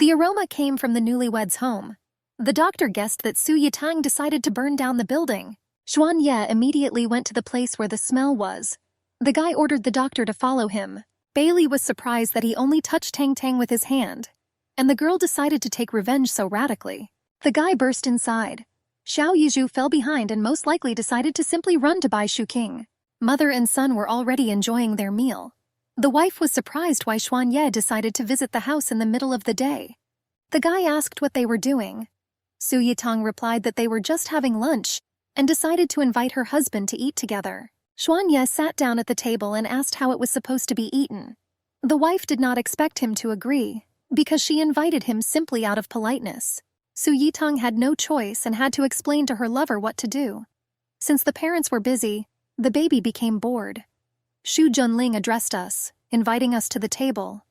The aroma came from the newlyweds' home. The doctor guessed that Su Yitang decided to burn down the building. Xuan Ye immediately went to the place where the smell was. The guy ordered the doctor to follow him. Bailey was surprised that he only touched Tang Tang with his hand, and the girl decided to take revenge so radically. The guy burst inside. Xiao Yizhu fell behind and most likely decided to simply run to Bai Shuqing. Mother and son were already enjoying their meal. The wife was surprised why Xuan Ye decided to visit the house in the middle of the day. The guy asked what they were doing. Su Yitang replied that they were just having lunch and decided to invite her husband to eat together. Xuan Ye sat down at the table and asked how it was supposed to be eaten. The wife did not expect him to agree, because she invited him simply out of politeness. Su Yitang had no choice and had to explain to her lover what to do. Since the parents were busy, the baby became bored. Xu Junling addressed us, inviting us to the table.